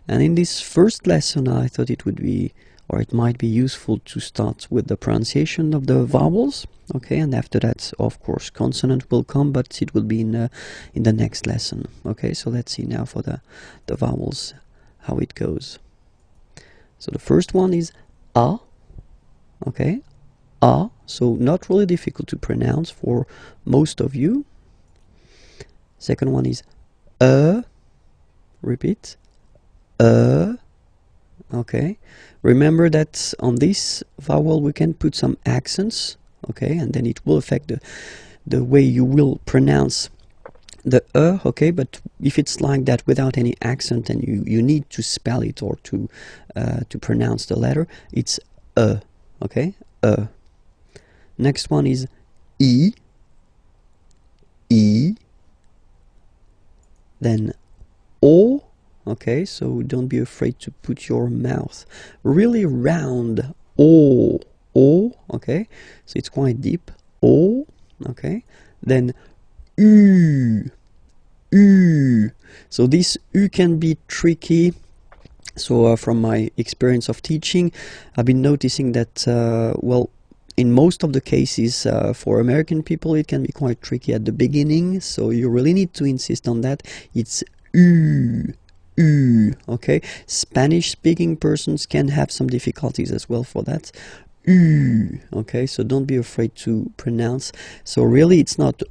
And in this first lesson, I thought it would be, or it might be useful to start with the pronunciation of the vowels. Okay, and after that, of course, consonant will come, but it will be in the next lesson. Okay, so let's see now for the vowels, how it goes. So the first one is A. Okay, A. So not really difficult to pronounce for most of you. Second one is repeat, okay. Remember that on this vowel we can put some accents, okay, and then it will affect the way you will pronounce the okay. But if it's like that without any accent and you need to spell it or to pronounce the letter, it's okay, Next one is E, then O. Okay, so don't be afraid to put your mouth really round. O, okay, so it's quite deep. O, okay, then U. So this U can be tricky. So from my experience of teaching, I've been noticing that, well, in most of the cases, for American people, it can be quite tricky at the beginning. So you really need to insist on that. It's U, okay. Spanish-speaking persons can have some difficulties as well for that. U, okay. So don't be afraid to pronounce. So really, it's not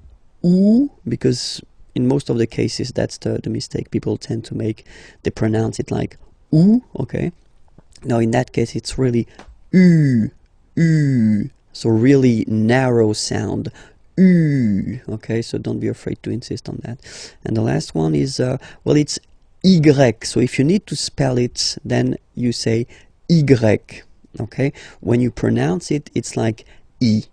U, because in most of the cases, that's the mistake people tend to make. They pronounce it like U, okay. Now in that case, it's really U. So really narrow sound. U, okay, so don't be afraid to insist on that. And the last one is, well, it's Y. So if you need to spell it, then you say Y, okay. When you pronounce it, it's like E,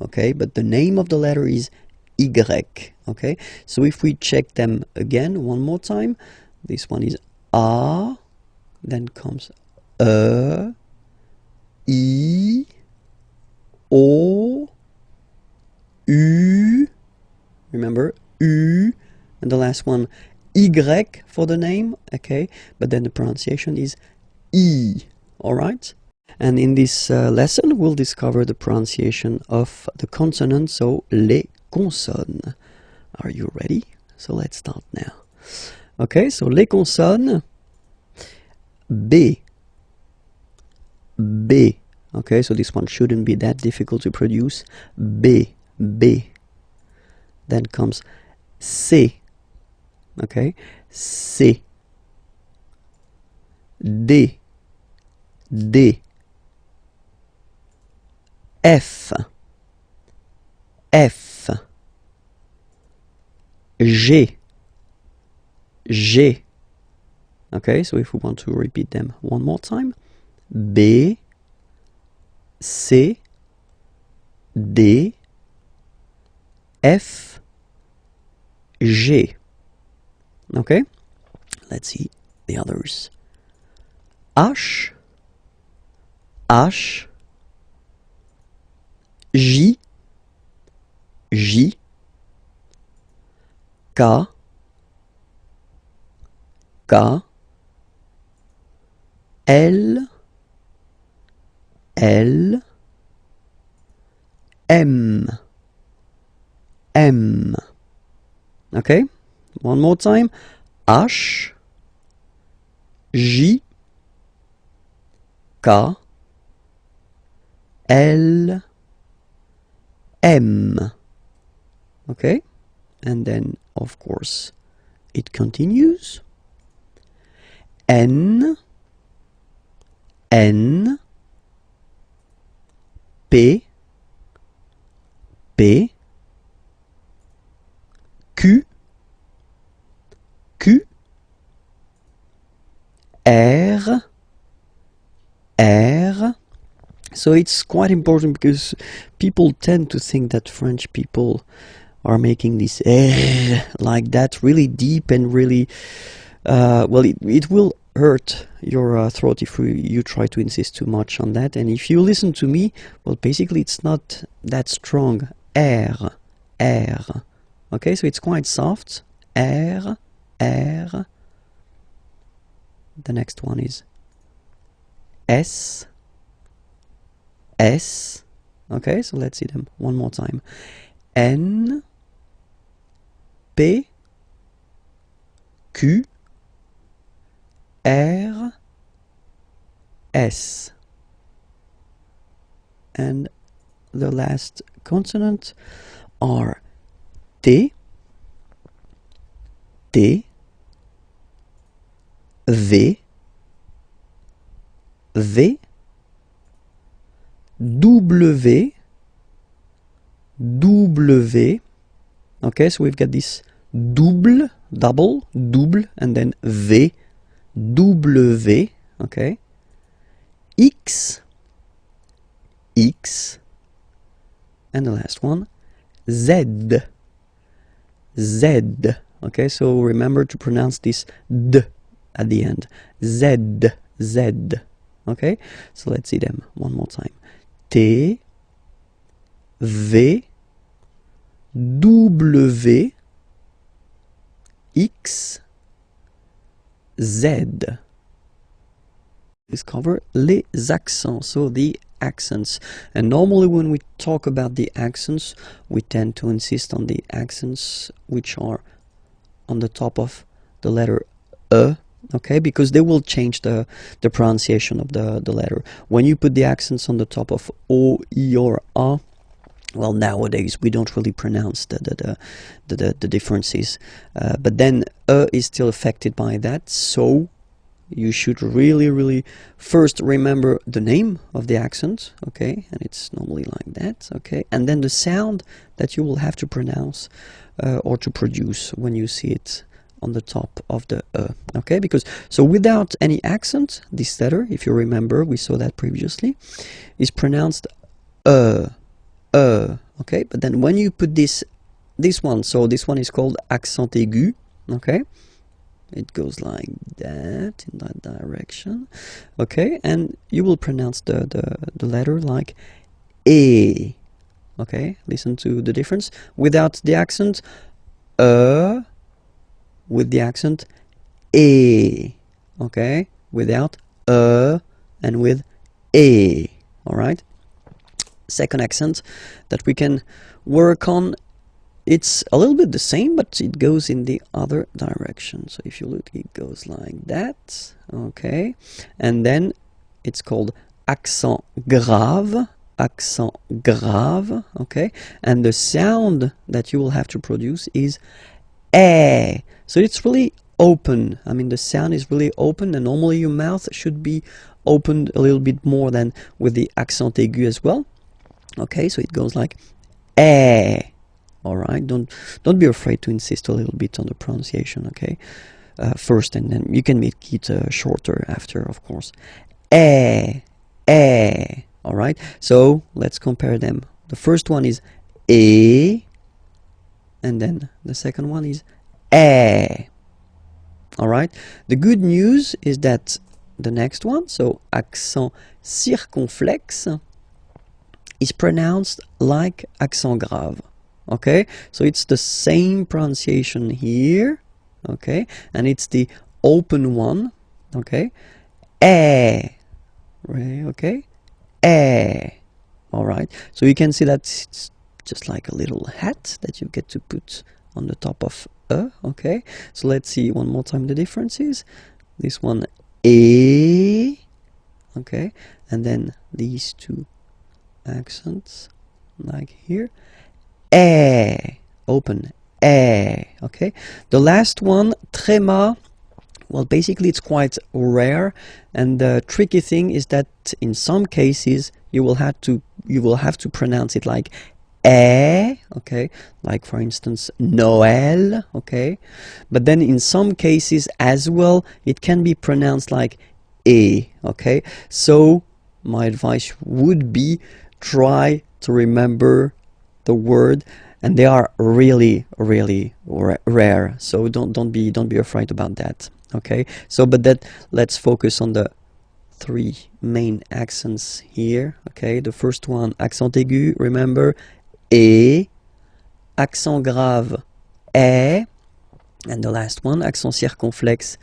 okay, but the name of the letter is Y, okay. So if we check them again one more time, this one is A, then comes I, O, U, remember, U, and the last one, Y for the name, okay, but then the pronunciation is E, alright? And in this lesson, we'll discover the pronunciation of the consonants, so les consonnes. Are you ready? So let's start now. Okay, so les consonnes, B, okay, so this one shouldn't be that difficult to produce. B. Then comes C, okay, C, D, F, G. Okay, so if we want to repeat them one more time, B, C, D, F, G. Okay, let's see the others. H, J, K, L, M. Okay, one more time. H, J, K, L, M. Okay, and then of course it continues. N, P, Q, R. So it's quite important because people tend to think that French people are making this R like that, really deep and really, well, it will hurt your throat if you try to insist too much on that. And if you listen to me, well, basically it's not that strong. R. Okay, so it's quite soft. R. the next one is S, S. Okay, so let's see them one more time. N, P, Q, R, S. And the last consonant are T, T, V, V, W, W. Okay, so we've got this double, and then V, W. Okay, X, X, and the last one, Z, Z. Okay, so remember to pronounce this D at the end. Z, Z. Okay, so let's see them one more time. T, V, W, X, Z. Discover les accents, so the accents. And normally when we talk about the accents, we tend to insist on the accents which are on the top of the letter E, okay, because they will change the pronunciation of the letter. When you put the accents on the top of O, I, or A, well, nowadays we don't really pronounce the differences, but then E is still affected by that, so you should really first remember the name of the accent, okay, and it's normally like that, okay, and then the sound that you will have to pronounce or to produce when you see it on the top of the okay, because so without any accent, this letter, if you remember, we saw that previously, is pronounced okay, but then when you put this one, so this one is called accent aigu, okay, it goes like that, in that direction, okay, and you will pronounce the letter like E, okay, listen to the difference. Without the accent, with the accent, E, okay, without and with E, alright. Second accent that we can work on, it's a little bit the same, but it goes in the other direction. So if you look, it goes like that, okay, and then it's called accent grave, okay, and the sound that you will have to produce is eh. So it's really open. I mean, the sound is really open, and normally your mouth should be opened a little bit more than with the accent aigu as well. Okay, so it goes like eh. All right, don't be afraid to insist a little bit on the pronunciation, okay, first, and then you can make it shorter after, of course. Eh, eh. All right, so let's compare them. The first one is e, and then the second one is eh. All right, the good news is that the next one, so accent circonflexe, is pronounced like accent grave. Okay, so it's the same pronunciation here, okay, and it's the open one, okay, eh, okay, eh. All right, so you can see that it's just like a little hat that you get to put on the top of okay. So let's see one more time the differences. This one, eh, okay, and then these two accents, like here. Eh, open, eh, okay. The last one, tréma, well, basically it's quite rare, and the tricky thing is that in some cases you will have to pronounce it like eh, okay, like for instance Noël, okay, but then in some cases as well it can be pronounced like eh, okay. So my advice would be try to remember the word, and they are really rare, so don't be afraid about that, okay. So but that, let's focus on the three main accents here, okay. The first one, accent aigu, remember, e, accent grave, eh, and the last one, accent circonflexe,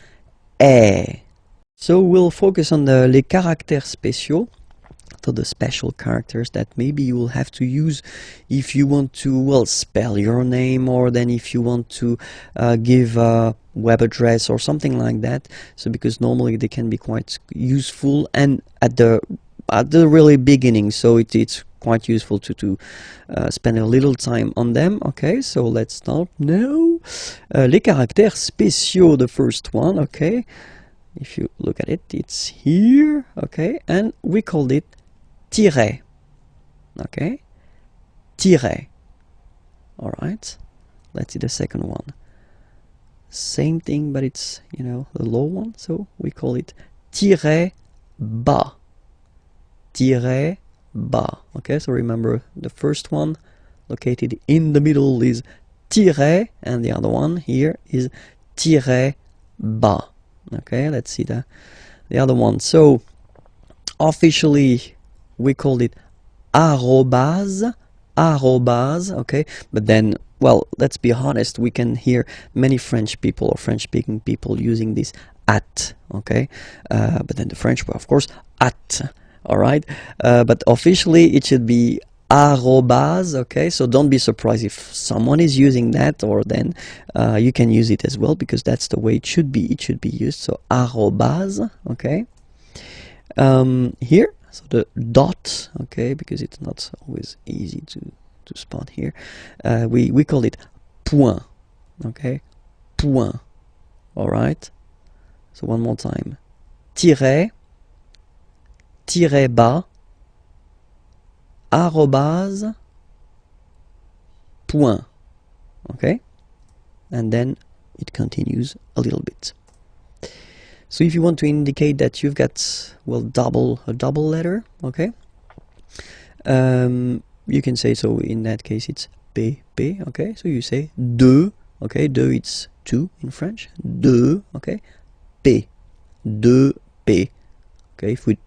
eh. So we'll focus on les caractères spéciaux, so the special characters that maybe you will have to use if you want to, well, spell your name, or then if you want to give a web address or something like that. So because normally they can be quite useful, and at the really beginning, so it's quite useful to spend a little time on them. Okay, so let's start now. Les caractères spéciaux, the first one. Okay, if you look at it, it's here. Okay, and we called it tiret. Okay, tiret. All right, let's see the second one. Same thing, but it's, you know, the low one, so we call it tiret bas. Tiret bas. Okay, so remember the first one located in the middle is tiret, and the other one here is tiret bas. Okay, let's see the other one. So officially we called it arrobase, arrobase. Okay, but then, well, let's be honest, we can hear many French people or French speaking people using this at. Okay, but then the French were, of course, at. All right, but officially it should be arrobase. Okay, so don't be surprised if someone is using that, or then you can use it as well, because that's the way it should be used. So arrobase. Okay, here, so the dot. Okay, because it's not always easy to spot here, we call it point. Okay, point. All right, so one more time: tiret, tiret bas, arrobase, point. Okay, and then it continues a little bit. So if you want to indicate that you've got, well, a double letter, okay, you can say, so in that case it's P, okay, so you say deux, okay, deux, it's two in French, deux, okay, P, deux, P. Okay, if it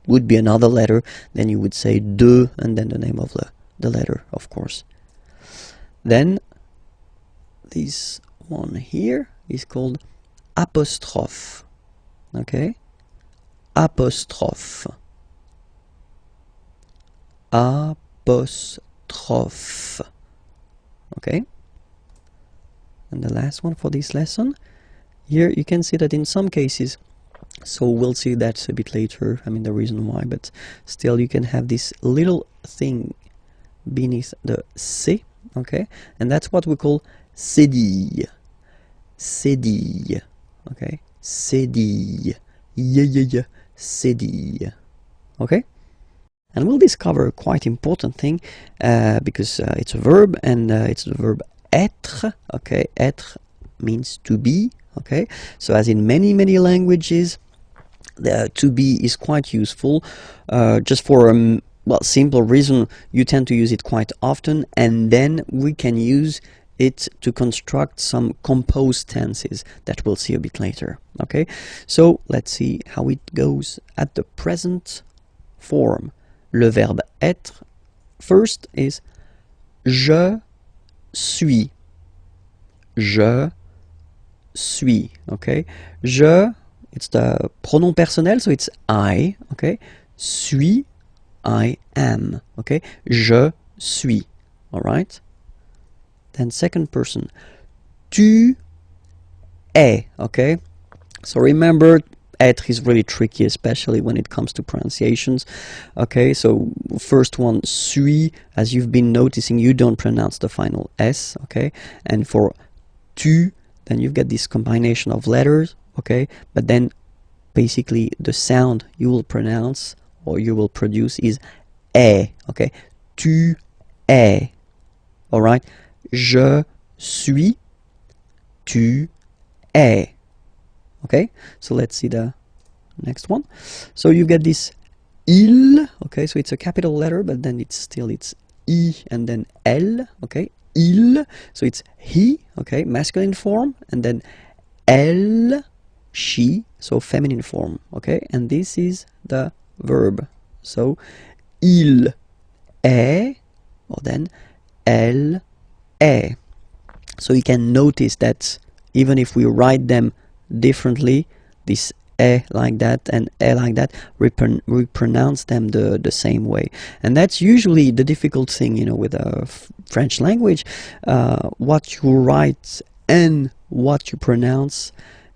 would be another letter, then you would say deux, and then the name of the letter, of course. Then this one here is called apostrophe. Okay, apostrophe, apostrophe. Okay, and the last one for this lesson, here you can see that in some cases, so we'll see that a bit later, I mean the reason why, but still you can have this little thing beneath the C. Okay, and that's what we call cédille, cédille. Okay, cédille, yeah, cédille. Okay, and we'll discover a quite important thing, because it's a verb, and it's the verb être. Okay, être means to be. Okay, so as in many languages, the to be is quite useful, just for well, simple reason, you tend to use it quite often, and then we can use it to construct some composed tenses that we'll see a bit later. Okay, so let's see how it goes at the present form. Le verbe être first is je suis. Je suis. Okay, je, it's the pronom personnel, so it's I. Okay, suis, I am. Okay, je suis. All right. Then second person, tu es. Okay, so remember, être is really tricky, especially when it comes to pronunciations. Okay, so first one, suis, as you've been noticing, you don't pronounce the final S. Okay, and for tu, then you've got this combination of letters. Okay, but then basically the sound you will pronounce or you will produce is est. Okay, tu es. All right, je suis, tu es. Okay, so let's see the next one. So you get this il. Okay, so it's a capital letter, but then it's I and then L. Okay, il, so it's he. Okay, masculine form, and then elle, she, so feminine form. Okay, and this is the verb. So il est, or then elle est. So you can notice that even if we write them differently, this E like that and E like that, we pronounce them the same way. And that's usually the difficult thing, you know, with the French language. What you write and what you pronounce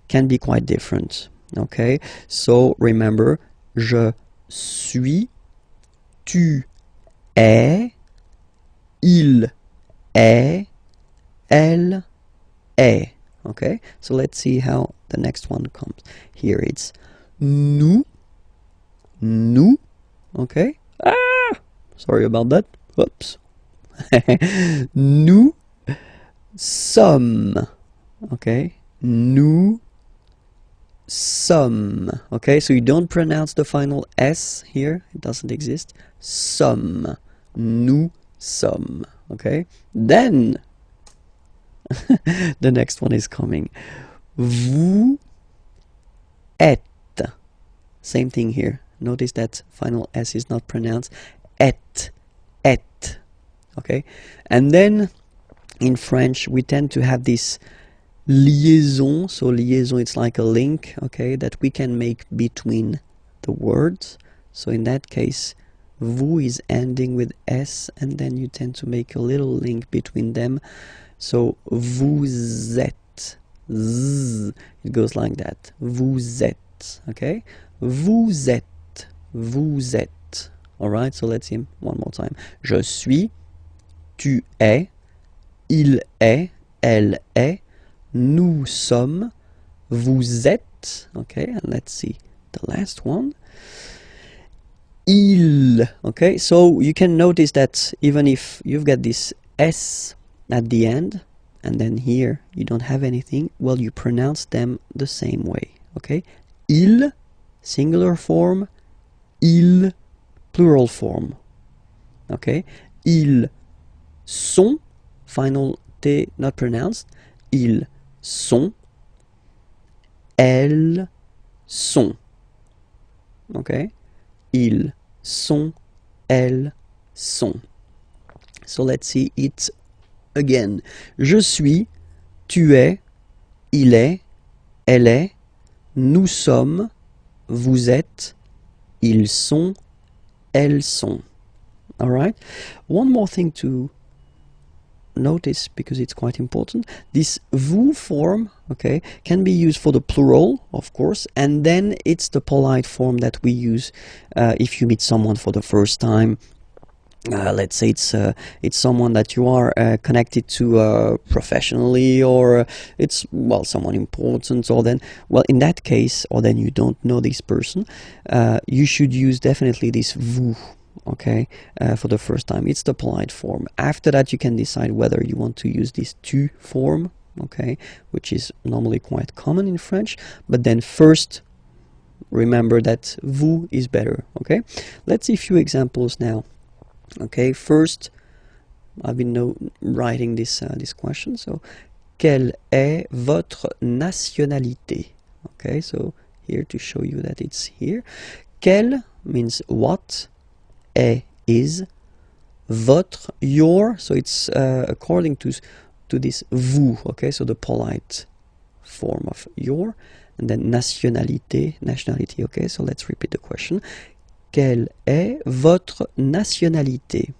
can be quite different. Okay, so remember, je suis, tu es, il est, elle est. Okay, so let's see how the next one comes. Here it's nous, nous. Okay, sorry about that. Whoops. Nous sommes. Okay, nous sommes. Okay, so you don't pronounce the final S here, it doesn't exist. Sommes. Nous sommes. Okay, then the next one is coming. Vous êtes. Same thing here. Notice that final S is not pronounced. Et. Okay, and then in French we tend to have this liaison. So liaison, it's like a link, okay, that we can make between the words. So in that case, vous is ending with S, and then you tend to make a little link between them. So vous êtes, z, it goes like that. Vous êtes, okay? Vous êtes, vous êtes. All right, so let's see one more time. Je suis, tu es, il est, elle est, nous sommes, vous êtes. Okay, and let's see the last one. Il. Okay, so you can notice that even if you've got this S at the end, and then here you don't have anything, well, you pronounce them the same way. Okay, il, singular form, il, plural form. Okay, ils sont, final T not pronounced, ils sont, elles sont. Okay, ils sont, elles sont. So let's see it again. Je suis, tu es, il est, elle est, nous sommes, vous êtes, ils sont, elles sont. All right. One more thing to notice, because it's quite important. This vous form, okay, can be used for the plural, of course, and then it's the polite form that we use if you meet someone for the first time. Let's say it's someone that you are connected to professionally, or it's, well, someone important, or then, well, in that case, or then you don't know this person, you should use definitely this vous, okay, for the first time. It's the polite form. After that, you can decide whether you want to use this tu form, okay, which is normally quite common in French, but then first remember that vous is better. Okay, let's see a few examples now. Okay, first, I've been writing this question. So, quelle est votre nationalité? Okay, so here to show you that it's here. Quelle means what, est is, votre, your. So it's according to this vous. Okay, so the polite form of your, and then nationalité, nationality. Okay, so let's repeat the question. Quelle est votre nationalité?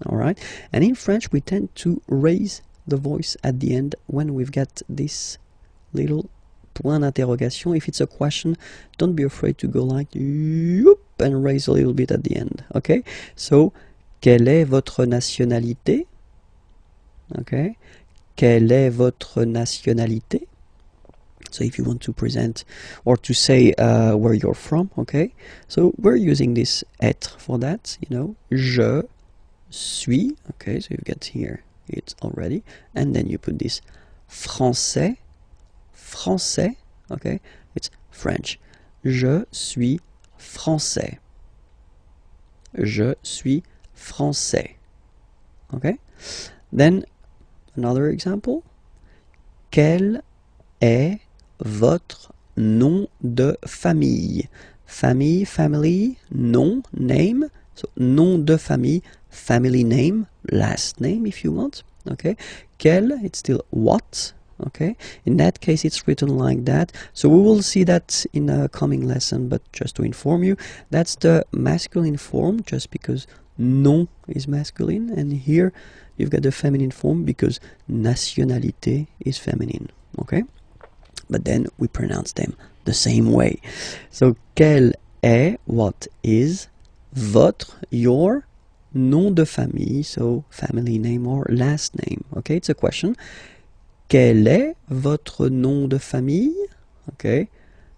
All right, and in French we tend to raise the voice at the end when we've got this little point d'interrogation. If it's a question, don't be afraid to go like whoop, and raise a little bit at the end. Okay, so quelle est votre nationalité? Okay, quelle est votre nationalité? So if you want to present or to say where you're from, okay, so we're using this être for that, you know, je suis, okay, so you get here it already, and then you put this français, français, okay, it's French, je suis français, je suis français, okay. Then another example, quel est votre nom de famille? Famille, family, nom, name. So nom de famille, family name, last name if you want. Okay. Quel, it's still what. okay? In that case, it's written like that. So we will see that in a coming lesson, but just to inform you, that's the masculine form, just because nom is masculine, and here you've got the feminine form because nationalité is feminine, okay? But then we pronounce them the same way. So, quel est, what is, votre, your, nom de famille, so family name or last name, okay? It's a question. Quel est votre nom de famille? Okay,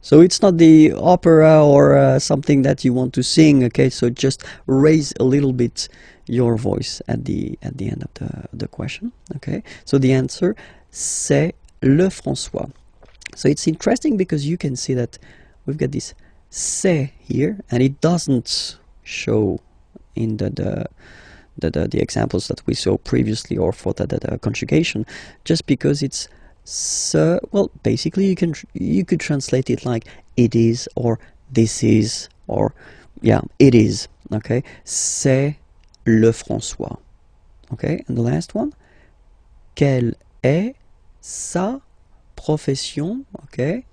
so it's not the opera or something that you want to sing, okay? So just raise a little bit your voice at the end of the question, okay? So the answer, c'est le François. So it's interesting because you can see that we've got this c'est here, and it doesn't show in the examples that we saw previously, or for the conjugation, just because it's so, well, basically you could translate it like it is, or this is, or yeah, it is, okay? C'est le François, okay? And the last one, quelle est sa profession, okay?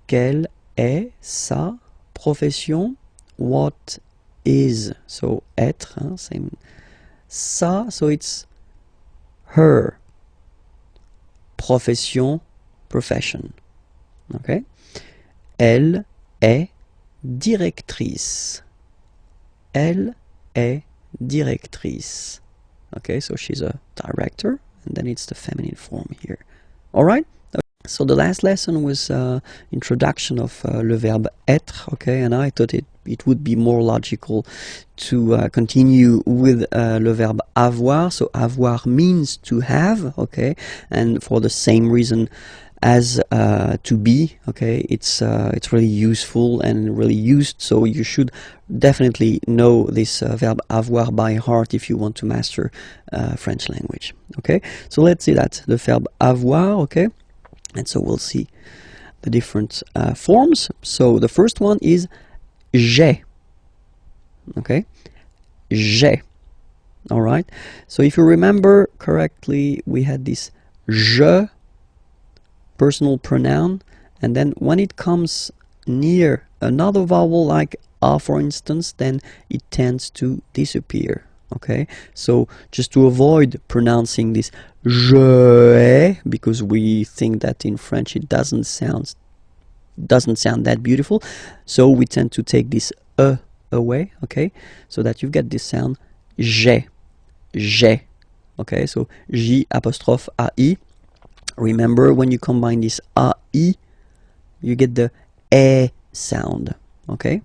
Quelle est sa profession? What is, so être, hein, same, ça, so it's her profession, profession, okay? Elle est directrice. Elle est directrice. Okay, so she's a director, and then it's the feminine form here. All right? So the last lesson was introduction of le verbe être, okay, and I thought it would be more logical to continue with le verbe avoir. So avoir means to have, okay, and for the same reason as to be, okay, it's really useful and really used, so you should definitely know this verb avoir by heart if you want to master French language, okay? So let's see that, the verb avoir, okay? And so we'll see the different forms. So the first one is j'ai, okay? J'ai, all right? So if you remember correctly, we had this je, personal pronoun, and then when it comes near another vowel like a, for instance, then it tends to disappear, okay? So just to avoid pronouncing this je ai, because we think that in French it doesn't sound that beautiful, so we tend to take this e away, okay, so that you've got this sound j'ai, okay? So j apostrophe ai. Remember, when you combine this ai, you get the e sound, okay?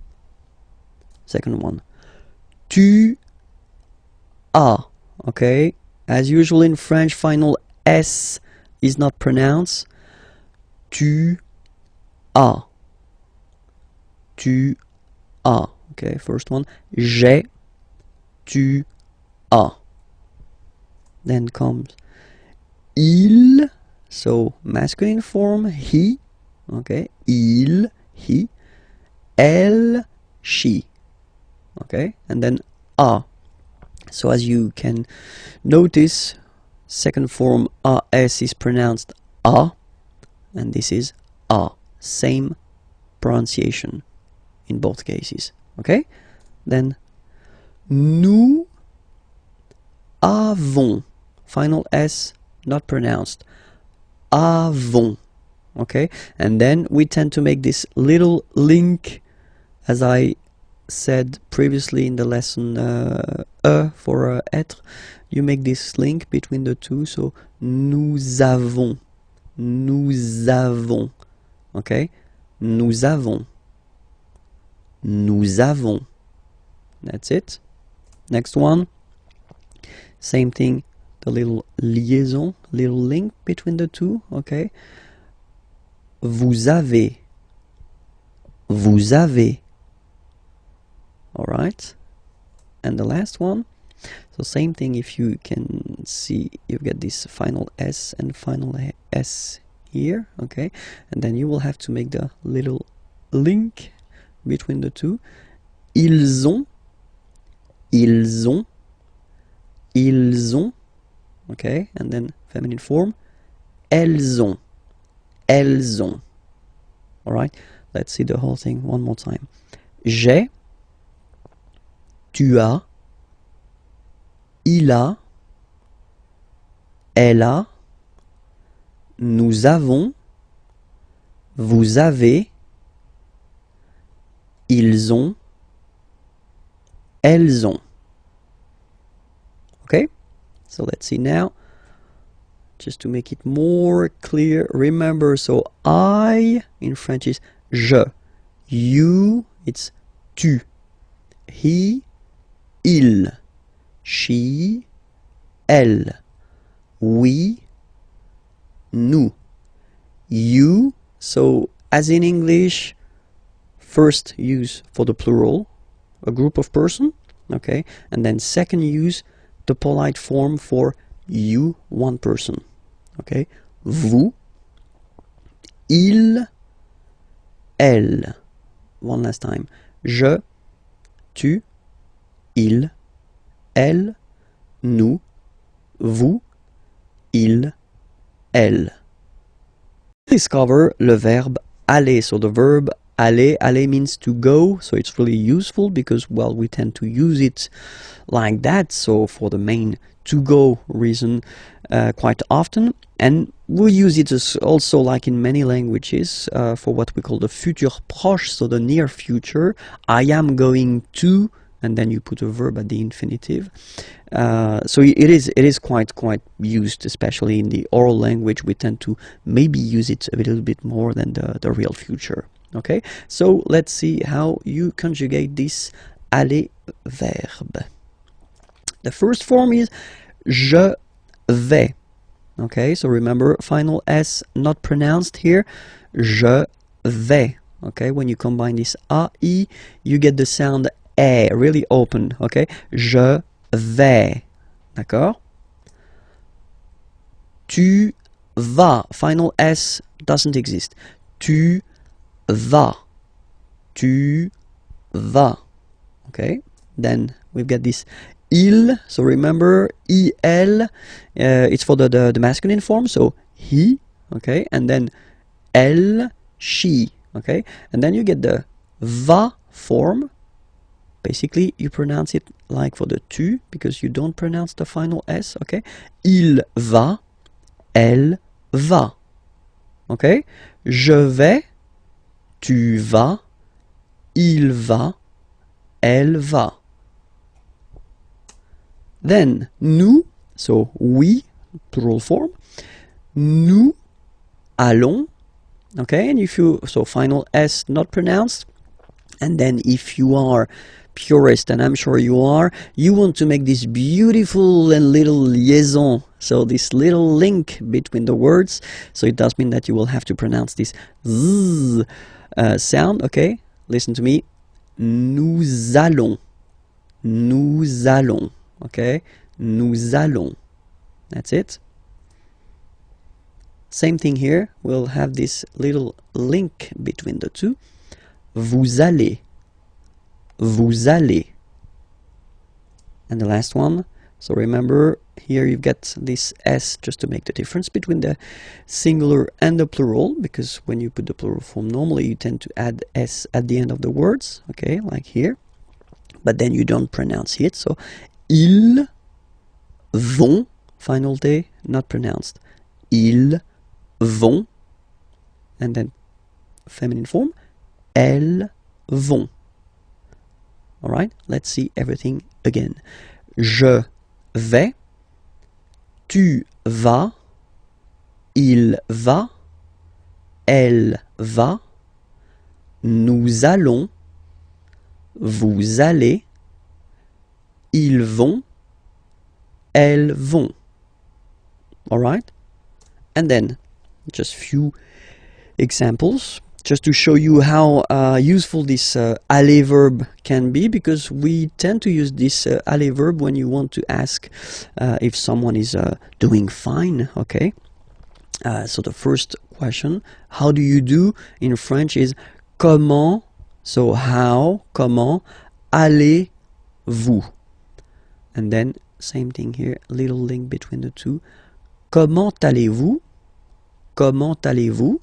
Second one, tu as, okay? As usual in French, final S is not pronounced. Tu as. Tu as. Okay, first one. J'ai. Tu as. Then comes il. So masculine form, he. Okay. Il, he. Elle, she. Okay. And then a. So as you can notice, second form as is pronounced a, and this is a. Same pronunciation in both cases. Okay? Then nous avons, final S not pronounced, avons. Okay? And then we tend to make this little link, as I said previously in the lesson for être, you make this link between the two, so nous avons, okay? Nous avons, that's it. Next one, same thing, the little liaison, little link between the two, okay? Vous avez, all right? And the last one, so same thing, if you can see, you get this final S and final S here, okay? And then you will have to make the little link between the two. Ils ont, okay? And then feminine form, elles ont, elles ont. All right, let's see the whole thing one more time. J'ai, tu as, il a, elle a, nous avons, vous avez, ils ont, elles ont. Okay, so let's see now, just to make it more clear. Remember, so I in French is je, you it's tu, he, il, she, elle, we, nous, you. So as in English, first use for the plural, a group of person, okay, and then second use the polite form for you, one person, okay. Vous, il, elle. One last time. Je, tu, il, elle, nous, vous, il, elle. Discover le verbe aller. So the verb aller, aller means to go, so it's really useful because, well, we tend to use it like that, so for the main to go reason quite often. And we use it as also, like in many languages, for what we call the futur proche, so the near future. I am going to, and then you put a verb at the infinitive. So it is quite used, especially in the oral language. We tend to maybe use it a little bit more than the real future. Okay, so let's see how you conjugate this aller verb. The first form is je vais. Okay, so remember, final S not pronounced here. Je vais. Okay, when you combine this A, I, you get the sound E, really open. Okay, je vais. D'accord? Tu vas. Final S doesn't exist. Tu vas. Tu vas. Okay, then we've got this il, so remember, il, it's for the masculine form, so he, okay, and then elle, she, okay, and then you get the va form. Basically, you pronounce it like for the tu, because you don't pronounce the final S, okay, il va, elle va, okay, je vais, tu vas, il va, elle va. Then nous, so we, plural form, nous allons, okay, and if you, so final S not pronounced, and then if you are purist, and I'm sure you are, you want to make this beautiful and little liaison, so this little link between the words, so it does mean that you will have to pronounce this z sound, okay, listen to me, nous allons, nous allons. Okay, nous allons. That's it. Same thing here. We'll have this little link between the two. Vous allez. Vous allez. And the last one. So remember, here you've got this S just to make the difference between the singular and the plural, because when you put the plural form, normally you tend to add S at the end of the words. Okay, like here. But then you don't pronounce it. So ils vont, final T not pronounced, ils vont, and then feminine form, elles vont. Alright, let's see everything again. Je vais, tu vas, il va, elle va, nous allons, vous allez, ils vont, elles vont. All right, and then just few examples just to show you how useful this aller verb can be, because we tend to use this aller verb when you want to ask if someone is doing fine. Okay, so the first question, how do you do in French, is comment. So how, comment allez-vous? And then same thing here, little link between the two. Comment allez-vous? comment allez-vous?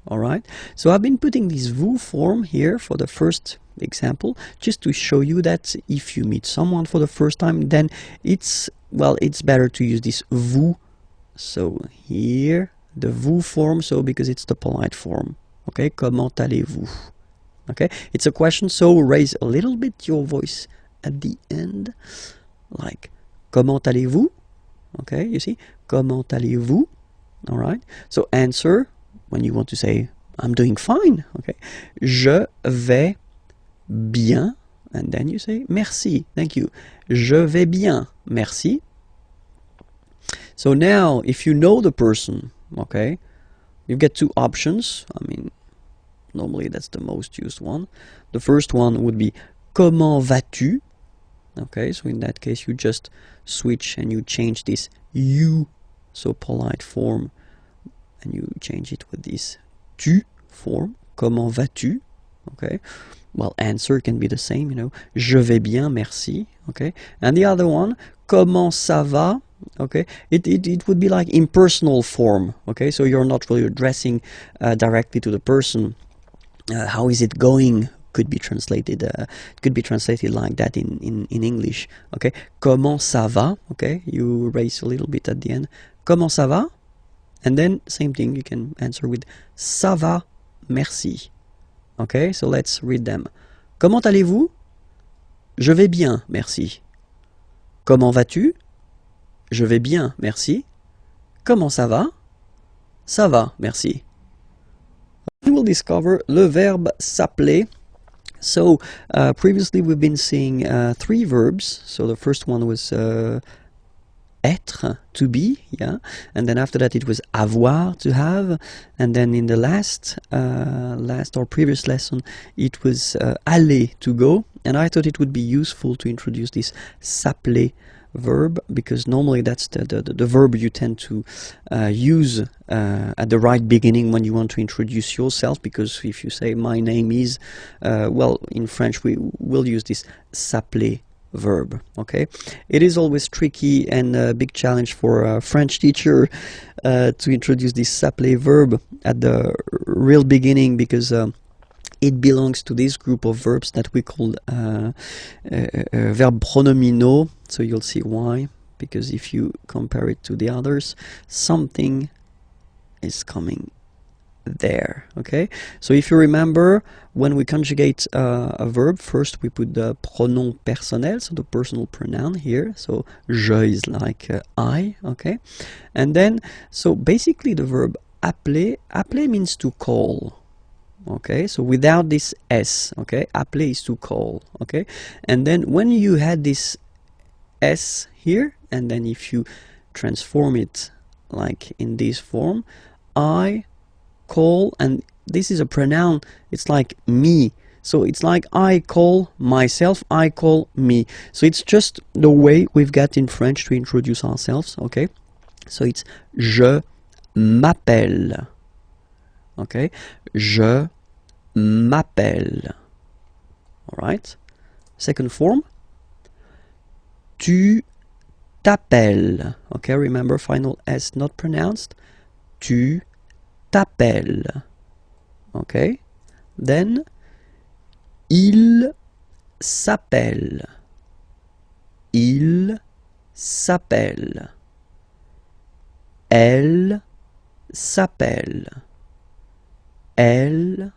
All right. So I've been putting this vous form here for the first example, just to show you that if you meet someone for the first time, then it's better to use this vous. So here, the vous form, so because it's the polite form. Okay, comment allez-vous? Okay, it's a question, so raise a little bit your voice at the end, like comment allez-vous? Okay, you see, comment allez-vous? All right, so answer when you want to say I'm doing fine. Okay, je vais bien, and then you say merci, thank you. Je vais bien, merci. So now, if you know the person, okay, you get two options. I mean, normally that's the most used one. The first one would be comment vas-tu? Okay, so in that case you just switch and you change this you, so polite form, and you change it with this tu form. Comment vas-tu? Okay, well, answer can be the same, you know, je vais bien, merci. Okay, and the other one, comment ça va? Okay, it would be like impersonal form. Okay, so you're not really addressing directly to the person. How is it going? Could be translated. Could be translated like that in English. Okay, comment ça va? Okay, you raise a little bit at the end. Comment ça va? And then same thing. You can answer with ça va, merci. Okay, so let's read them. Comment allez-vous? Je vais bien, merci. Comment vas-tu? Je vais bien, merci. Comment ça va? Ça va, merci. We will discover le verbe s'appeler. So previously we've been seeing three verbs. So the first one was être, to be, yeah, and then after that it was avoir, to have, and then in the last or previous lesson it was aller, to go. And I thought it would be useful to introduce this s'appeler verb, because normally that's the verb you tend to use at the right beginning when you want to introduce yourself, because if you say my name is, well, in French we will use this s'appeler verb. Okay, it is always tricky and a big challenge for a French teacher to introduce this s'appeler verb at the real beginning, because it belongs to this group of verbs that we call verb pronominaux. So you'll see why, because if you compare it to the others, something is coming there. Okay, so if you remember, when we conjugate a verb, first we put the pronom personnel, so the personal pronoun here. So je is like I. Okay, and then so basically the verb appeler means to call. Okay, so without this s, okay, appeler is to call. Okay, and then when you had this s here, and then if you transform it like in this form, I call, and this is a pronoun, it's like me, so it's like I call myself, I call me. So it's just the way we've got in French to introduce ourselves. Okay, so it's je m'appelle. Okay, je m'appelle. All right, second form, tu t'appelles. Okay, remember, final s not pronounced. Tu t'appelles. Okay, then il s'appelle. Il s'appelle. Elle s'appelle. Elle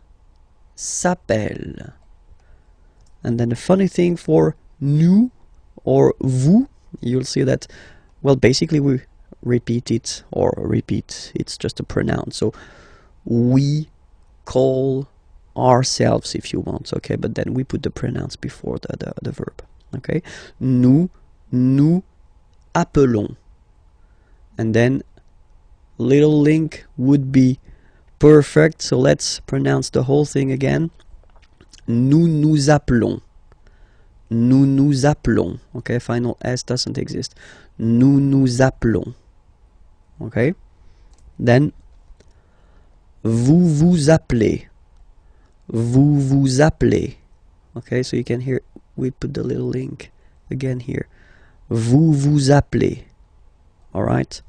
s'appelle. And then the funny thing for nous or vous, you'll see that, well, basically we repeat it, it's just a pronoun. So we call ourselves if you want, okay, but then we put the pronouns before the verb. Okay, nous appelons, and then little link would be perfect. So let's pronounce the whole thing again. Nous nous appelons. Nous nous appelons. Okay, final s doesn't exist. Nous nous appelons. Okay, then vous vous appelez. Vous vous appelez. Okay, so you can hear we put the little link again here. Vous vous appelez. All right,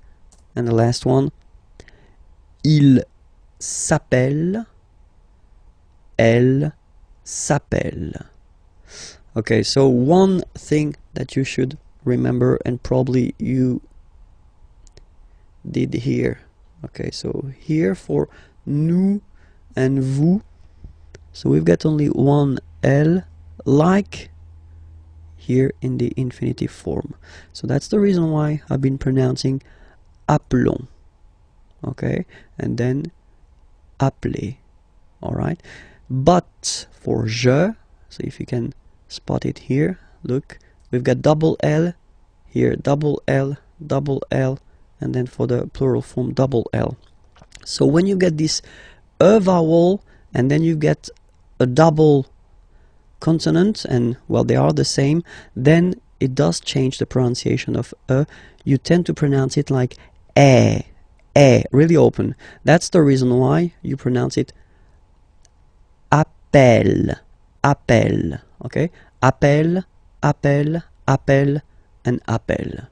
and the last one, il s'appelle, elle s'appelle. Okay, so one thing that you should remember, and probably you did here. Okay, so here for nous and vous, so we've got only one L, like here in the infinitive form. So that's the reason why I've been pronouncing appelons. Okay, and then appeler. Alright, but for je, so if you can spot it here, look, we've got double L here, double L, and then for the plural form double L. So when you get this e vowel and then you get a double consonant, and well, they are the same, then it does change the pronunciation of e. You tend to pronounce it like really open. That's the reason why you pronounce it appel, okay, appel, and appel.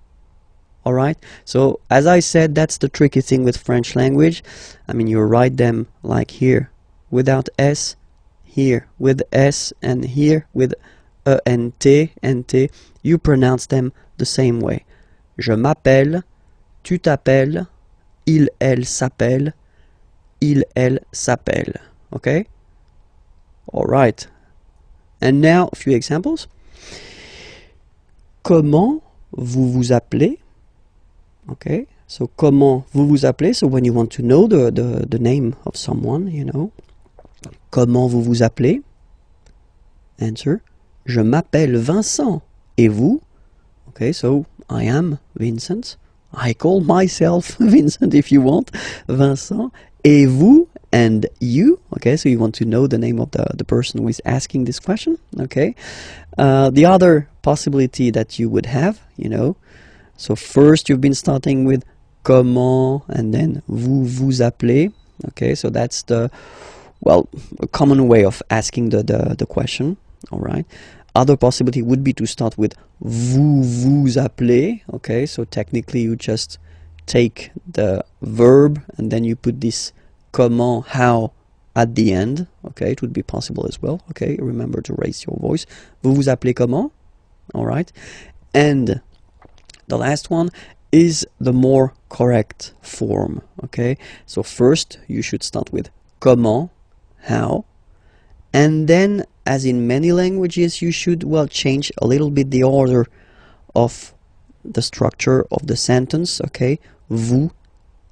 Alright, so as I said, that's the tricky thing with French language. I mean, you write them like here without S, here with S, and here with E and T, you pronounce them the same way. Je m'appelle, tu t'appelles, il, elle s'appelle, elle s'appelle. Okay? Alright. And now a few examples. Comment vous vous appelez? Okay, so comment vous vous appelez? So when you want to know the name of someone, you know. Comment vous vous appelez? Answer. Je m'appelle Vincent. Et vous? Okay, so I am Vincent. I call myself Vincent if you want. Vincent. Et vous? And you? Okay, so you want to know the name of the person who is asking this question. Okay. The other possibility that you would have, you know. So first you've been starting with comment and then vous vous appelez. Okay, so that's the, well, a common way of asking the question. Alright. Other possibility would be to start with vous vous appelez. Okay, so technically you just take the verb and then you put this comment, how, at the end. Okay, it would be possible as well. Okay, remember to raise your voice. Vous vous appelez comment? Alright. And the last one is the more correct form. Okay, so first you should start with comment, how, and then, as in many languages, you should, well, change a little bit the order of the structure of the sentence. Okay, vous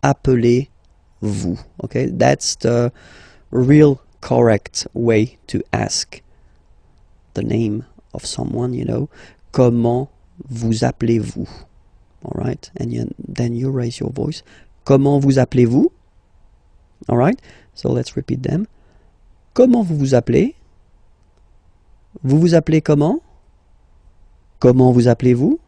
appelez-vous. Okay, that's the real correct way to ask the name of someone, you know. Comment vous appelez-vous? Alright, and then you raise your voice. Comment vous appelez-vous? Alright, so let's repeat them. Comment vous vous appelez? Vous vous appelez comment? Comment vous appelez-vous?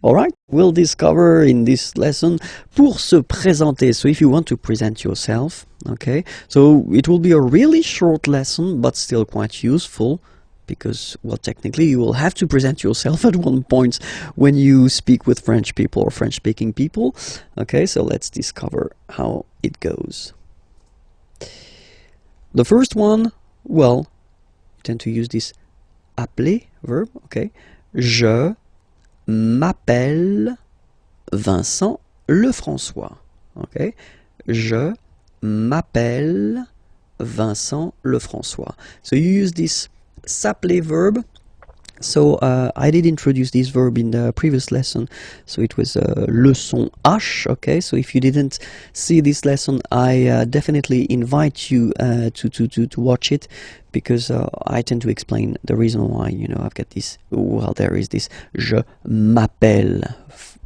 Alright, we'll discover in this lesson pour se présenter. So if you want to present yourself, okay, so it will be a really short lesson, but still quite useful. Because, well, technically you will have to present yourself at one point when you speak with French people or French-speaking people. Okay, so let's discover how it goes. The first one, well, you tend to use this appeler verb, okay. Je m'appelle Vincent Lefrançois. Okay, je m'appelle Vincent Lefrançois. So you use this s'appeler verb. So I did introduce this verb in the previous lesson, so it was leçon H. Okay, so if you didn't see this lesson, I definitely invite you to watch it, because I tend to explain the reason why, you know, I've got this, well, there is this je m'appelle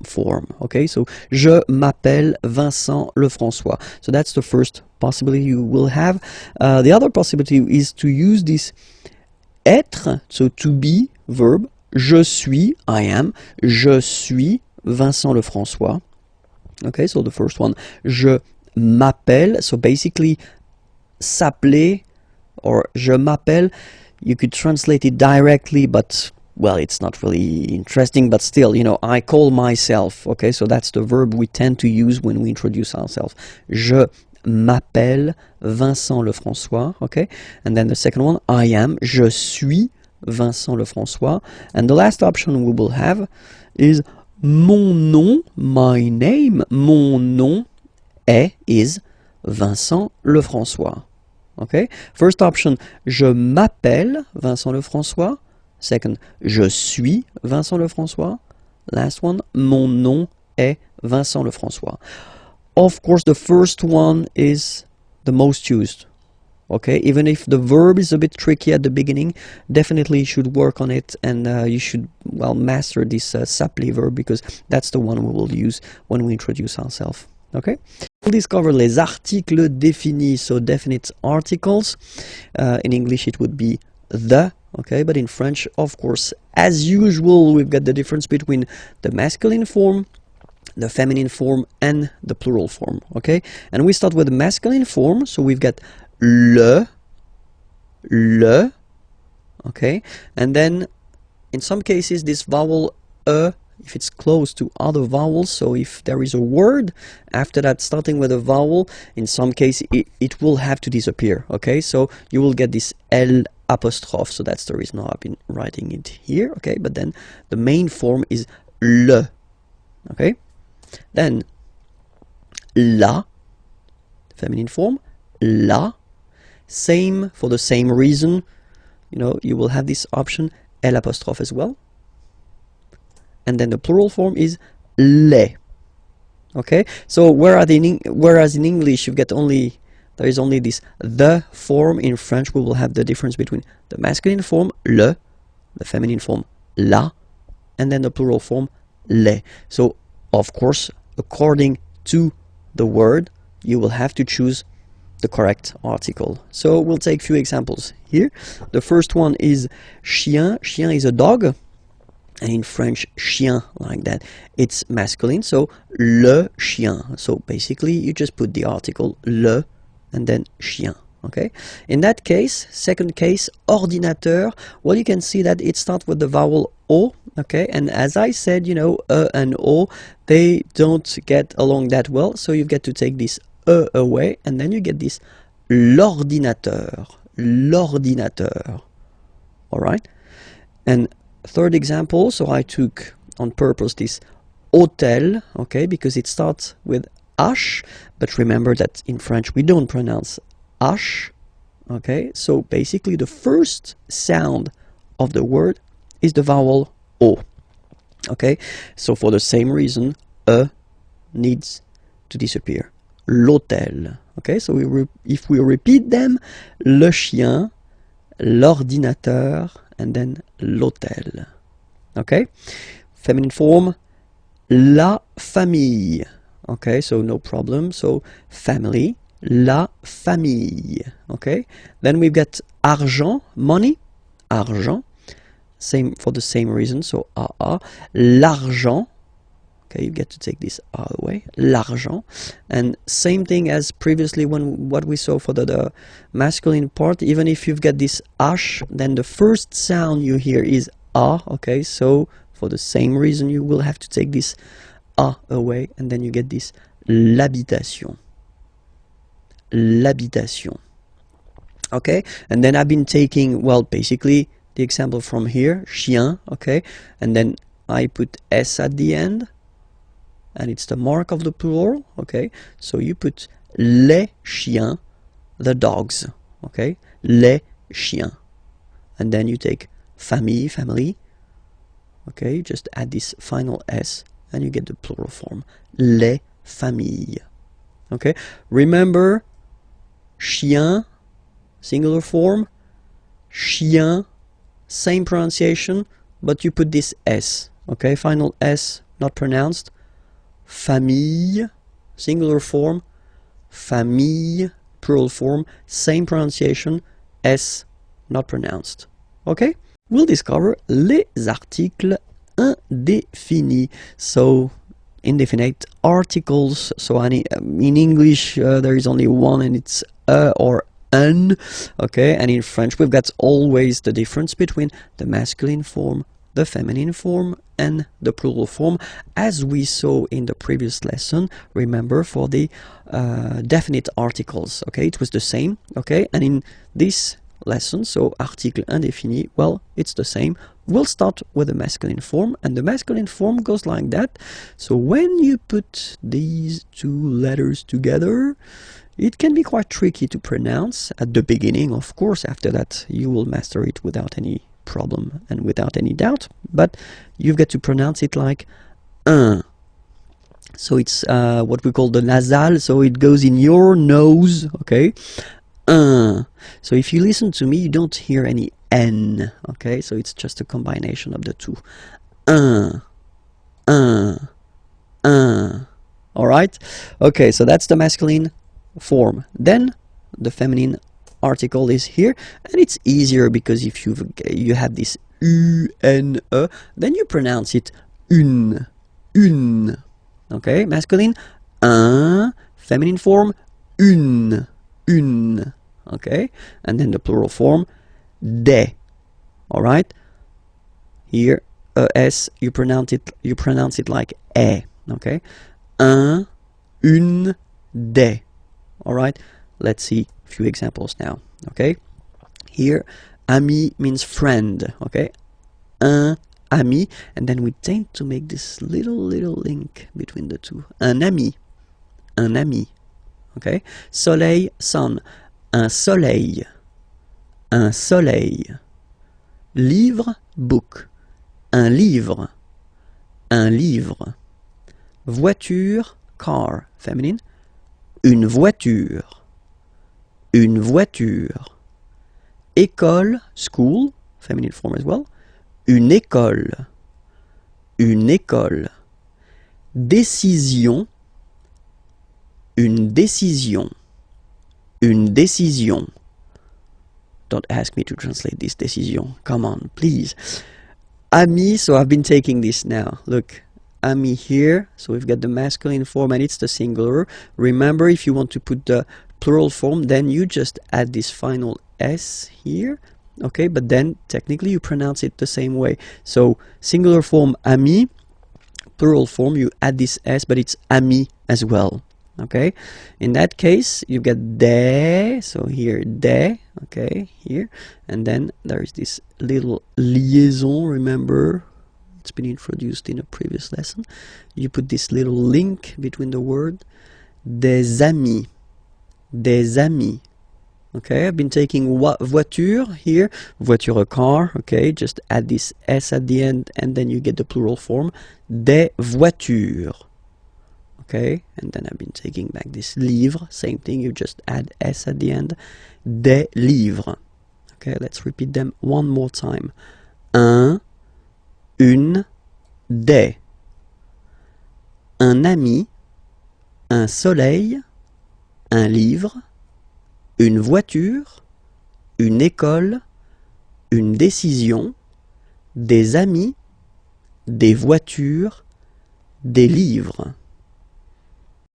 form. Okay, so je m'appelle Vincent Lefrançois. So that's the first possibility you will have. The other possibility is to use this être, so to be verb. Je suis, I am, je suis Vincent Lefrançois. Okay, so the first one, je m'appelle, so basically s'appeler or je m'appelle, you could translate it directly, but well, it's not really interesting, but still, you know, I call myself, okay, so that's the verb we tend to use when we introduce ourselves. Je m'appelle Vincent Lefrançois, okay, and then the second one, I am, je suis Vincent Lefrançois, and the last option we will have is mon nom, my name, mon nom is Vincent Lefrançois. Okay, first option, je m'appelle Vincent Lefrançois. Second, je suis Vincent Lefrançois. Last one, mon nom est Vincent Lefrançois. Of course, the first one is the most used. Okay, even if the verb is a bit tricky at the beginning, definitely you should work on it, and you should, well, master this s'appeler verb, because that's the one we will use when we introduce ourselves. Okay, we'll discover les articles définis, so definite articles. In English it would be the, okay, but in French, of course, as usual, we've got the difference between the masculine form, the feminine form, and the plural form. Okay, and we start with the masculine form, so we've got le, okay, and then in some cases this vowel if it's close to other vowels, so if there is a word after that starting with a vowel, in some cases it will have to disappear. Okay, so you will get this L apostrophe, so that's the reason I've been writing it here. Okay, but then the main form is le. Okay, then la, feminine form, la, same for the same reason, you know, you will have this option L apostrophe as well. And then the plural form is les. Okay, so whereas in English you get there is only this the form, in French we will have the difference between the masculine form le, the feminine form la, and then the plural form les. So of course, according to the word, you will have to choose the correct article. So we'll take a few examples here. The first one is chien. Chien is a dog. And in French, chien, like that, it's masculine, so le chien. So basically, you just put the article le and then chien. Okay. In that case, second case, ordinateur. Well, you can see that it starts with the vowel o. Okay. And as I said, you know, and o, they don't get along that well. So you get to take this away, and then you get this l'ordinateur. L'ordinateur. All right. And third example, so I took on purpose this hôtel, okay, because it starts with H, but remember that in French we don't pronounce H, okay, so basically the first sound of the word is the vowel O, okay, so for the same reason, needs to disappear. L'hôtel, okay, so if we repeat them, le chien, l'ordinateur, and then l'hôtel. Okay, feminine form, la famille. Okay, so no problem. So family, la famille. Okay, then we've got argent, money, argent. Same for the same reason. So l'argent. Okay, you get to take this R away. L'argent, and same thing as previously when what we saw for the masculine part. Even if you've got this H, then the first sound you hear is A. Okay, so for the same reason you will have to take this A away, and then you get this l'habitation. L'habitation. Okay, and then I've been taking, well, basically the example from here, chien. Okay, and then I put S at the end. And it's the mark of the plural, okay? So you put les chiens, the dogs, okay? Les chiens. And then you take famille, family, okay? You just add this final S and you get the plural form, les familles, okay? Remember, chien, singular form, chien, same pronunciation, but you put this S, okay? Final S, not pronounced. Famille, singular form, famille, plural form, same pronunciation, S, not pronounced. Okay? We'll discover les articles indéfinis. So, indefinite articles. So, in English, there is only one, and it's or un. Okay? And in French, we've got always the difference between the masculine form, the feminine form and the plural form, as we saw in the previous lesson. Remember, for the definite articles, okay, it was the same, okay, and in this lesson, so article indéfini, well, it's the same. We'll start with the masculine form, and the masculine form goes like that. So when you put these two letters together, it can be quite tricky to pronounce at the beginning. Of course, after that you will master it without any problem and without any doubt, but you've got to pronounce it like un. So it's what we call the nasal, so it goes in your nose, okay? So if you listen to me, you don't hear any N, okay? So it's just a combination of the two. Alright? Okay, so that's the masculine form. Then the feminine article is here, and it's easier because if you have this U-N-E, then you pronounce it une. Okay, masculine, un, feminine form, une. Okay, and then the plural form, des. All right, here s you pronounce it like e. Okay, un, une, des. All right, let's see a few examples now. Okay, here ami means friend. Okay, un ami, and then we tend to make this little link between the two. Un ami. Okay, soleil, sun. Un soleil. Livre, book. Un livre. Voiture, car, feminine. Une voiture. École, school, feminine form as well. Une école. Décision. Une décision. Don't ask me to translate this décision. Come on, please. Ami, so I've been taking this now. Look, ami here. So we've got the masculine form and it's the singular. Remember, if you want to put the plural form, then you just add this final S here. Okay, but then technically you pronounce it the same way. So singular form ami, plural form you add this S, but it's ami as well. Okay, in that case you get des, so here des, okay, here, and then there is this little liaison. Remember, it's been introduced in a previous lesson. You put this little link between the word. Des amis. Okay, I've been taking voiture here, voiture, a car. Okay, just add this S at the end and then you get the plural form, des voitures. Okay, and then I've been taking back this livre, same thing, you just add S at the end, des livres. Okay, let's repeat them one more time. Un, une, des. Un ami, un soleil, un livre, une voiture, une école, une décision, des amis, des voitures, des livres.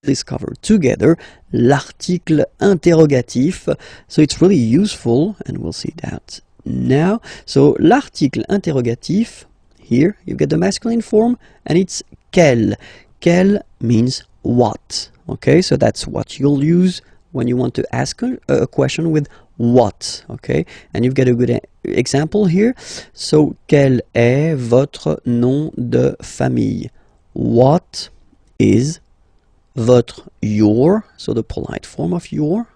Discover together l'article interrogatif, so it's really useful and we'll see that now. So l'article interrogatif, here you get the masculine form and it's quel. Quel means what. Okay, so that's what you'll use when you want to ask a question with what. Okay, and you've got a good example here. So quel est votre nom de famille? What is your, so the polite form of your,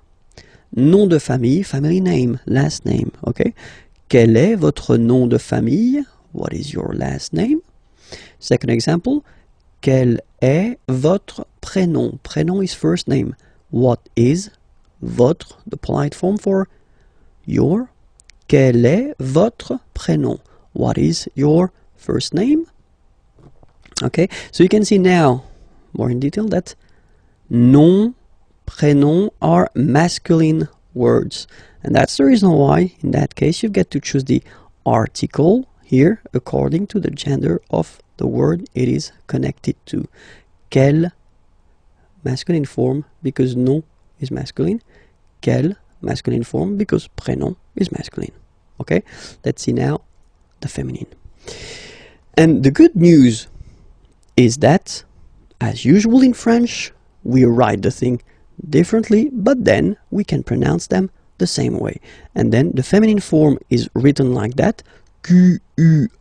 nom de famille, family name, last name. Okay, quel est votre nom de famille? What is your last name? Second example, quel est votre prénom? Prénom is first name. What is votre, the polite form for your? Quel est votre prénom? What is your first name? Okay, so you can see now more in detail that nom, prénom are masculine words, and that's the reason why in that case you get to choose the article here according to the gender of the word it is connected to. Quel, masculine form because nom is masculine. Quel, masculine form because prénom is masculine. Okay, let's see now the feminine. And the good news is that, as usual in French, we write the thing differently, but then we can pronounce them the same way. And then the feminine form is written like that, Q-U-E-L-L-E,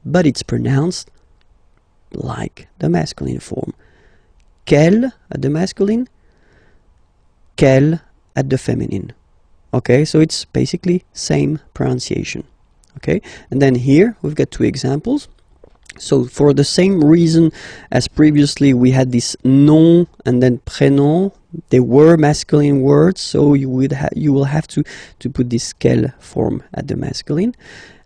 but it's pronounced like the masculine form. Quelle at the masculine, quelle at the feminine. Okay, so it's basically same pronunciation. Okay, and then here we've got two examples. So for the same reason as previously, we had this nom and then prénom. They were masculine words, so you will have to put this quelle form at the masculine.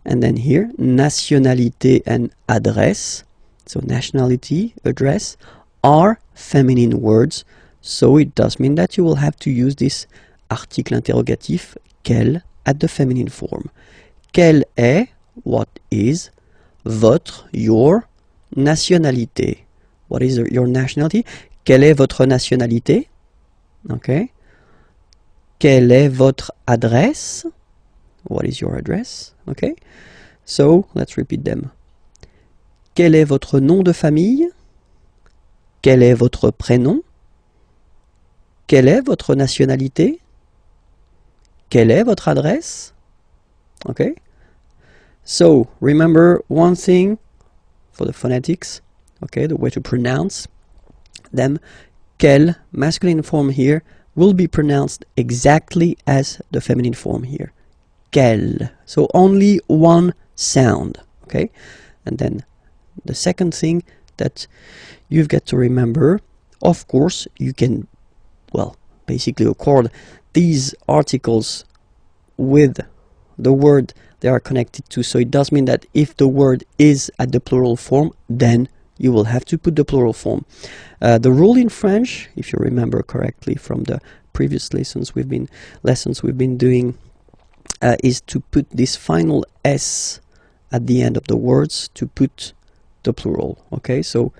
And then here, nationalité and adresse, so nationality, address, are feminine words. So it does mean that you will have to use this article interrogatif, quelle, at the feminine form. Quelle est, what is, votre, your, nationalité. What is your nationality? Quelle est votre nationalité? Okay. Quelle est votre adresse? What is your address? Okay. So, let's repeat them. Quel est votre nom de famille? Quel est votre prénom? Quelle est votre nationalité? Quelle est votre adresse? Okay. So, remember one thing for the phonetics, okay, the way to pronounce them. Quelle, masculine form here, will be pronounced exactly as the feminine form here. Quelle. So only one sound, okay? And then the second thing that you've got to remember, of course, you can, well, basically accord these articles with the word they are connected to. So it does mean that if the word is at the plural form, then you will have to put the plural form. The rule in French, if you remember correctly from the previous lessons we've been doing, is to put this final S at the end of the words to put the plural. Okay, so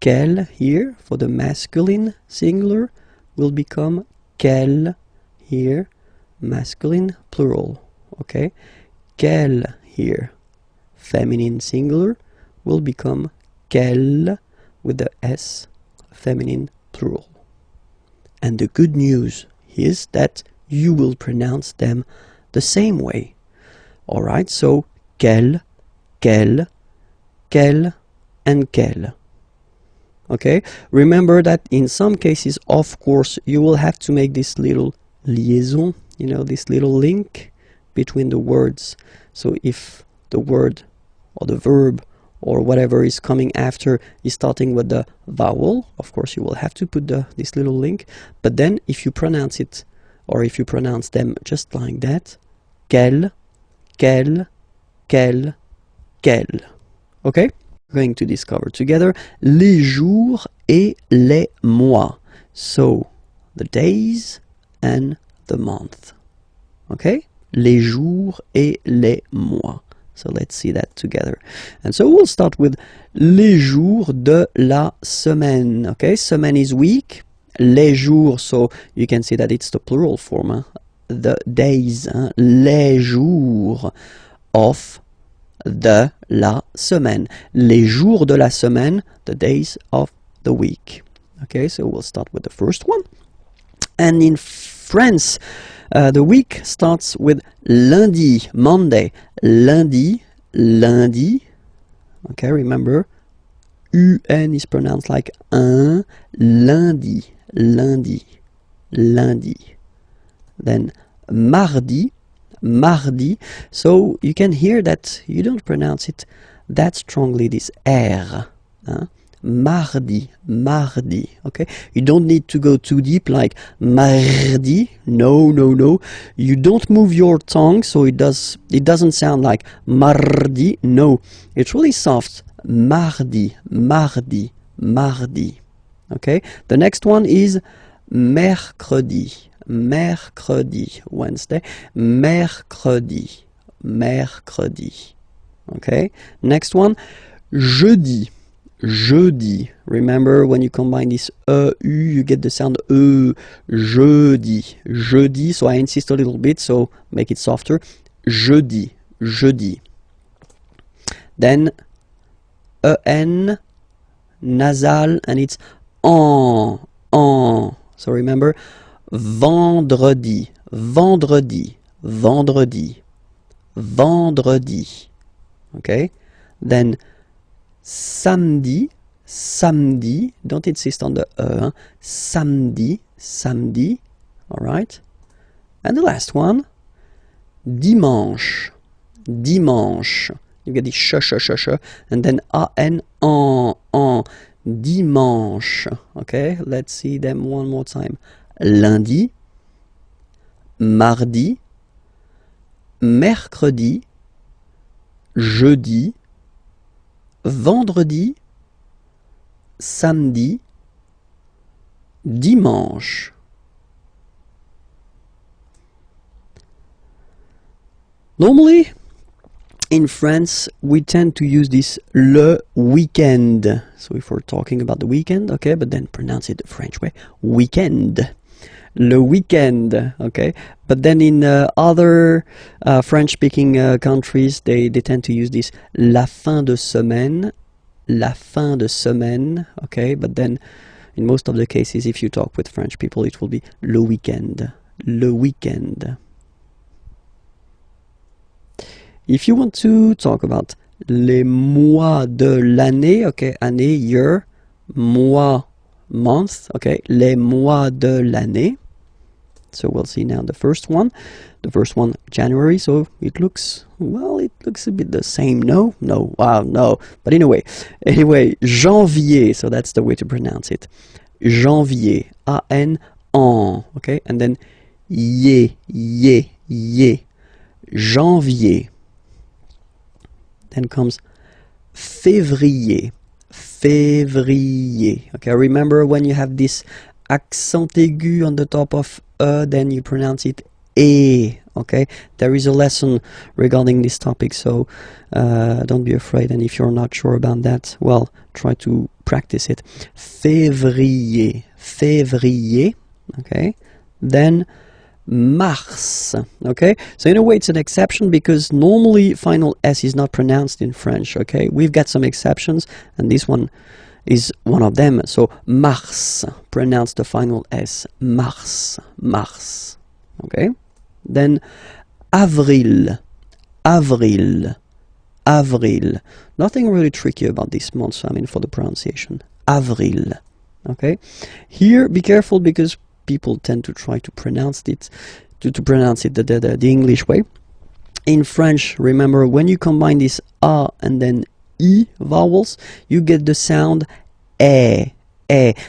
quelle here for the masculine singular will become quelle here, masculine plural. Okay, quelle here, feminine singular, will become quelle with the S, feminine plural. And the good news is that you will pronounce them the same way. Alright, so quelle, quelle, quelle, and quelle. Okay, remember that in some cases, of course, you will have to make this little liaison, you know, this little link between the words. So if the word or the verb or whatever is coming after is starting with the vowel, of course you will have to put this little link. But then if you pronounce it, or if you pronounce them just like that, quelle, quelle, quelle, quelle. Okay? We're going to discover together les jours et les mois. So the days and the month. Okay? Les jours et les mois. So let's see that together. And so we'll start with les jours de la semaine. Okay, semaine is week. Les jours, so you can see that it's the plural form. Huh? The days. Huh? Les jours of de la semaine. Les jours de la semaine, the days of the week. Okay, so we'll start with the first one. And in France, the week starts with lundi, Monday, lundi, lundi. Okay, remember, UN is pronounced like un, lundi, lundi, lundi. Then mardi, mardi. So you can hear that you don't pronounce it that strongly, this R. Huh? Mardi, mardi, okay? You don't need to go too deep like mardi. No, no, no. You don't move your tongue, so it doesn't sound like mardi. No, it's really soft. Mardi, mardi, mardi. Okay? The next one is mercredi, mercredi, Wednesday, mercredi, mercredi. Okay? Next one, jeudi. Jeudi. Remember, when you combine this u, you get the sound jeudi, jeudi. So I insist a little bit, so make it softer. Jeudi, jeudi. Then en, nasal, and it's en. So remember, vendredi, vendredi, vendredi, vendredi. Okay? Then samedi, samedi, don't insist on the hein? Samedi, samedi, alright? And the last one, dimanche, dimanche. You get the sh, and then en, dimanche. Okay, let's see them one more time. Lundi, mardi, mercredi, jeudi, vendredi, samedi, dimanche. Normally, in France, we tend to use this le weekend. So if we're talking about the weekend, okay, but then pronounce it the French way, weekend. Le weekend, okay. But then in other French-speaking countries, they tend to use this la fin de semaine, okay. But then in most of the cases, if you talk with French people, it will be le weekend, le weekend. If you want to talk about les mois de l'année, okay, année, year, mois, month, okay, les mois de l'année. So we'll see now the first one. The first one, January, so it looks, well, it looks a bit the same, no? No, wow, no. But anyway, janvier, so that's the way to pronounce it. Janvier, A-N, en, okay, and then ye, janvier. Then comes février, février. Okay, remember when you have this accent aigu on the top of then you pronounce it e. Okay, there is a lesson regarding this topic, so don't be afraid. And if you're not sure about that, well, try to practice it. Février, février. Okay, then mars. Okay, so in a way it's an exception because normally final S is not pronounced in French. Okay, we've got some exceptions and this one is one of them. So mars, pronounce the final S, mars, mars. Okay, then avril, avril, avril. Nothing really tricky about this month, I mean, for the pronunciation. Avril. Okay, here be careful because people tend to try to pronounce it the English way. In French, remember when you combine this a and then I vowels, you get the sound e.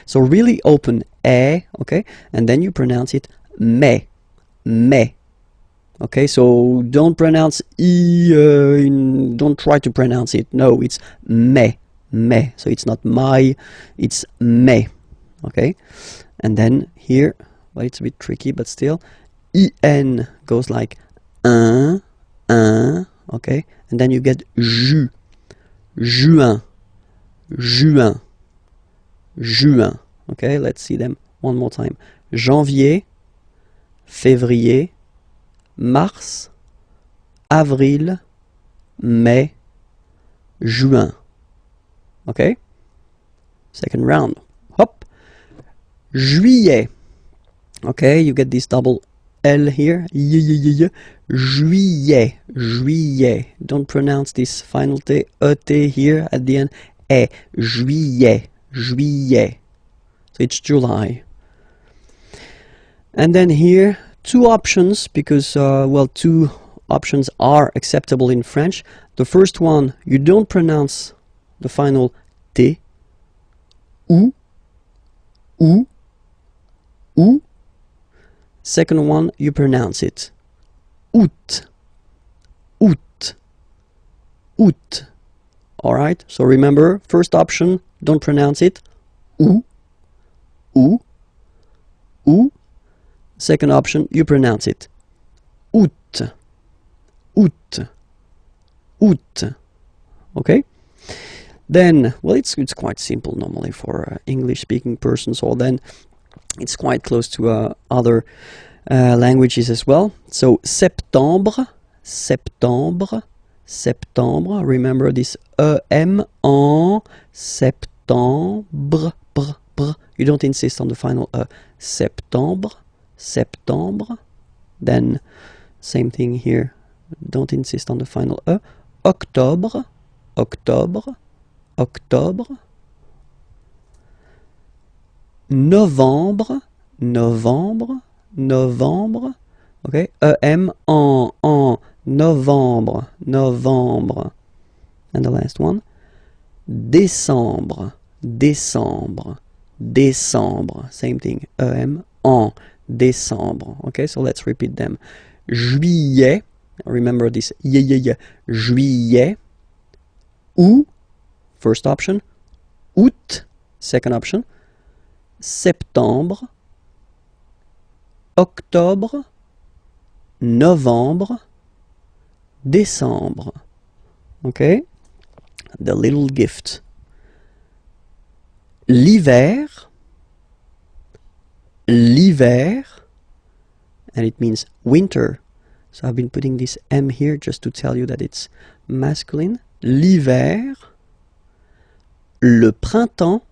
So really open e, okay, and then you pronounce it me. Okay, so don't pronounce I, don't try to pronounce it. No, it's me. So it's not my, it's me. Okay, and then here, well, it's a bit tricky, but still, in goes like un, okay, and then you get juin, okay, let's see them one more time. Janvier, février, mars, avril, mai, juin. Okay, second round. Hop. Juillet. Okay, you get this double L here. Juillet. Juillet. Don't pronounce this final T, E-T here at the end. E. Juillet. Juillet. So it's July. And then here, two options, because, well, two options are acceptable in French. The first one, you don't pronounce the final T. Ou. Second one, you pronounce it août. Alright, so remember, first option, don't pronounce it ou. Second option, you pronounce it août. Okay? Then, well, it's quite simple normally for English-speaking persons, or then it's quite close to other languages as well. So septembre, septembre. Remember this EM en septembre. You don't insist on the final E. Septembre, septembre. Then same thing here. Don't insist on the final E. Octobre, octobre, octobre. Novembre, novembre, novembre. Okay, EM en novembre, novembre. And the last one. Décembre, décembre, décembre. Same thing. EM en décembre. Okay, so let's repeat them. Juillet. Remember this. Juillet. Août. First option. Août. Second option. Septembre. Octobre. Novembre. Décembre. Okay. The little gift. L'hiver. L'hiver. And it means winter. So I've been putting this M here just to tell you that it's masculine. L'hiver. Le printemps.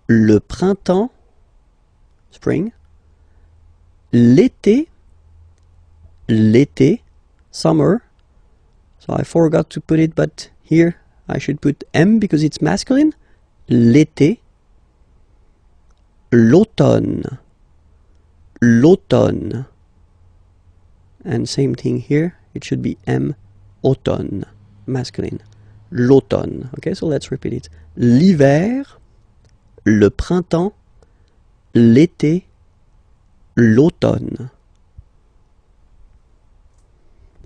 Le printemps. Spring. L'été. L'été. Summer. So I forgot to put it, but here I should put M because it's masculine. L'été. L'automne. L'automne. And same thing here, it should be M, automne, masculine. L'automne. Okay, so let's repeat it. L'hiver, le printemps, l'été, l'automne.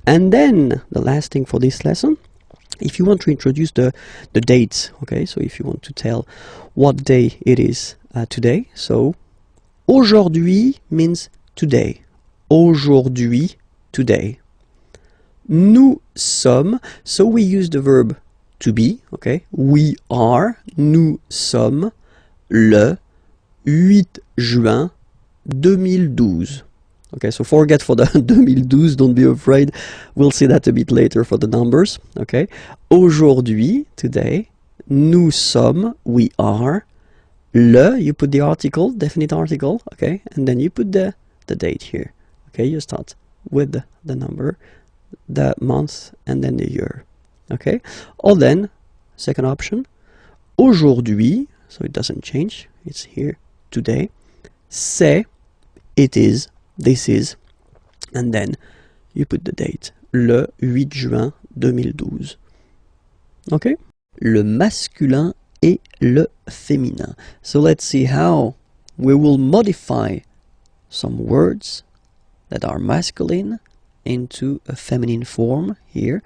And then, the last thing for this lesson, if you want to introduce the dates, okay, so if you want to tell what day it is today, so aujourd'hui means today. Aujourd'hui, today. Nous sommes, so we use the verb to be, okay, we are, nous sommes, le 8 juin 2012. Okay, so forget for the 2012, don't be afraid. We'll see that a bit later for the numbers. Okay, aujourd'hui, today, nous sommes, we are, le, you put the article, definite article, okay, and then you put the date here. Okay, you start with the number, the month, and then the year. Okay, or then, second option, aujourd'hui, so it doesn't change, it's here, today, c'est, it is, this is, and then you put the date, le 8 juin 2012. Okay? Le masculin et le féminin. So let's see how we will modify some words that are masculine into a feminine form here.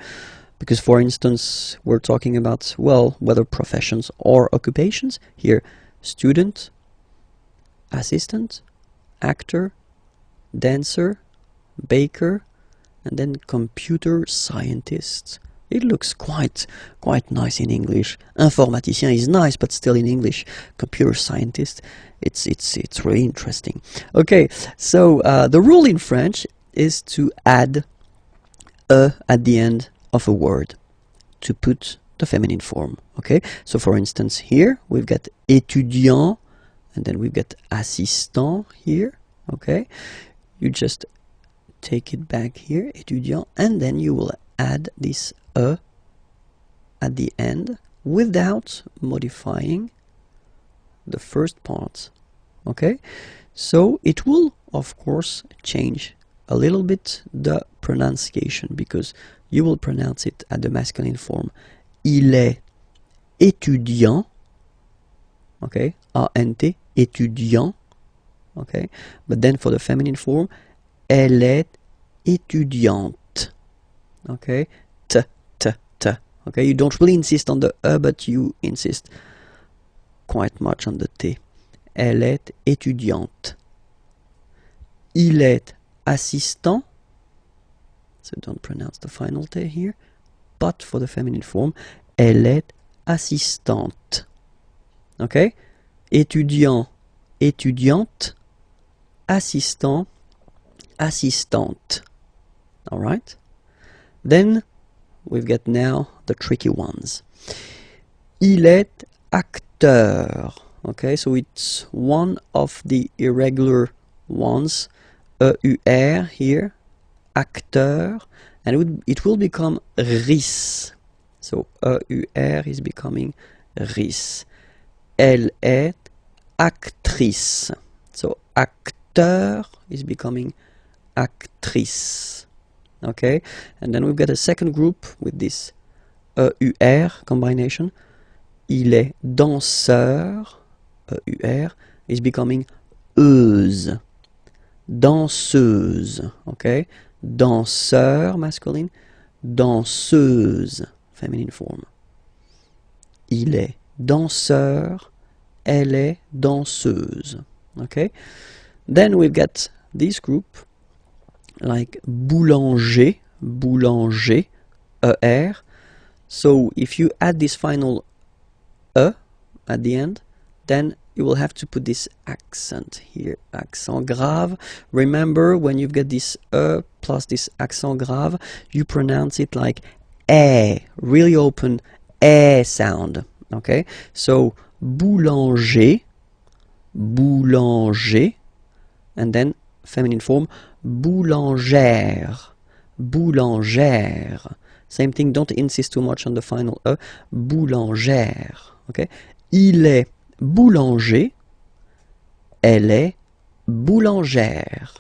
Because for instance, we're talking about, well, whether professions or occupations. Here, student, assistant, actor, dancer, baker, and then computer scientist. It looks quite nice in English. Informaticien is nice, but still in English. Computer scientist, it's really interesting. Okay, so the rule in French is to add a at the end of a word to put the feminine form. Okay, so for instance here we've got étudiant, and then we've got assistant here. Okay, you just take it back here, étudiant, and then you will add this e at the end without modifying the first part. Okay, so it will of course change a little bit the pronunciation, because you will pronounce it at the masculine form. Il est étudiant. Okay, A-N-T, étudiant. Okay, but then for the feminine form, elle est étudiante. Okay, t, t, t. Okay, you don't really insist on the e, but you insist quite much on the t. Elle est étudiante. Il est assistant. So don't pronounce the final t here. But for the feminine form, elle est assistante. Okay, étudiant, étudiante. Assistant, assistante. All right. Then we've got now the tricky ones. Il est acteur. Okay, so it's one of the irregular ones. EUR here, acteur, and it will become RIS. So EUR is becoming RIS. Elle est actrice. So acteur is becoming actrice. Okay, and then we've got a second group with this EUR combination. Il est danseur. EUR is becoming euse. Danseuse. Okay, danseur masculine, danseuse feminine form. Il est danseur. Elle est danseuse. Okay, then we've got this group like boulanger, boulanger, ER. So if you add this final E at the end, then you will have to put this accent here, accent grave. Remember, when you've got this E plus this accent grave, you pronounce it like E, really open E sound. Okay, so boulanger, boulanger, and then feminine form, boulangère, boulangère. Same thing, don't insist too much on the final E, boulangère. Okay, il est boulanger, elle est boulangère.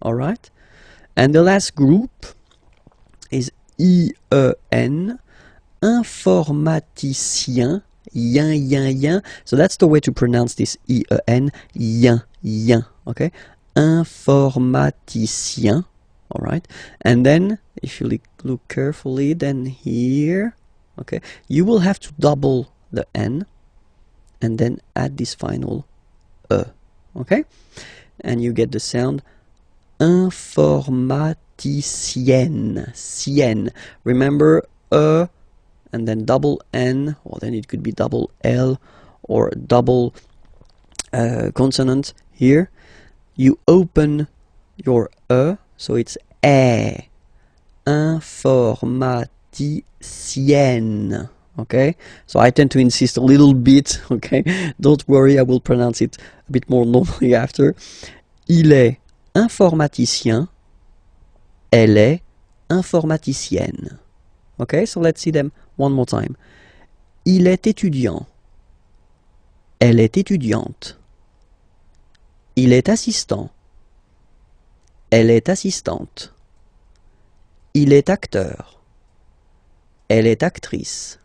Alright, and the last group is IEN, informaticien, yin, yin, yin. So that's the way to pronounce this IEN, yin, yin. Okay, informaticien. Alright, and then if you look carefully, then here, okay, you will have to double the N and then add this final E. Okay, and you get the sound informaticienne, sienne. Remember, E and then double N, or then it could be double L or double consonant here. You open your E, so it's E, informaticienne. Okay, so I tend to insist a little bit. Okay, don't worry, I will pronounce it a bit more normally after. Il est informaticien, elle est informaticienne. Okay, so let's see them one more time. Il est étudiant, elle est étudiante. Il est assistant, elle est assistante. Il est acteur, elle est actrice.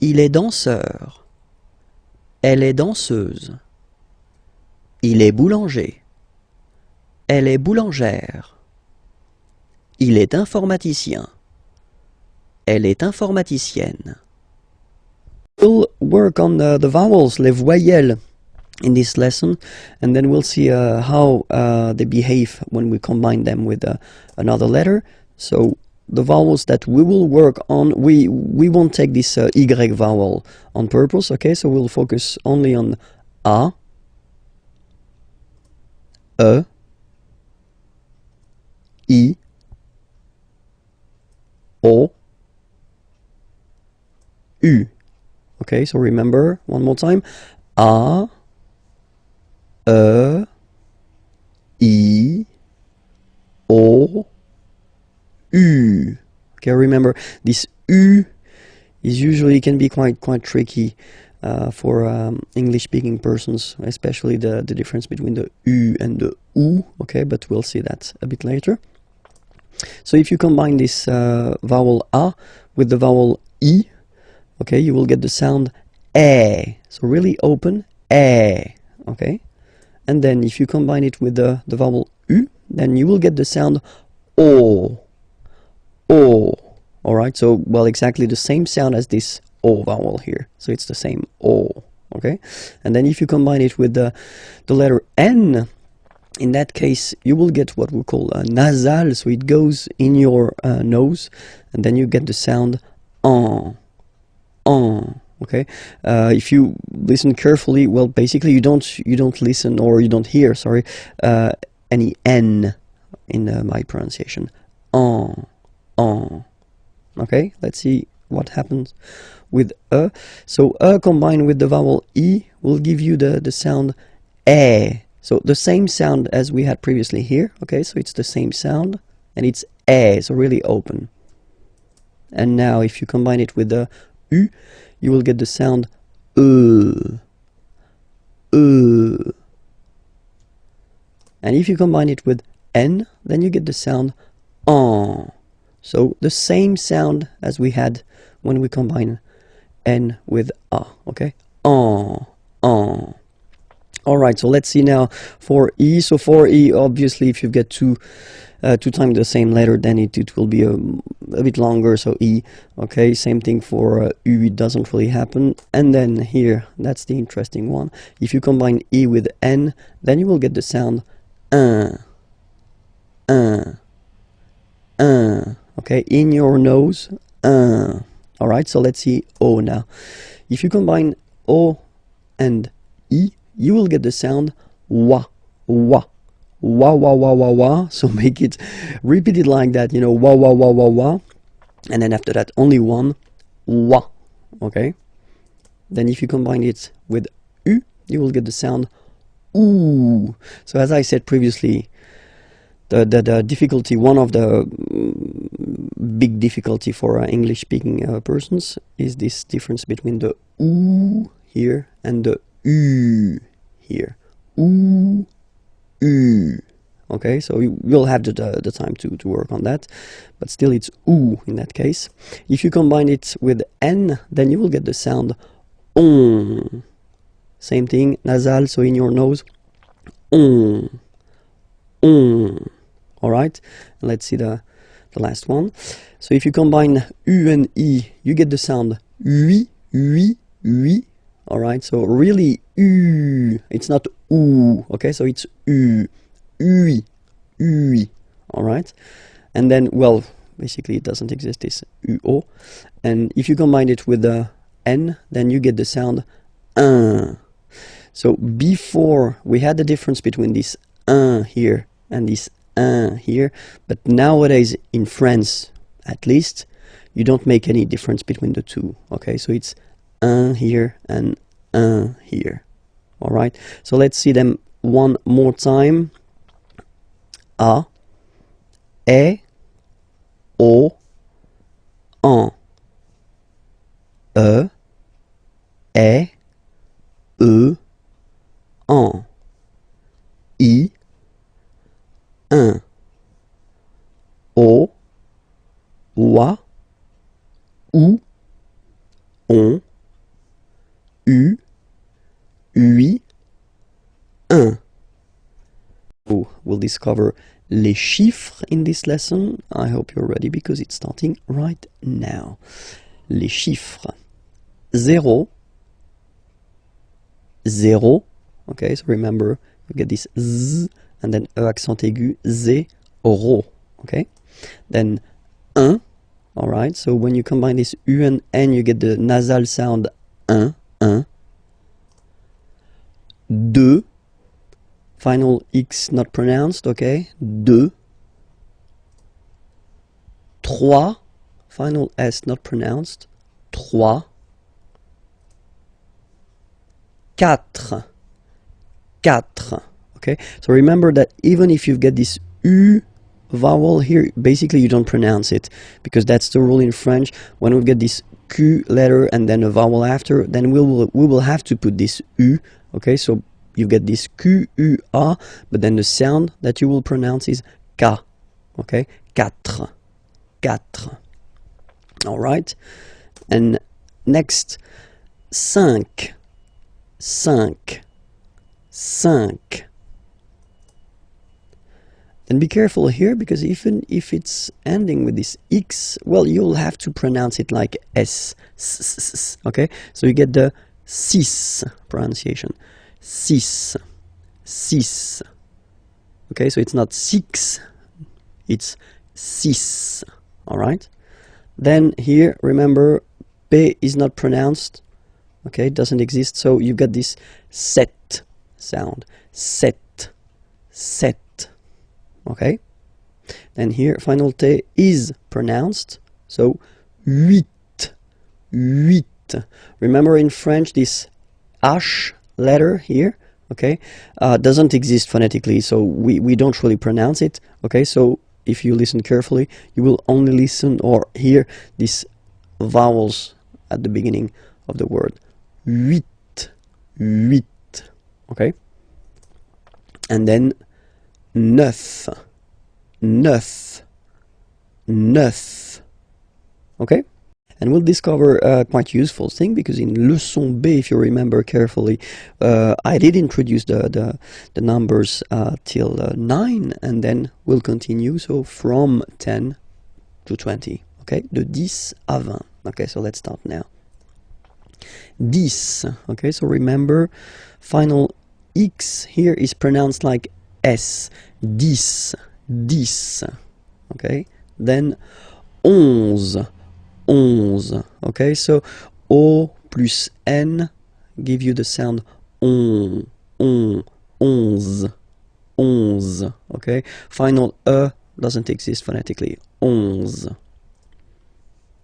Il est danseur, elle est danseuse. Il est boulanger, elle est boulangère. Il est informaticien, elle est informaticienne. We'll work on the vowels, les voyelles, in this lesson, and then we'll see how they behave when we combine them with another letter. So the vowels that we will work on, we won't take this Y vowel on purpose, okay? So we'll focus only on A, E, I, O, U. Okay, so remember, one more time, A, E, I, O, U. Okay, remember this U is usually can be quite tricky for English-speaking persons, especially the difference between the U and the U. Okay, but we'll see that a bit later. So if you combine this vowel A with the vowel I, okay, you will get the sound E. So really open E. Okay, and then if you combine it with the vowel U, then you will get the sound O. O. Alright, so, well, exactly the same sound as this O vowel here. So it's the same O. Okay, and then if you combine it with the letter N, in that case, you will get what we call a nasal, so it goes in your nose, and then you get the sound on. Okay, if you listen carefully, well, basically you don't listen, or you don't hear, sorry, any N in my pronunciation. On. Okay, let's see what happens with e. So e combined with the vowel e will give you the sound e. So the same sound as we had previously here. Okay, so it's the same sound and it's e, so really open. And now if you combine it with the u, you will get the sound e. And if you combine it with n, then you get the sound en. So the same sound as we had when we combine n with a, okay? En. Alright, so let's see now for e. So for e, obviously, if you get two times the same letter, then it will be a bit longer, so e. Okay, same thing for u, it doesn't really happen. And then here, that's the interesting one. If you combine e with n, then you will get the sound un. Okay, in your nose, Alright, so let's see o now. If you combine o and e, you will get the sound wa. So make it, repeat it like that, you know, wa. And then after that, only one, wa. Okay? Then if you combine it with u, you will get the sound oo. So as I said previously, the difficulty, one of the big difficulty for English speaking persons is this difference between the oo here and the u here. Ooh, u. Okay, so you'll have the time to work on that, but still it's oo in that case. If you combine it with n, then you will get the sound on. Same thing, nasal, so in your nose, on. Alright, let's see the last one. So if you combine u and e, you get the sound oui. Alright, so really u, it's not oo, okay, so it's u, oui. Alright, and then, well, basically it doesn't exist, this uo. And if you combine it with the n, then you get the sound un. So before we had the difference between this un here and this un here, but nowadays in France at least you don't make any difference between the two. Okay, so it's un here and un here. Alright, so let's see them one more time. A, e, o, en. E, e, en. I, un. O, wa, ou, on, u, ui, un. So we'll discover les chiffres in this lesson. I hope you're ready because it's starting right now. Les chiffres. 0. Okay, so remember, you get this z and then e accent aigu, zéro. Okay, then 1. Alright, so when you combine this u and n, you get the nasal sound 1. 2. Final X not pronounced, okay? 2. 3. Final S not pronounced. 3. 4. Okay? So remember that even if you get this U vowel here, basically you don't pronounce it, because that's the rule in French. When we get this Q letter and then a vowel after, then we will have to put this U, okay? So you get this Q, U, A, but then the sound that you will pronounce is K, okay? 4. All right? And next, 5. Then be careful here, because even if it's ending with this X, well, you'll have to pronounce it like S, okay? So you get the 6 pronunciation. 6. Okay, so it's not 6, it's 6. All right? Then here, remember, P is not pronounced. Okay, it doesn't exist, so you got this set sound. Set. Okay? Then here, final T is pronounced, so huit, huit. Remember in French this H letter here, okay, doesn't exist phonetically, so we don't really pronounce it, okay, so if you listen carefully, you will only listen or hear these vowels at the beginning of the word. Huit, huit, okay, and then neuf, neuf, neuf, okay. And we'll discover a quite useful thing, because in leçon B, if you remember carefully, I did introduce the numbers till 9, and then we'll continue, so from 10 to 20, okay, de 10 à 20. Okay, so let's start now. 10, okay, so remember, final X here is pronounced like S, 10, 10, okay, then 11, 11, okay, so O plus N give you the sound on, 11, 11, okay, final E doesn't exist phonetically, 11,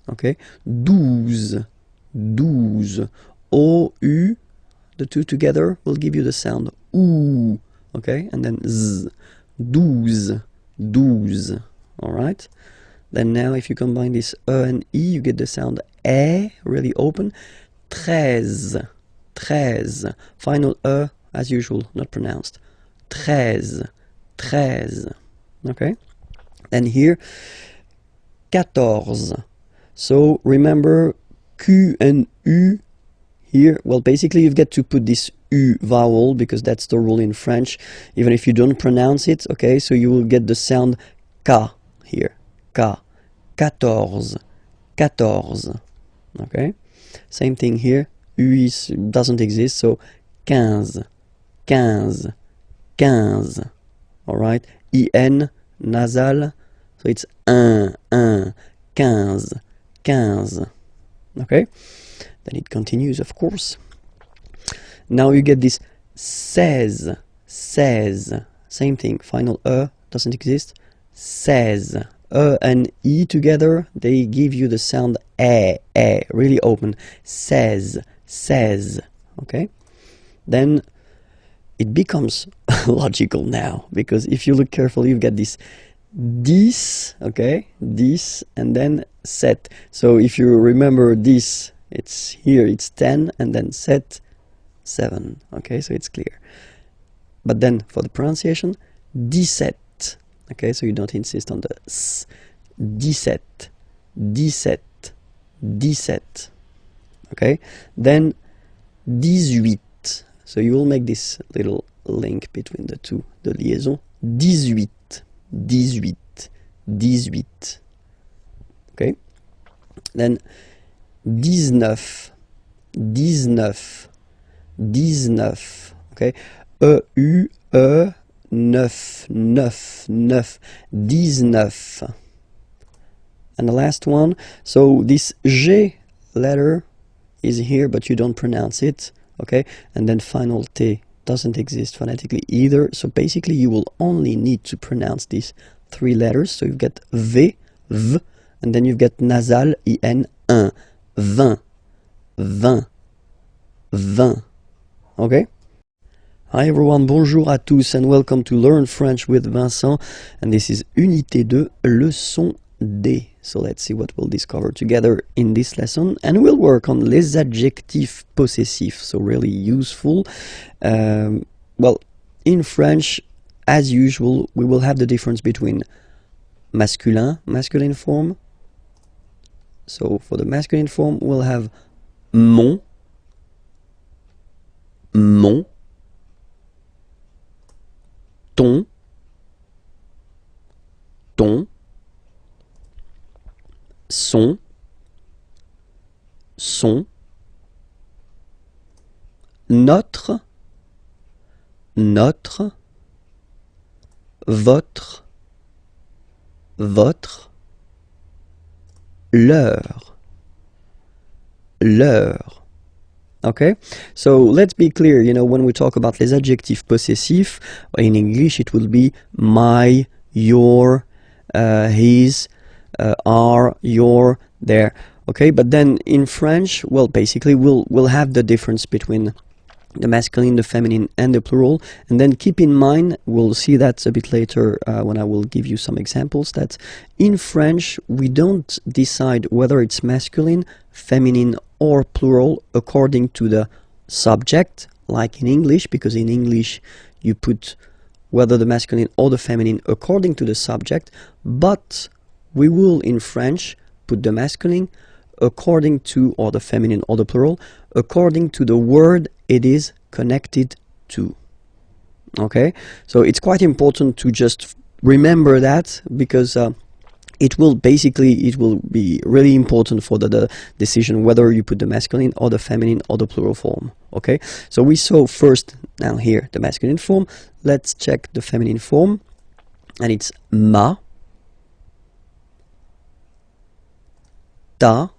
okay, 12, 12, O, U, the two together will give you the sound OU, okay, and then Z, 12, 12, alright. Then now if you combine this E and E, you get the sound E, really open. 13, 13. Final E, as usual, not pronounced. 13, 13. Okay? Then here, 14. So remember Q and U here. Well, basically you get to put this U vowel, because that's the rule in French, even if you don't pronounce it, okay? So you will get the sound K here. K, 14, 14, okay? Same thing here, U doesn't exist, so 15, 15, 15, alright? IN, nasal, so it's 1, 1, 15, 15, okay? Then it continues, of course. Now you get this 16, 16, same thing, final E doesn't exist, 16. E and E together, they give you the sound E, really open, 16, 16, okay? Then it becomes logical now, because if you look carefully, you get this 10, okay, 10, and then 7. So if you remember this, it's here, it's 10, and then 7, 7, okay, so it's clear. But then for the pronunciation, 17. Okay, so you don't insist on the S. 17, 17, 17. Okay, then 18. So you will make this little link between the two, the liaison. 18, 18, 18. Okay, then 19, 19, 19. Okay, E-U-E. 9, 9, 9, 19. And the last one, so this G letter is here, but you don't pronounce it, okay? And then final T doesn't exist phonetically either, so basically you will only need to pronounce these 3 letters. So you get V, V, and then you get nasal, IN, 1, 20, 20, 20, okay? Hi everyone, bonjour à tous and welcome to Learn French with Vincent, and this is Unité 2, leçon D. So let's see what we'll discover together in this lesson, and we'll work on les adjectifs possessifs, so really useful. Well, in French, as usual, we will have the difference between masculine form. So for the masculine form, we'll have mon, mon, ton, ton, son, son, notre, notre, votre, votre, leur, leur. Okay, so let's be clear, you know, when we talk about les adjectifs possessifs, in English it will be my, your, his, our, your, their. Okay, but then in French, well, basically we'll have the difference between the masculine, the feminine, and the plural. And then keep in mind, we'll see that a bit later when I will give you some examples, that in French we don't decide whether it's masculine, feminine, or plural according to the subject, like in English, because in English you put whether the masculine or the feminine according to the subject, but we will in French put the masculine according to, or the feminine or the plural, according to the word it is connected to. Okay, so it's quite important to just remember that, because it will be really important for the decision whether you put the masculine or the feminine or the plural form. Okay, so we saw first now here the masculine form. Let's check the feminine form, and it's ma, ta,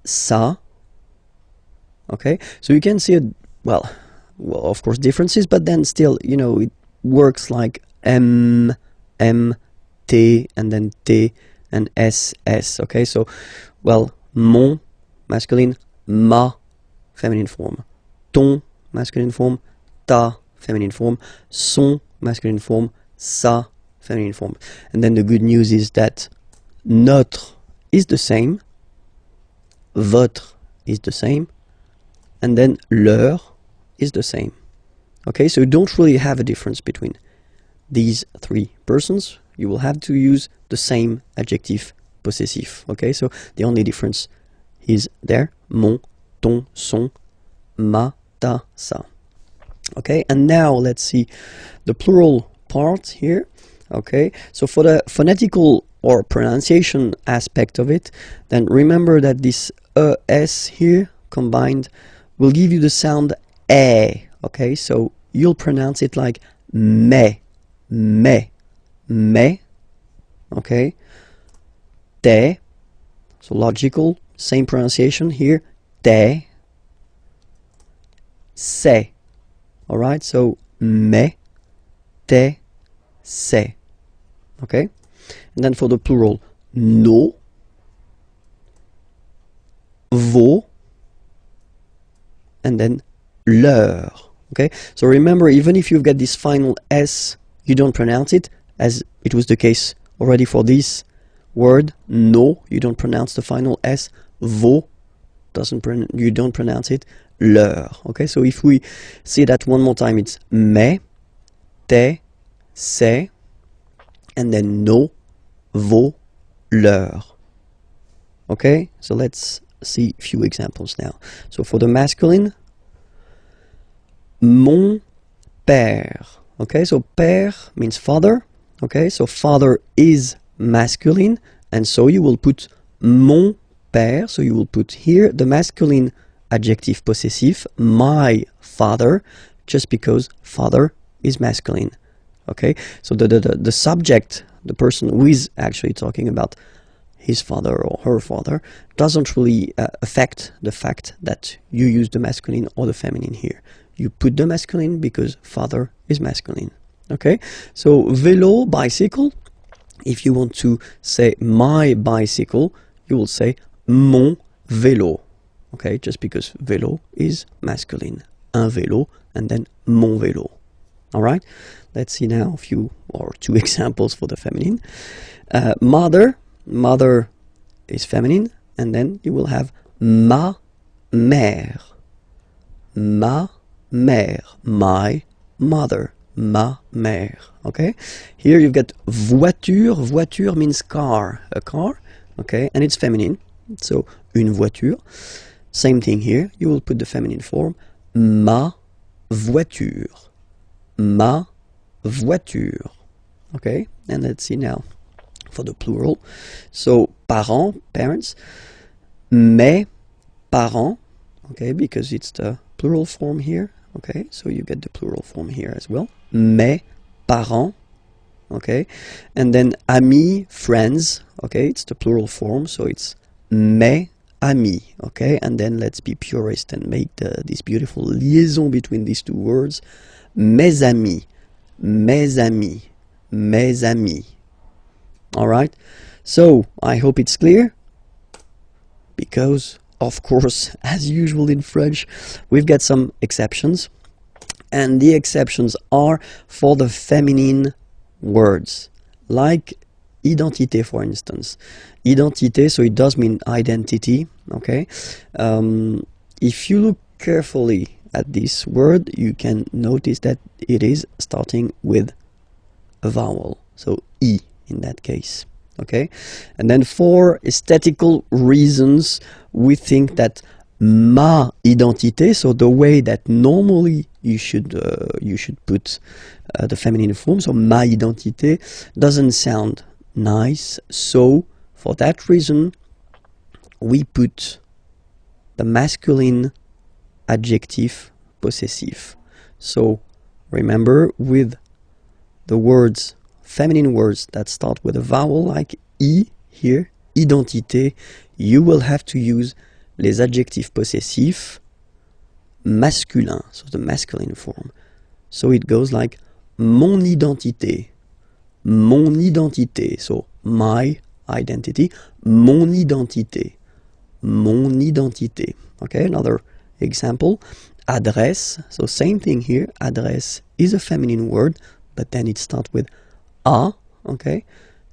sa. Okay, so you can see well, of course differences, but then still, you know, it works like M, T, and then T, and S. Okay, so, well, mon, masculine, ma, feminine form, ton, masculine form, ta, feminine form, son, masculine form, sa, feminine form. And then the good news is that notre is the same, votre is the same, and then leur is the same. Okay, so you don't really have a difference between these three persons. You will have to use the same adjective possessive. Okay, so the only difference is there: mon, ton, son, ma, ta, sa. Okay, and now let's see the plural part here. Okay, so for the phonetical or pronunciation aspect of it, then remember that this es here combined will give you the sound e. Okay, so you'll pronounce it like me, me, me. Okay, te. So logical, same pronunciation here. Te, se. All right, so me, te, se. Okay, and then for the plural, nos, vos, and then leur. Okay, so remember, even if you've got this final s, you don't pronounce it, as it was the case already for this word. No, you don't pronounce the final s. Vos, you don't pronounce it. Leur. Okay, so if we see that one more time, it's me, te, se, and then nos, vos, leur. Okay, so let's see a few examples now. So for the masculine, mon père. Okay, so père means father. Okay, so father is masculine, and so you will put mon père. So you will put here the masculine adjective possessive, my father, just because father is masculine. Okay, so the subject, the person who is actually talking about his father or her father, doesn't really affect the fact that you use the masculine or the feminine here. You put the masculine because father is masculine. Okay, so vélo, bicycle. If you want to say my bicycle, you will say mon vélo. Okay, just because vélo is masculine. Un vélo, and then mon vélo. All right, let's see now a few or two examples for the feminine. Mother. Mother is feminine, and then you will have ma mère. Ma mère, my mother, ma mère. Okay, here you've got voiture. Voiture means car, a car. Okay, and it's feminine, so une voiture. Same thing here, you will put the feminine form, ma voiture. Ma voiture. Okay, and let's see now for the plural. So parents, parents, mes parents. Okay, because it's the plural form here. Okay, so you get the plural form here as well. Mes parents. Okay, and then amis, friends. Okay, it's the plural form, so it's mes amis. Okay, and then let's be purist and make this beautiful liaison between these two words. Mes amis, mes amis, mes amis. All right, So I hope it's clear, because of course, as usual in French, we've got some exceptions, and the exceptions are for the feminine words, like identité, for instance. Identité, so it does mean identity, okay? If you look carefully at this word, you can notice that it is starting with a vowel, so I in that case, okay? And then for aesthetical reasons, we think that ma identité, so the way that normally you should put the feminine form, so ma identité, doesn't sound nice, so for that reason we put the masculine adjective possessive. So remember, with the words, feminine words that start with a vowel like I here, identité, you will have to use les adjectifs possessifs masculin, so the masculine form. So it goes like mon identité, so my identity, mon identité, okay? Another example, adresse, so same thing here, adresse is a feminine word, but then it starts with a, okay?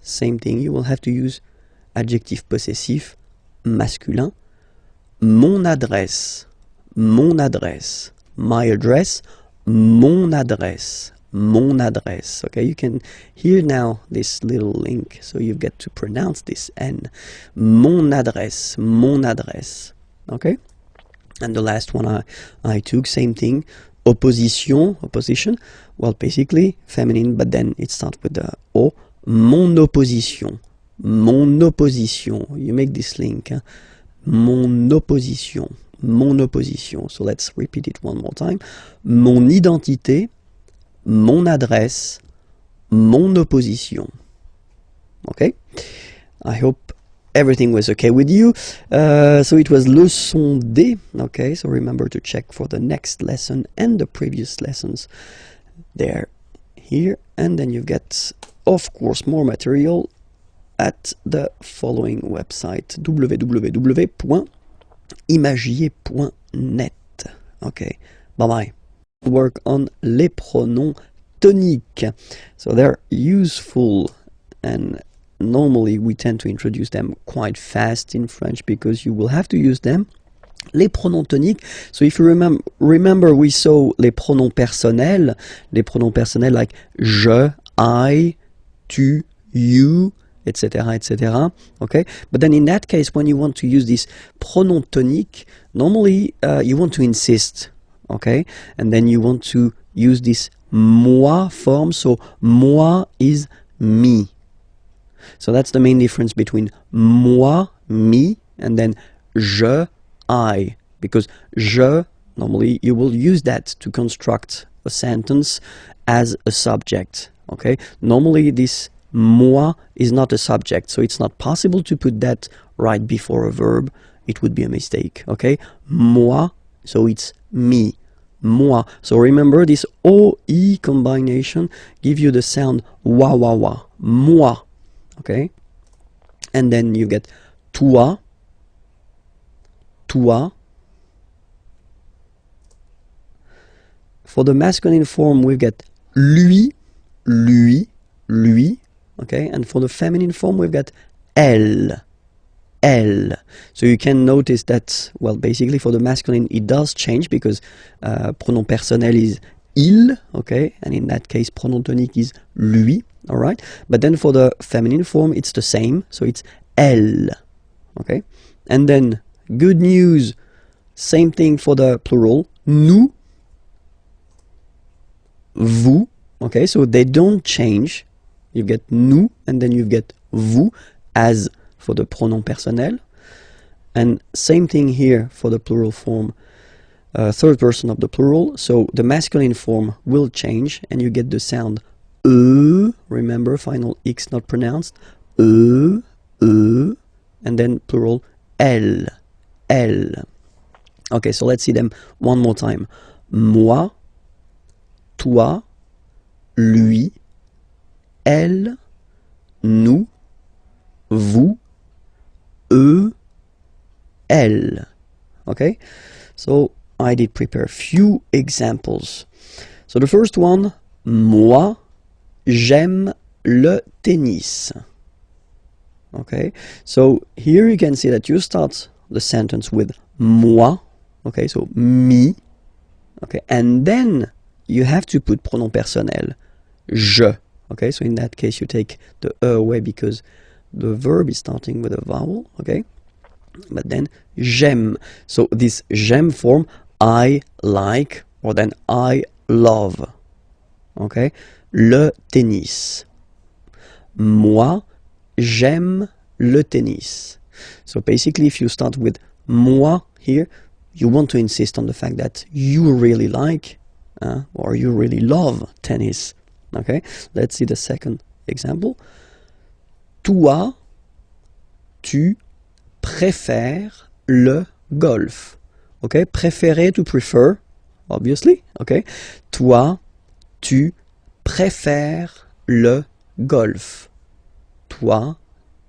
Same thing, you will have to use adjectif possessif masculin, mon adresse, my address, mon adresse, okay? You can hear now this little link, so you've got to pronounce this N, mon adresse, okay? And the last one I took, same thing, opposition, well, basically feminine, but then it starts with the O, mon opposition, you make this link, hein? Mon opposition, so let's repeat it one more time, mon identité, mon adresse, mon opposition, okay? I hope everything was okay with you. So it was leçon D, okay? So remember to check for the next lesson and the previous lessons there, here, and then you've got, of course, more material at the following website, www.imagier.net. Okay, bye-bye. Work on les pronoms toniques. So they're useful, and normally we tend to introduce them quite fast in French because you will have to use them. Les pronoms toniques, so if you remember we saw les pronoms personnels like je, I, tu, you, etc., etc. Okay, but then in that case, when you want to use this pronom tonique, normally you want to insist, okay, and then you want to use this moi form. So moi is me. So that's the main difference between moi, me, and then je, I, because je, normally you will use that to construct a sentence as a subject, okay? Normally this moi is not a subject, so it's not possible to put that right before a verb. It would be a mistake, okay? Moi, so it's me, moi. So remember this OI combination give you the sound wa wa wa, moi, okay? And then you get toi, toi. For the masculine form, we get lui, lui, lui, okay? And for the feminine form, we've got elle, elle. So you can notice that, well, basically for the masculine, it does change because pronom personnel is il, okay? And in that case, pronom tonique is lui, all right? But then for the feminine form, it's the same, so it's elle, okay? And then, good news, same thing for the plural, nous, vous, okay? So they don't change. You get nous, and then you get vous, as for the pronom personnel. And same thing here for the plural form, third person of the plural. So the masculine form will change, and you get the sound remember, final X not pronounced, and then plural, elle, elle. Okay, so let's see them one more time. Moi, toi, lui, elle, nous, vous, eux, elles. Okay, so I did prepare a few examples. So the first one, moi, j'aime le tennis. Okay, so here you can see that you start the sentence with moi, okay, so me, okay, and then you have to put pronom personnel, je, okay, so in that case you take the e away because the verb is starting with a vowel, okay, but then j'aime, so this j'aime form, I like, or then I love, okay, le tennis. Moi, j'aime le tennis. So basically if you start with moi here, you want to insist on the fact that you really like or you really love tennis. Okay, let's see the second example. Toi, tu préfères le golf. Okay, préférer, to prefer, obviously. Okay, toi, tu préfères le golf. Toi,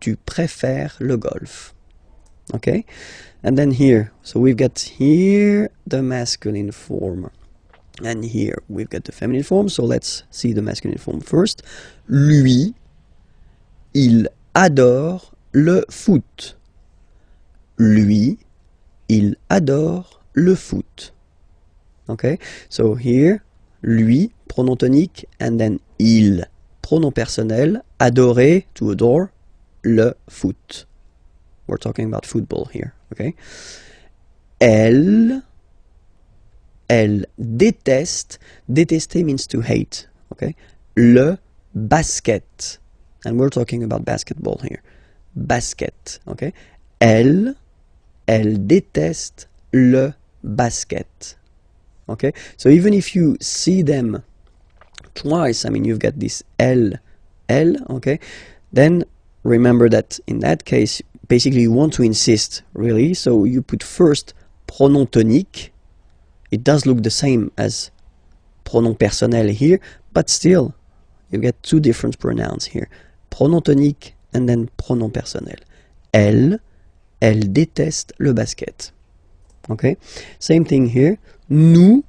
tu préfères le golf. Okay, and then here, so we've got here the masculine form, and here we've got the feminine form, so let's see the masculine form first. Lui, il adore le foot. Lui, il adore le foot. Okay, so here, lui, pronom tonique, and then il, pronom personnel, adorer, to adore, le foot. We're talking about football here, okay? Elle déteste, détester means to hate, okay? Le basket, and we're talking about basketball here. Basket, okay? Elle déteste le basket, okay? So even if you see them twice, I mean, you've got this elle, okay? Then remember that in that case, basically you want to insist, really, so you put first pronom tonique. It does look the same as pronom personnel here, but still, you get two different pronouns here. Pronom tonique and then pronom personnel. Elle déteste le basket. Okay, same thing here. Nous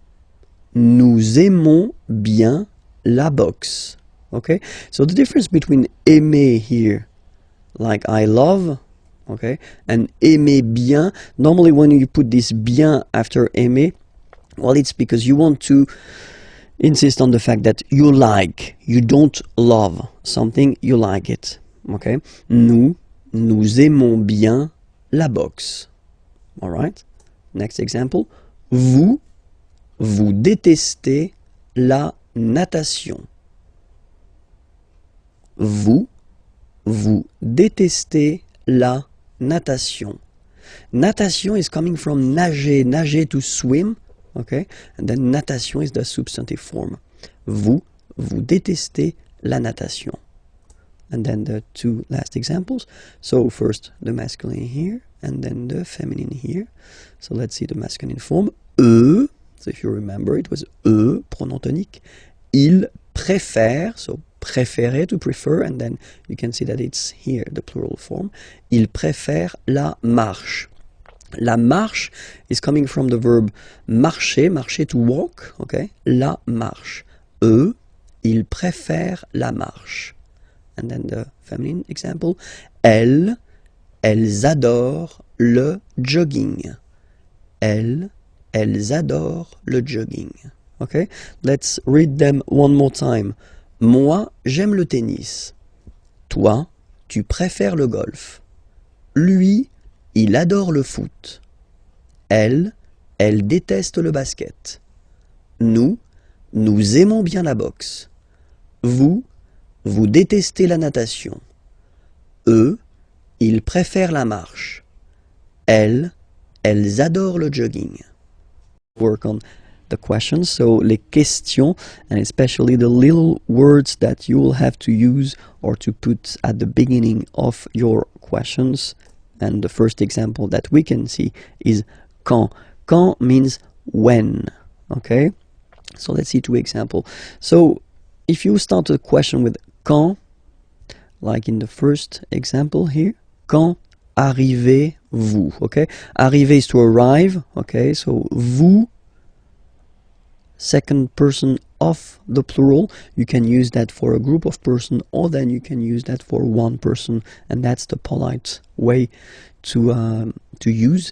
aimons bien la boxe. Okay, so the difference between aimer here, like I love, okay, and aimer bien, normally when you put this bien after aimer, well, it's because you want to insist on the fact that you like, you don't love something, you like it, okay. Nous aimons bien la boxe. All right, next example. Vous détestez la natation. Vous détestez la natation. Natation is coming from nager to swim, okay? And then natation is the substantive form. Vous détestez la natation. And then the two last examples. So first the masculine here, and then the feminine here. So let's see the masculine form. Eux, so if you remember, it was eux, pronom tonique. Ils préfèrent, so préférer, to prefer, and then you can see that it's here, the plural form. Ils préfèrent la marche. La marche is coming from the verb marcher, marcher to walk, okay? La marche. Eux, ils préfèrent la marche. And then the feminine example. Elles adorent le jogging. Elles adorent le jogging. Okay? Let's read them one more time. Moi, j'aime le tennis. Toi, tu préfères le golf. Lui, il adore le foot. Elle déteste le basket. Nous aimons bien la boxe. Vous détestez la natation. Eux, ils préfèrent la marche. Elles adorent le jogging. Work on the questions, so les questions, and especially the little words that you will have to use or to put at the beginning of your questions. And the first example that we can see is quand. Quand means when, okay? So let's see two examples. So if you start a question with quand, like in the first example here. Quand arrivez-vous? Okay, arriver is to arrive. Okay, so vous, second person of the plural. You can use that for a group of person, or then you can use that for one person, and that's the polite way to use.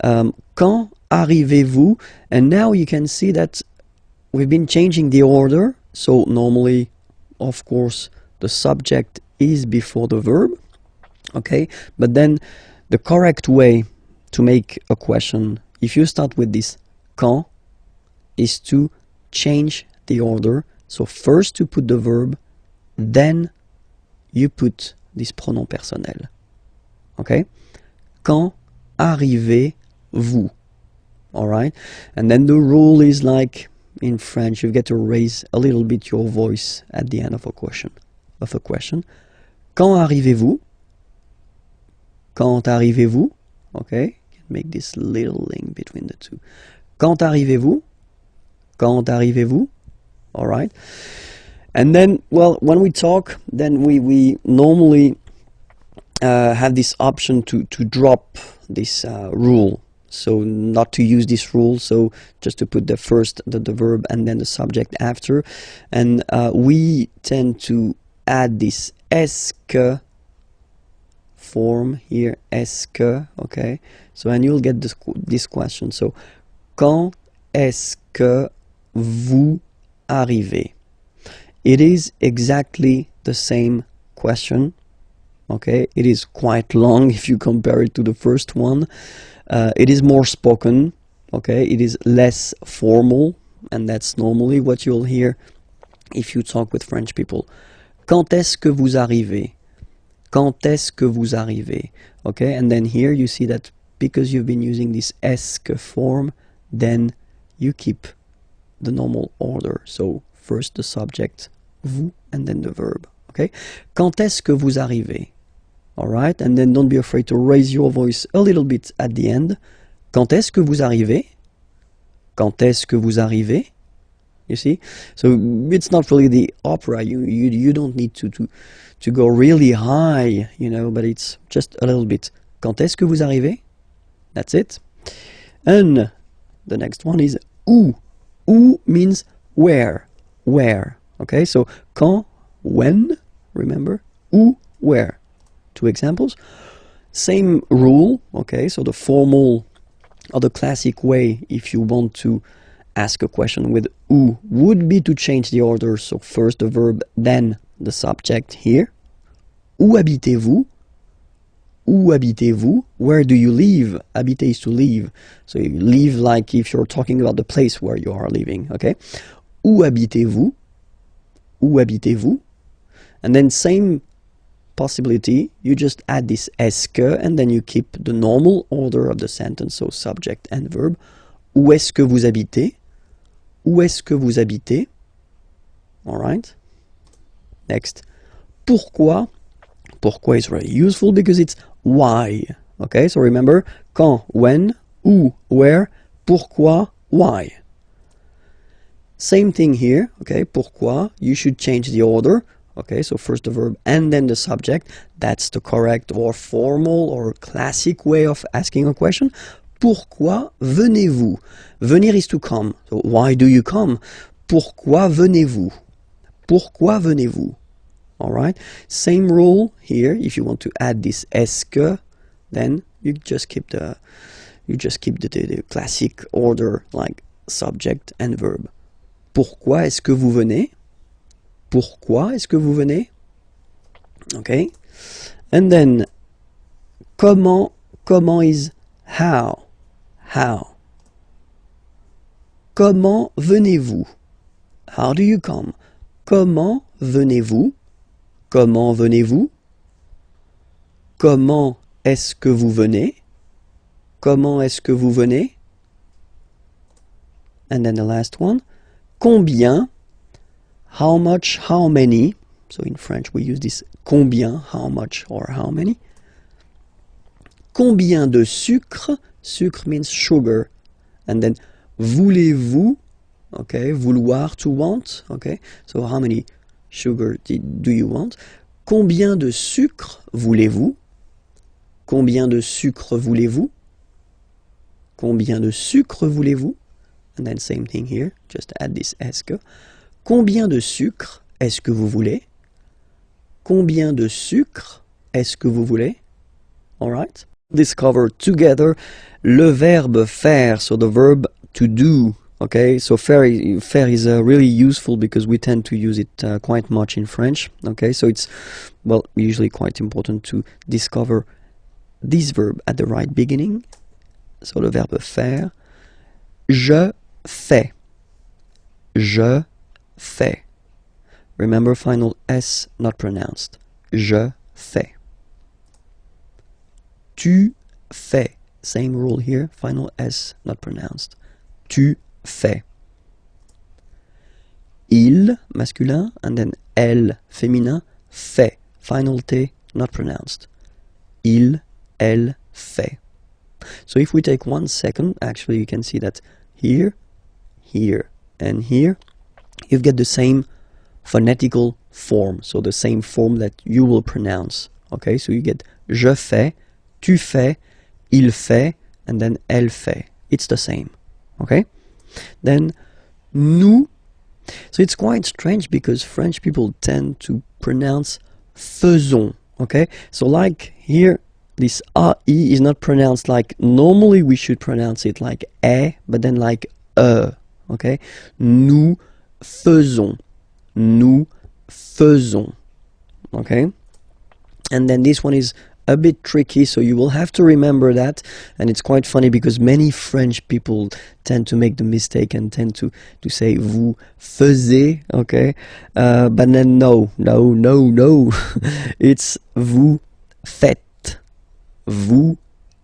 Quand arrivez-vous? And now you can see that we've been changing the order. So normally, of course, the subject is before the verb. Okay, but then the correct way to make a question, if you start with this quand, is to change the order. So first you put the verb, then you put this pronom personnel. Okay, quand arrivez-vous? All right, and then the rule is like in French, you get to raise a little bit your voice at the end of a question. Quand arrivez-vous? Quand arrivez-vous? Okay, you can make this little link between the two. Quand arrivez-vous? Quand arrivez-vous? All right. And then, well, when we talk, then we normally have this option to drop this rule. So not to use this rule, so just to put the first, the verb, and then the subject after. And we tend to add this est-ce que form here, est-ce que, okay? So, and you'll get this question. So, quand est-ce que vous arrivez? It is exactly the same question, okay? It is quite long if you compare it to the first one. It is more spoken, okay? It is less formal, and that's normally what you'll hear if you talk with French people. Quand est-ce que vous arrivez? Quand est-ce que vous arrivez? Okay, and then here you see that because you've been using this est-ce que form, then you keep the normal order. So first the subject, vous, and then the verb. Okay, quand est-ce que vous arrivez? All right, and then don't be afraid to raise your voice a little bit at the end. Quand est-ce que vous arrivez? Quand est-ce que vous arrivez? You see, so it's not really the opera. You don't need to go really high, you know, but it's just a little bit. Quand est-ce que vous arrivez? That's it. And the next one is où. Où means where. Where. Okay, so quand, when, remember? Où, where. Two examples. Same rule, okay, so the formal or the classic way, if you want to ask a question with où, would be to change the order. So first the verb, then the subject here. Où habitez-vous? Où habitez-vous? Where do you live? Habiter is to live. So you live like if you're talking about the place where you are living, okay? Où habitez-vous? Où habitez-vous? And then same possibility, you just add this est-ce que, and then you keep the normal order of the sentence, so subject and verb. Où est-ce que vous habitez? Où est-ce que vous habitez? All right. Next. Pourquoi? Pourquoi is very useful because it's why. Okay, so remember, quand, when, où, where, pourquoi, why. Same thing here, okay, pourquoi, you should change the order. Okay, so first the verb and then the subject. That's the correct or formal or classic way of asking a question. Pourquoi venez-vous? Venir is to come. So why do you come? Pourquoi venez-vous? Pourquoi venez-vous? All right. Same rule here. If you want to add this est-ce que, then you just keep the classic order like subject and verb. Pourquoi est-ce que vous venez? Pourquoi est-ce que vous venez? Okay. And then comment is how. How. Comment venez-vous? How do you come? Comment venez-vous? Comment venez-vous? Comment est-ce que vous venez? Comment est-ce que vous venez? And then the last one. Combien? How much, how many? So in French we use this combien, how much or how many. Combien de sucre? Sucre means sugar. And then voulez-vous? Okay, vouloir, to want. Okay, so how many sugar do you want? Combien de sucre voulez-vous? Combien de sucre voulez-vous? Combien de sucre voulez-vous? And then same thing here, just add this est-ce que. Combien de sucre est-ce que vous voulez? Combien de sucre est-ce que vous voulez? Alright? Discover together le verbe faire, so the verb to do. Okay, so faire is really useful because we tend to use it quite much in French. Okay, so it's, well, usually quite important to discover this verb at the right beginning. So le verbe faire. Je fais. Je fais. Remember, final S not pronounced. Je fais. Tu fais. Same rule here, final S not pronounced. Tu fais. Il, masculin, and then elle, féminin, fait. Final T not pronounced. Il, elle, fait. So if we take 1 second, actually you can see that here, here, and here, you've got the same phonetical form, so the same form that you will pronounce. Okay, so you get je fais, tu fais, il fait, and then elle fait. It's the same. Okay? Then nous. So it's quite strange because French people tend to pronounce faisons. Okay? So like here, this AE is not pronounced like normally we should pronounce it like E, but then like E. Okay? Nous faisons. Nous faisons. Okay? And then this one is a bit tricky, so you will have to remember that. And it's quite funny because many French people tend to make the mistake and tend to say vous faisiez, okay? But then no. It's vous faites. Vous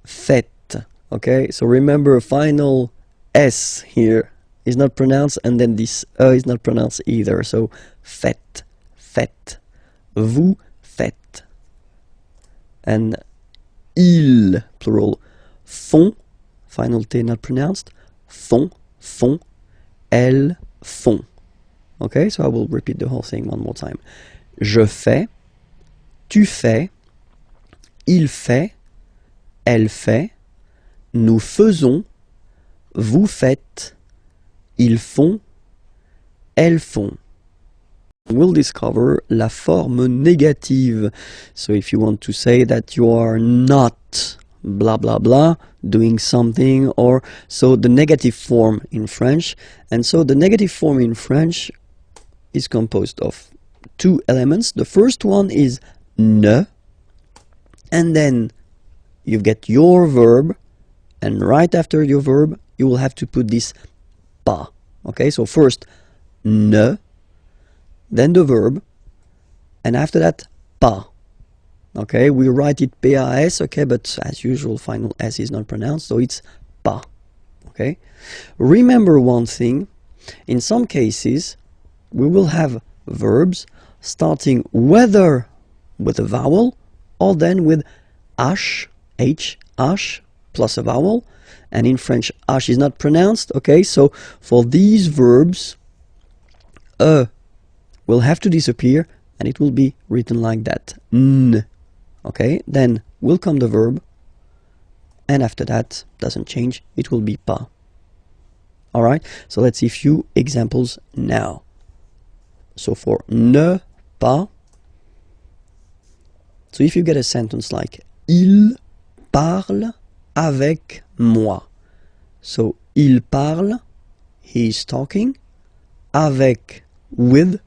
faites. Okay? So remember, final S here is not pronounced, and then this is not pronounced either. So faites, faites. Vous faites. And ils, plural, font, final T not pronounced, font, elles font. Okay, so I will repeat the whole thing one more time. Je fais, tu fais, il fait, elle fait, nous faisons, vous faites, ils font, elles font. We'll discover la forme négative. So if you want to say that you are not blah blah blah doing something, or so the negative form in French. And so the negative form in French is composed of 2 elements. The first one is ne, and then you get your verb, and right after your verb you will have to put this pas. Okay, so first ne, then the verb, and after that, pas. Okay, we write it PAS, okay, but as usual, final S is not pronounced, so it's pas. Okay, remember one thing, in some cases, we will have verbs starting whether with a vowel or then with H, plus a vowel, and in French, H is not pronounced, okay, so for these verbs, will have to disappear, and it will be written like that. N. Okay, then will come the verb, and after that, doesn't change, it will be pas. Alright, so let's see a few examples now. So for ne pas, so if you get a sentence like il parle avec moi. So il parle, he is talking, avec, with,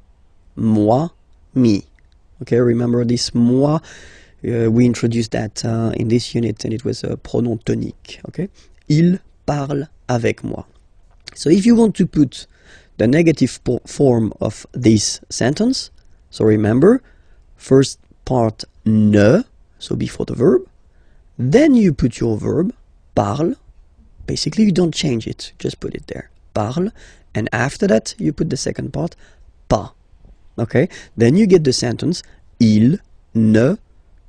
moi, me. Okay, remember this moi, we introduced that in this unit, and it was a pronom tonique. Okay, il parle avec moi. So if you want to put the negative form of this sentence, so remember, first part ne, so before the verb, then you put your verb, parle, basically you don't change it, just put it there, parle, and after that you put the second part, pas. Okay, then you get the sentence, il ne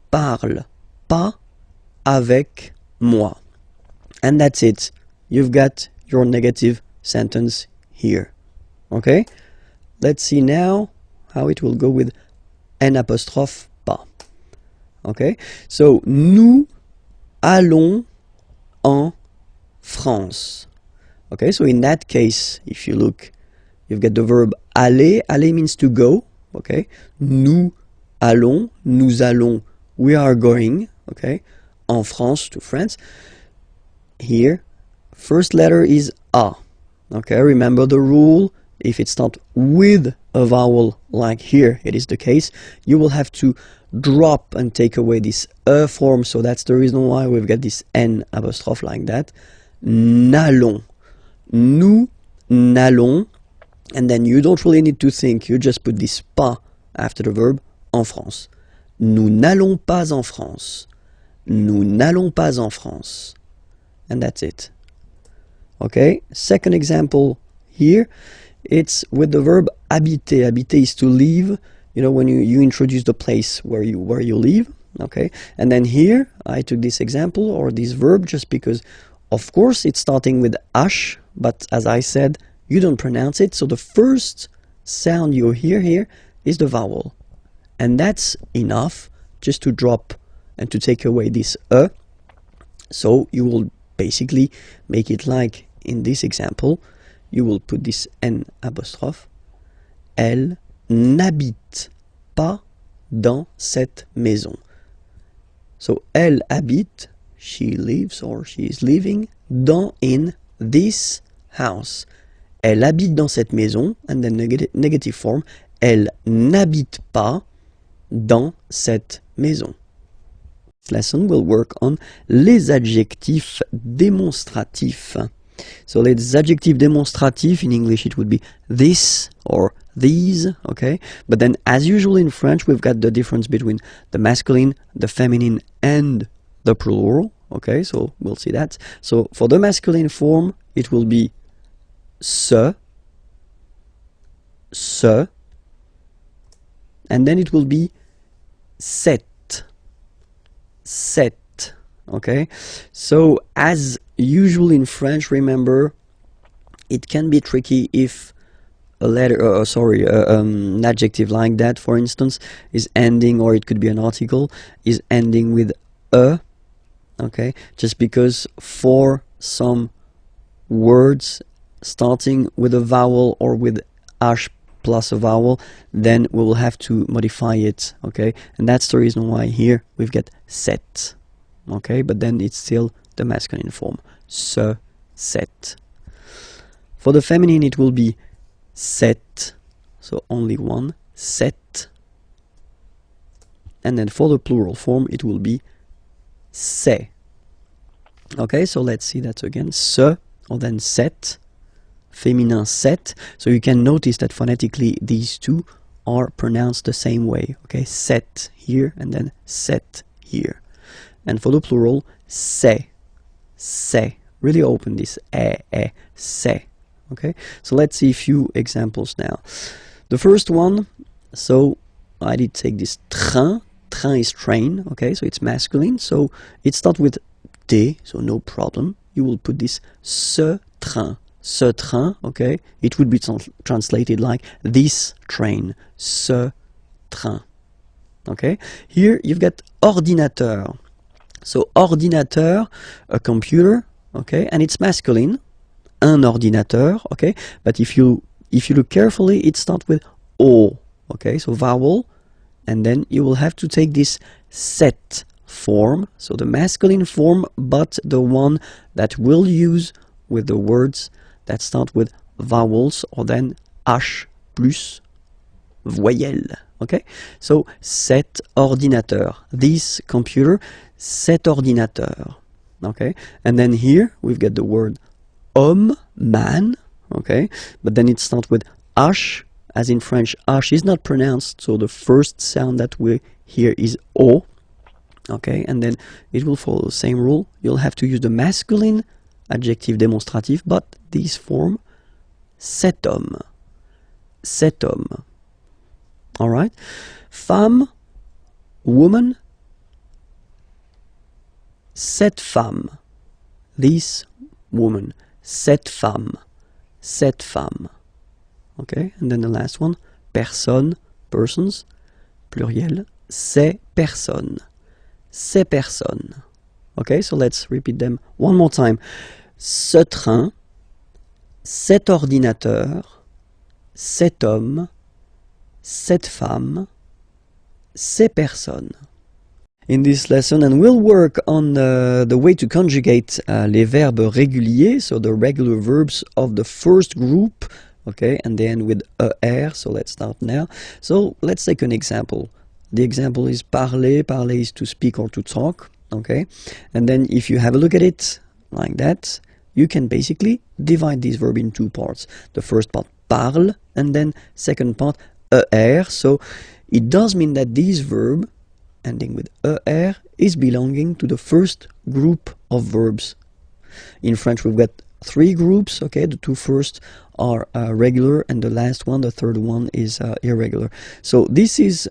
parle pas avec moi. And that's it. You've got your negative sentence here. Okay, let's see now how it will go with an apostrophe Okay, so nous allons en France. Okay, so in that case, if you look, you've got the verb aller. Aller means to go. Okay, nous allons, we are going. Okay, en France, to France. Here, first letter is A. Okay, remember the rule. If it's not with a vowel, like here it is the case, you will have to drop and take away this E form. So that's the reason why we've got this N apostrophe like that. N'allons. Nous n'allons. And then you don't really need to think. You just put this pas after the verb, en France. Nous n'allons pas en France. Nous n'allons pas en France. And that's it. Okay, second example here. It's with the verb habiter. Habiter is to live. You know, when you introduce the place where you live. Okay, and then here I took this example or this verb just because, of course, it's starting with H, but as I said, you don't pronounce it. So the first sound you hear here is the vowel, and that's enough just to drop and to take away this E. So you will basically make it like in this example. You will put this N apostrophe. Elle n'habite pas dans cette maison. So elle habite, she lives or she is living, in this house. Elle habite dans cette maison, and then negative form. Elle n'habite pas dans cette maison. This lesson will work on les adjectifs démonstratifs. So les adjectifs démonstratifs, in English it would be this or these, okay? But then as usual in French, we've got the difference between the masculine, the feminine, and the plural, okay? So we'll see that. So for the masculine form, it will be ce, and then it will be cette, okay? So as usual in French, remember, it can be tricky if a letter, an adjective like that, for instance, is ending, or it could be an article, is ending with a, okay? Just because for some words starting with a vowel or with H plus a vowel, then we will have to modify it, okay? And that's the reason why here we've got cette, okay? But then it's still the masculine form, ce, cette. For the feminine, it will be cette, so only one, cette. And then for the plural form, it will be c'est. Okay, so let's see that again. Ce, or then cette, féminin cette. So you can notice that phonetically these two are pronounced the same way. Okay, cette here and then cette here. And for the plural, c'est. Really open this c'est. Okay, so let's see a few examples now. The first one, so I did take this train. Train is train, okay, so it's masculine, so it starts with T, so no problem. You will put this ce train, okay. It would be translated like this train, ce train. Okay, here you've got ordinateur. So ordinateur, a computer, okay, and it's masculine, un ordinateur, okay. But if you look carefully, it starts with O, okay, so vowel, and then you will have to take this cette form, so the masculine form, but the one that we'll use with the words that start with vowels, or then H plus voyelle. Okay, so cet ordinateur, this computer, cet ordinateur. Okay, and then here we've got the word homme, man. Okay, but then it starts with H, as in French, H is not pronounced, so the first sound that we hear is O. Okay, and then it will follow the same rule. You'll have to use the masculine adjective démonstratif, but this form, cet homme. Cet homme. All right, femme, woman, cette femme, this woman, cette femme, cette femme. Okay, and then the last one, personne, persons, pluriel, ces personnes, ces personnes. Okay, so let's repeat them one more time. Ce train, cet ordinateur, cet homme, cette femme, ces personnes. In this lesson, and we'll work on the way to conjugate les verbes réguliers, so the regular verbs of the first group, okay, and they end with er, so let's start now. So let's take an example. The example is parler. Parler is to speak or to talk, okay, and then if you have a look at it like that, you can basically divide this verb in two parts. The first part, parle, and then second part, er, so it does mean that this verb ending with er is belonging to the first group of verbs. In French we've got three groups, okay, the two first are regular and the last one, the third one, is irregular. So this is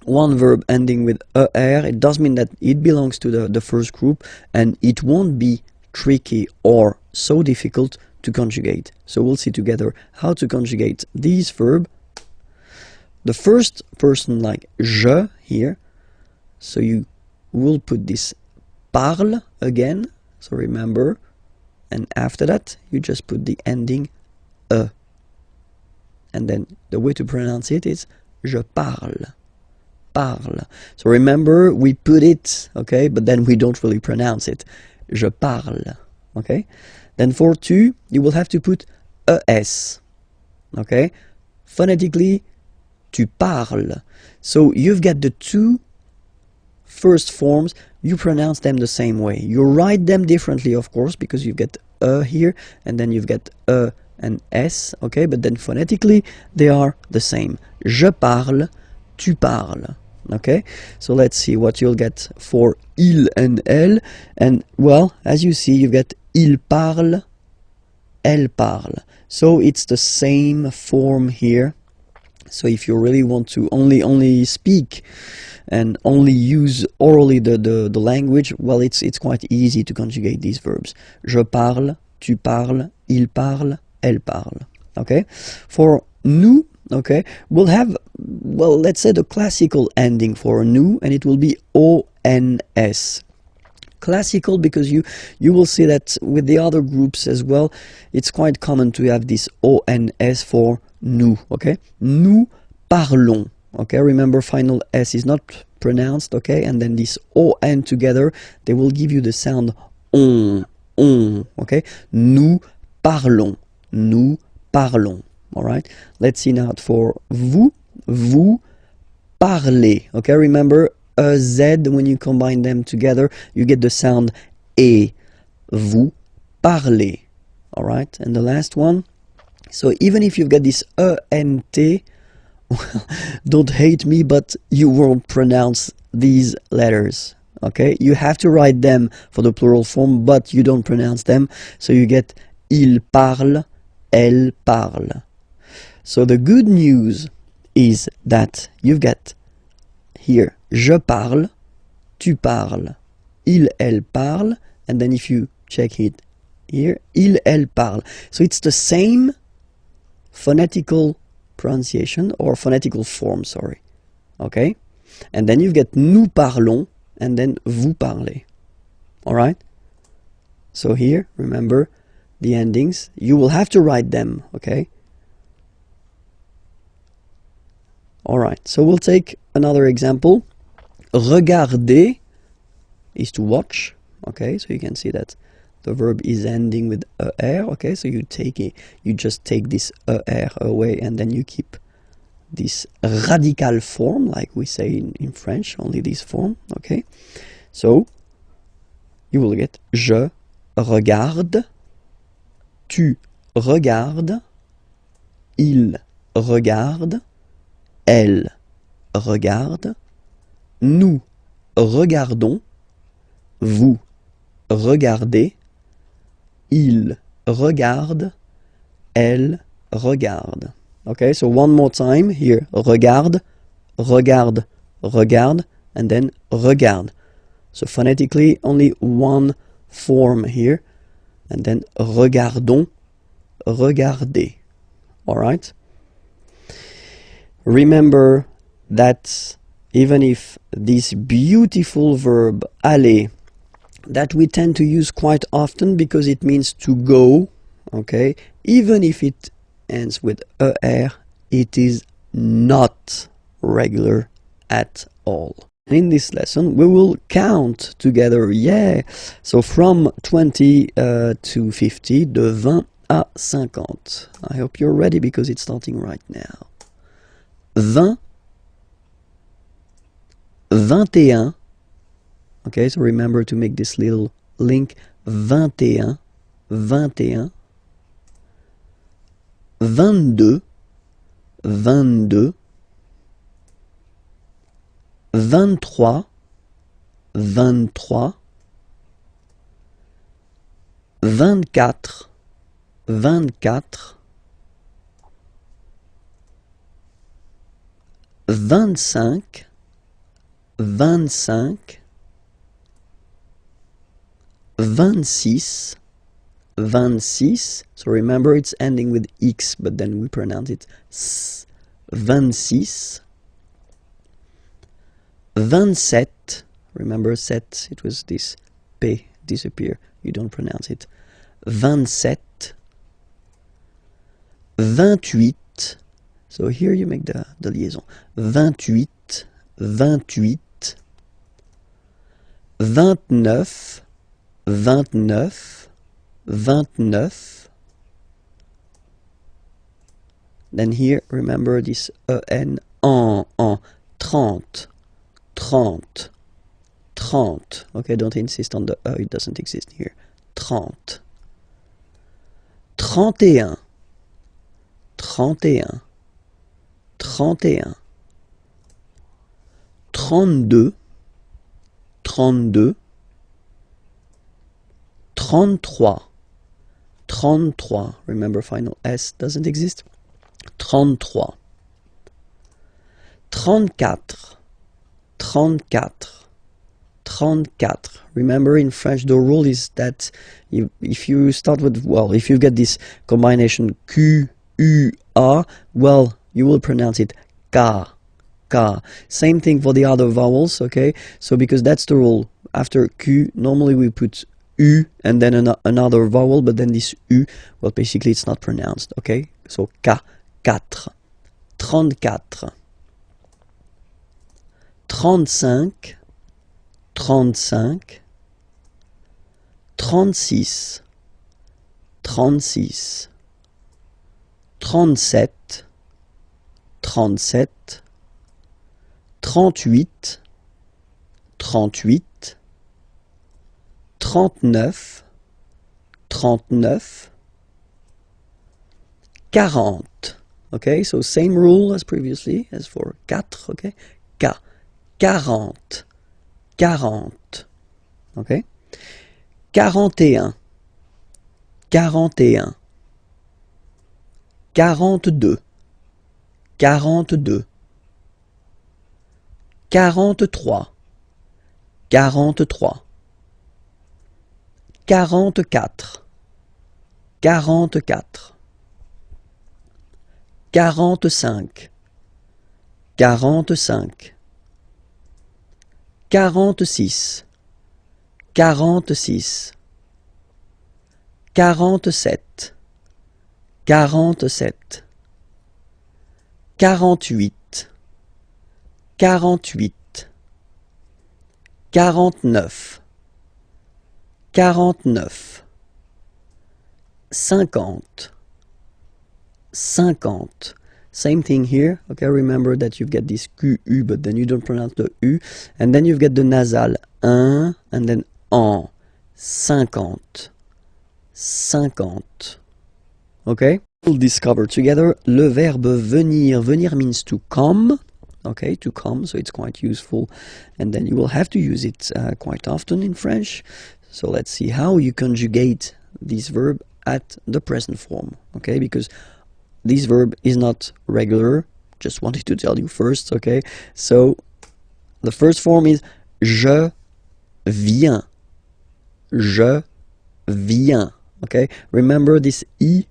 one verb ending with er. It does mean that it belongs to the first group and it won't be tricky or so difficult to conjugate. So we'll see together how to conjugate this verb. The first person, like je here, so you will put this parle again, so remember, and after that you just put the ending e, and then the way to pronounce it is je parle, parle. So remember, we put it, okay, but then we don't really pronounce it, je parle, okay. Then for tu, you will have to put es, okay, phonetically tu parles. So you've got the two first forms, you pronounce them the same way. You write them differently, of course, because you've got here and then you've got and s, okay, but then phonetically they are the same. Je parle, tu parles, okay. So let's see what you'll get for il and elle, and well, as you see, you've got il parle, elle parle, so it's the same form here. So if you really want to only speak and only use orally the language, well, it's quite easy to conjugate these verbs. Je parle, tu parles, il parle, elle parle. Okay? For nous, okay, we'll have, well, let's say the classical ending for nous, and it will be ons. Classical because you will see that with the other groups as well, it's quite common to have this ons for nous, okay? Nous parlons, okay? Remember, final s is not pronounced, okay? And then this on together, they will give you the sound on, okay? Nous parlons, all right? Let's see now for vous, vous parlez, okay? Remember, a z, when you combine them together, you get the sound e. Vous parlez, all right? And the last one, so even if you've got this ent, well, don't hate me, but you won't pronounce these letters, okay? You have to write them for the plural form, but you don't pronounce them, so you get il parle, elle parle. So the good news is that you've got here je parle, tu parles, il, elle parle, and then if you check it here, il, elle parle. So it's the same phonetical pronunciation or phonetical form, sorry, okay? And then you've got nous parlons and then vous parlez, all right? So here, remember the endings, you will have to write them, okay? All right, so we'll take another example. Regarder is to watch, okay? So you can see that the verb is ending with er, okay? So you just take this er away and then you keep this radical form, like we say in French, only this form, okay? So you will get je regarde, tu regardes, il regarde, elle regarde, nous regardons, vous regardez, il regarde, elle regarde. Okay, so one more time here. Regarde, regarde, regarde, and then regarde. So phonetically, only one form here. And then regardons, regardez. All right? Remember that even if this beautiful verb aller, that we tend to use quite often because it means to go, okay, even if it ends with er, it is not regular at all. In this lesson we will count together, yeah, so from 20 to 50, de 20 à 50. I hope you're ready because it's starting right now. 20, 21, okay, so remember to make this little link, 21, 21, 22, 22, 23, 23, 24, 24, 25, 25, 26, 26, so remember it's ending with X, but then we pronounce it S, 26, 27, remember set, it was this P disappear, you don't pronounce it, 27, 28, so here you make the liaison, 28, 28, 29, 29, 29, then here remember this en, 30, 30, 30, okay, don't insist on the it doesn't exist here, 30, 31, 31, 31, 32, 32, 33, 33, remember final S doesn't exist, 33, 34, 34, 34. Remember in French the rule is that if you start with, well, if you get this combination Q, U, A, well, you will pronounce it K, K. Same thing for the other vowels, okay? So because that's the rule, after Q, normally we put U and then another vowel, but then this U, well, basically it's not pronounced, okay? So K, 4, 34, 35, 35, 36, 36, 37, 37, 38, 38, 39, 39, 40. Okay, so same rule as previously, as for 4, okay? 40, 40, okay? 41, 41, 42, 42, 43, 43, 44, 44, 45, 45, 46, 46, 47, 47, 48, 48, 49, 49, 50, 50. Same thing here, okay, remember that you get this QU, but then you don't pronounce the U, and then you get the nasal, un, and then en, 50, 50, okay? We'll discover together le verbe venir. Venir means to come, okay, to come, so it's quite useful, and then you will have to use it quite often in French. So let's see how you conjugate this verb at the present form, okay, because this verb is not regular, just wanted to tell you first, okay? So the first form is je viens, je viens, okay? Remember this I,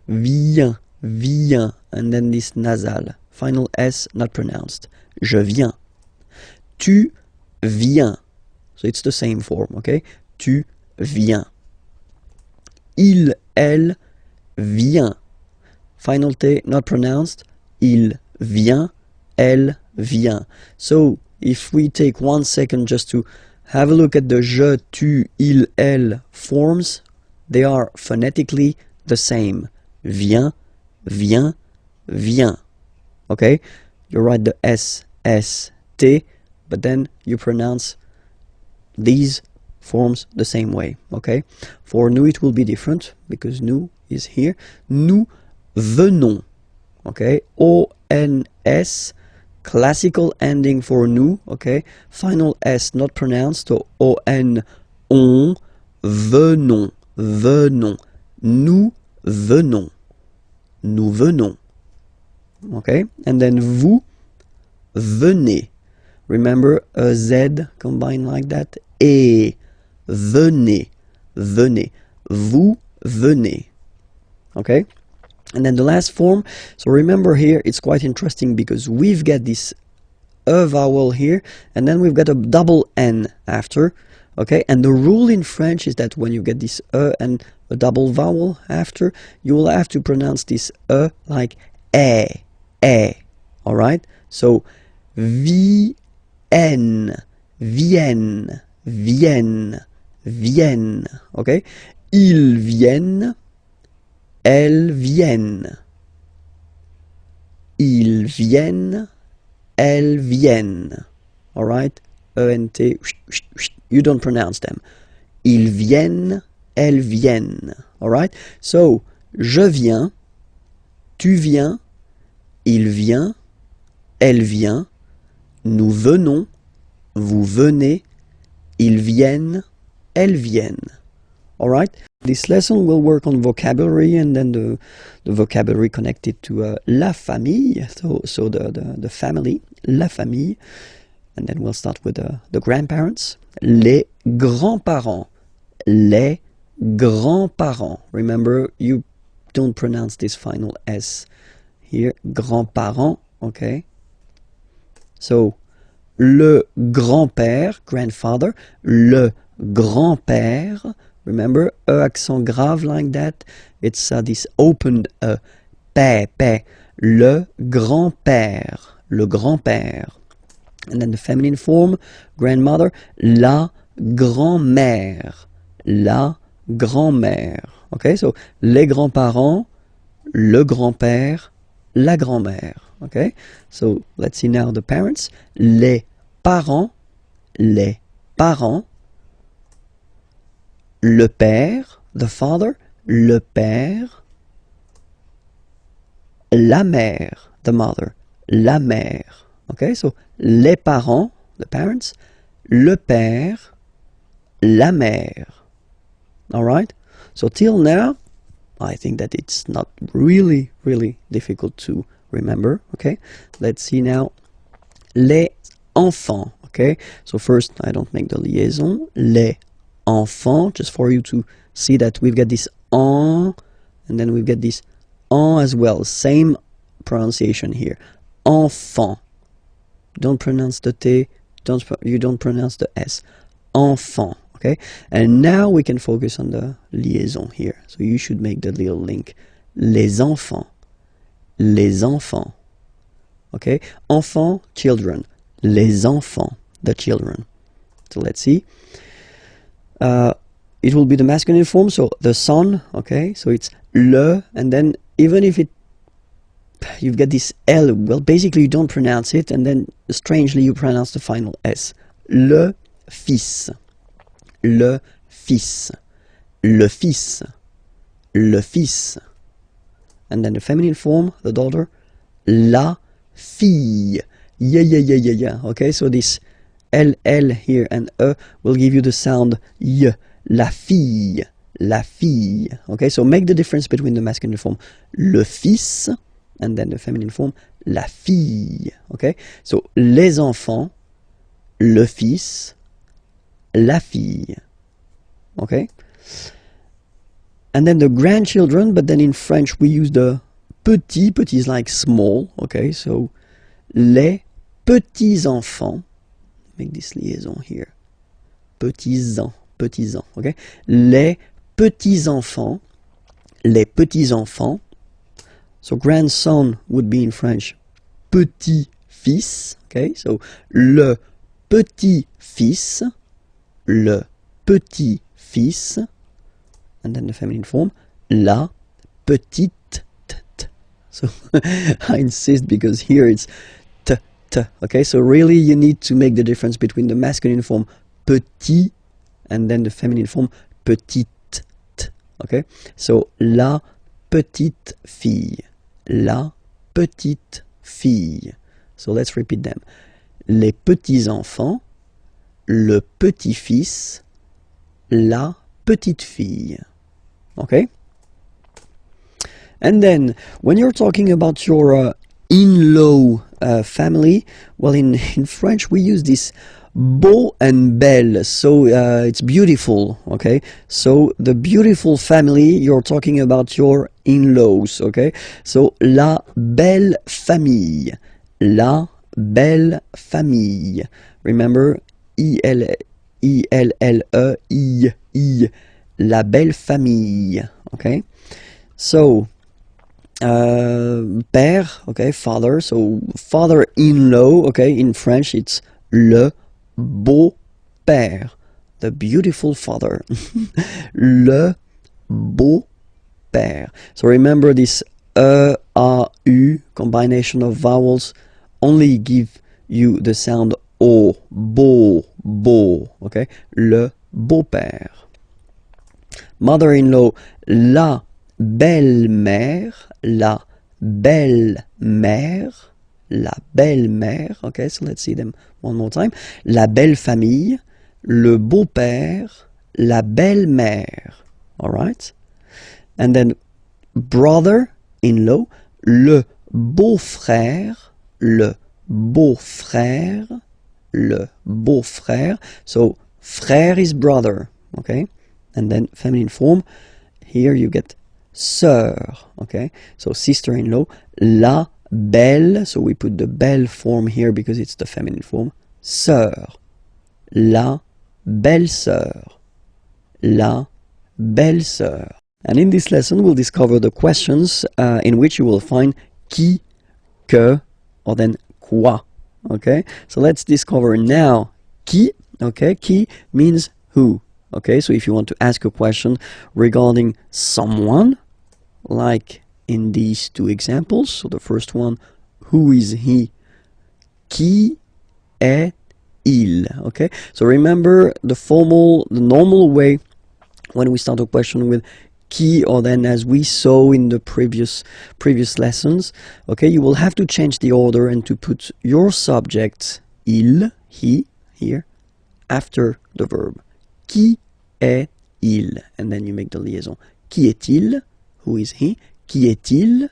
viens, and then this nasal, final S not pronounced, je viens, tu viens. So it's the same form, okay? Tu viens. Il, elle, vient. Final T not pronounced. Il vient, elle vient. So if we take 1 second just to have a look at the je, tu, il, elle forms, they are phonetically the same. Vient, vient, vient. Okay? You write the S, S, T, but then you pronounce these forms the same way. Okay? For nous it will be different because nous is here. Nous venons. Okay? O-N-S, classical ending for nous. Okay? Final S not pronounced. So O-N, on, venons, venons. Nous venons. Nous venons. Okay? And then vous venez. Remember a Z combined like that. Et venez, venez. Vous venez. Okay? And then the last form. So remember here, it's quite interesting because we've got this E vowel here, and then we've got a double N after. Okay? And the rule in French is that when you get this E and a double vowel after, you will have to pronounce this E like E. Alright? So, vienne, vienne, vienne, vienne. Okay? Ils viennent, elles viennent. Ils viennent, elles viennent. Alright? E-N-T, you don't pronounce them. Ils viennent, elles viennent. Alright? So, je viens, tu viens, il vient, elle vient, nous venons, vous venez, ils viennent, elles viennent. Alright? This lesson will work on vocabulary and then the vocabulary connected to la famille, so the family, la famille. And then we'll start with the grandparents. Les grands-parents. Les grands-parents. Remember, you don't pronounce this final S here. Grands-parents, okay? So, le grand-père, grandfather. Le grand-père. Remember, accent grave like that. It's this opened père. Le grand-père. Le grand-père. And then the feminine form, grandmother, la grand-mère. La grand-mère. Okay, so les grands-parents, le grand-père, la grand-mère. Okay, so let's see now the parents. Les parents, le père, the father, le père, la mère, the mother, la mère. Okay, so les parents, the parents, le père, la mère. Alright? So till now, I think that it's not really difficult to remember. Okay? Let's see now. Les enfants. Okay? So first, I don't make the liaison. Les enfants, just for you to see that we've got this en, and then we've got this en as well. Same pronunciation here. Enfant. Don't pronounce the T, you don't pronounce the S. Enfant, okay? And now we can focus on the liaison here. So you should make the little link. Les enfants. Les enfants. Okay? Enfants, children. Les enfants, the children. So let's see. It will be the masculine form, so the son, okay? So it's le, and then even if you've got this L, well, basically you don't pronounce it, and then strangely you pronounce the final S. Le fils. Le fils. Le fils. Le fils. And then the feminine form, the daughter, la fille. Yeah. Okay, so this L here and E will give you the sound Y. La fille. La fille. Okay, so make the difference between the masculine form, le fils, and then the feminine form, la fille. Okay, so les enfants, le fils, la fille. Okay, and then the grandchildren, but then in French we use the petit. Petit is like small. Okay, so les petits enfants, make this liaison here. Petits-enfants, petits-enfants, okay? Les petits-enfants, les petits-enfants. So grandson would be in French petit-fils, okay? So le petit-fils, le petit-fils, and then the feminine form, la petite. So I insist because here it's t, okay? So really you need to make the difference between the masculine form petit and then the feminine form petite, okay? So la petite fille, la petite fille. So let's repeat them. Les petits-enfants, le petit-fils, la petite fille, okay? And then, when you're talking about your in-law family, well, in French we use this beau and belle, so it's beautiful, okay? So the beautiful family, you're talking about your in-laws, okay? So la belle famille, la belle famille. Remember, I-L-L-E, I, la belle famille, okay? So père, okay, father, so father-in-law, okay, in French it's le beau-père, the beautiful father. Le beau-père. So remember this E-A-U combination of vowels only give you the sound O, beau, okay, le beau-père. Mother-in-law, la belle-mère, la belle-mère, la belle-mère, okay, so let's see them one more time. La belle-famille, le beau-père, la belle-mère, all right? And then brother-in-law, le beau-frère, le beau-frère, le beau-frère. So frère is brother, okay? And then feminine form, here you get sœur, okay? So sister-in-law, la belle, so we put the belle form here because it's the feminine form, sœur, la belle-sœur, la belle-sœur. And in this lesson we'll discover the questions in which you will find qui, que, or then quoi, okay? So let's discover now qui, okay? Qui means who, okay? So if you want to ask a question regarding someone, like in these two examples, so the first one, who is he? Qui est-il? Okay, so remember the normal way when we start a question with qui, or then as we saw in the previous lessons, okay, you will have to change the order and to put your subject, il, he, here, after the verb. Qui est-il? And then you make the liaison. Qui est-il? Who is he? Qui est-il?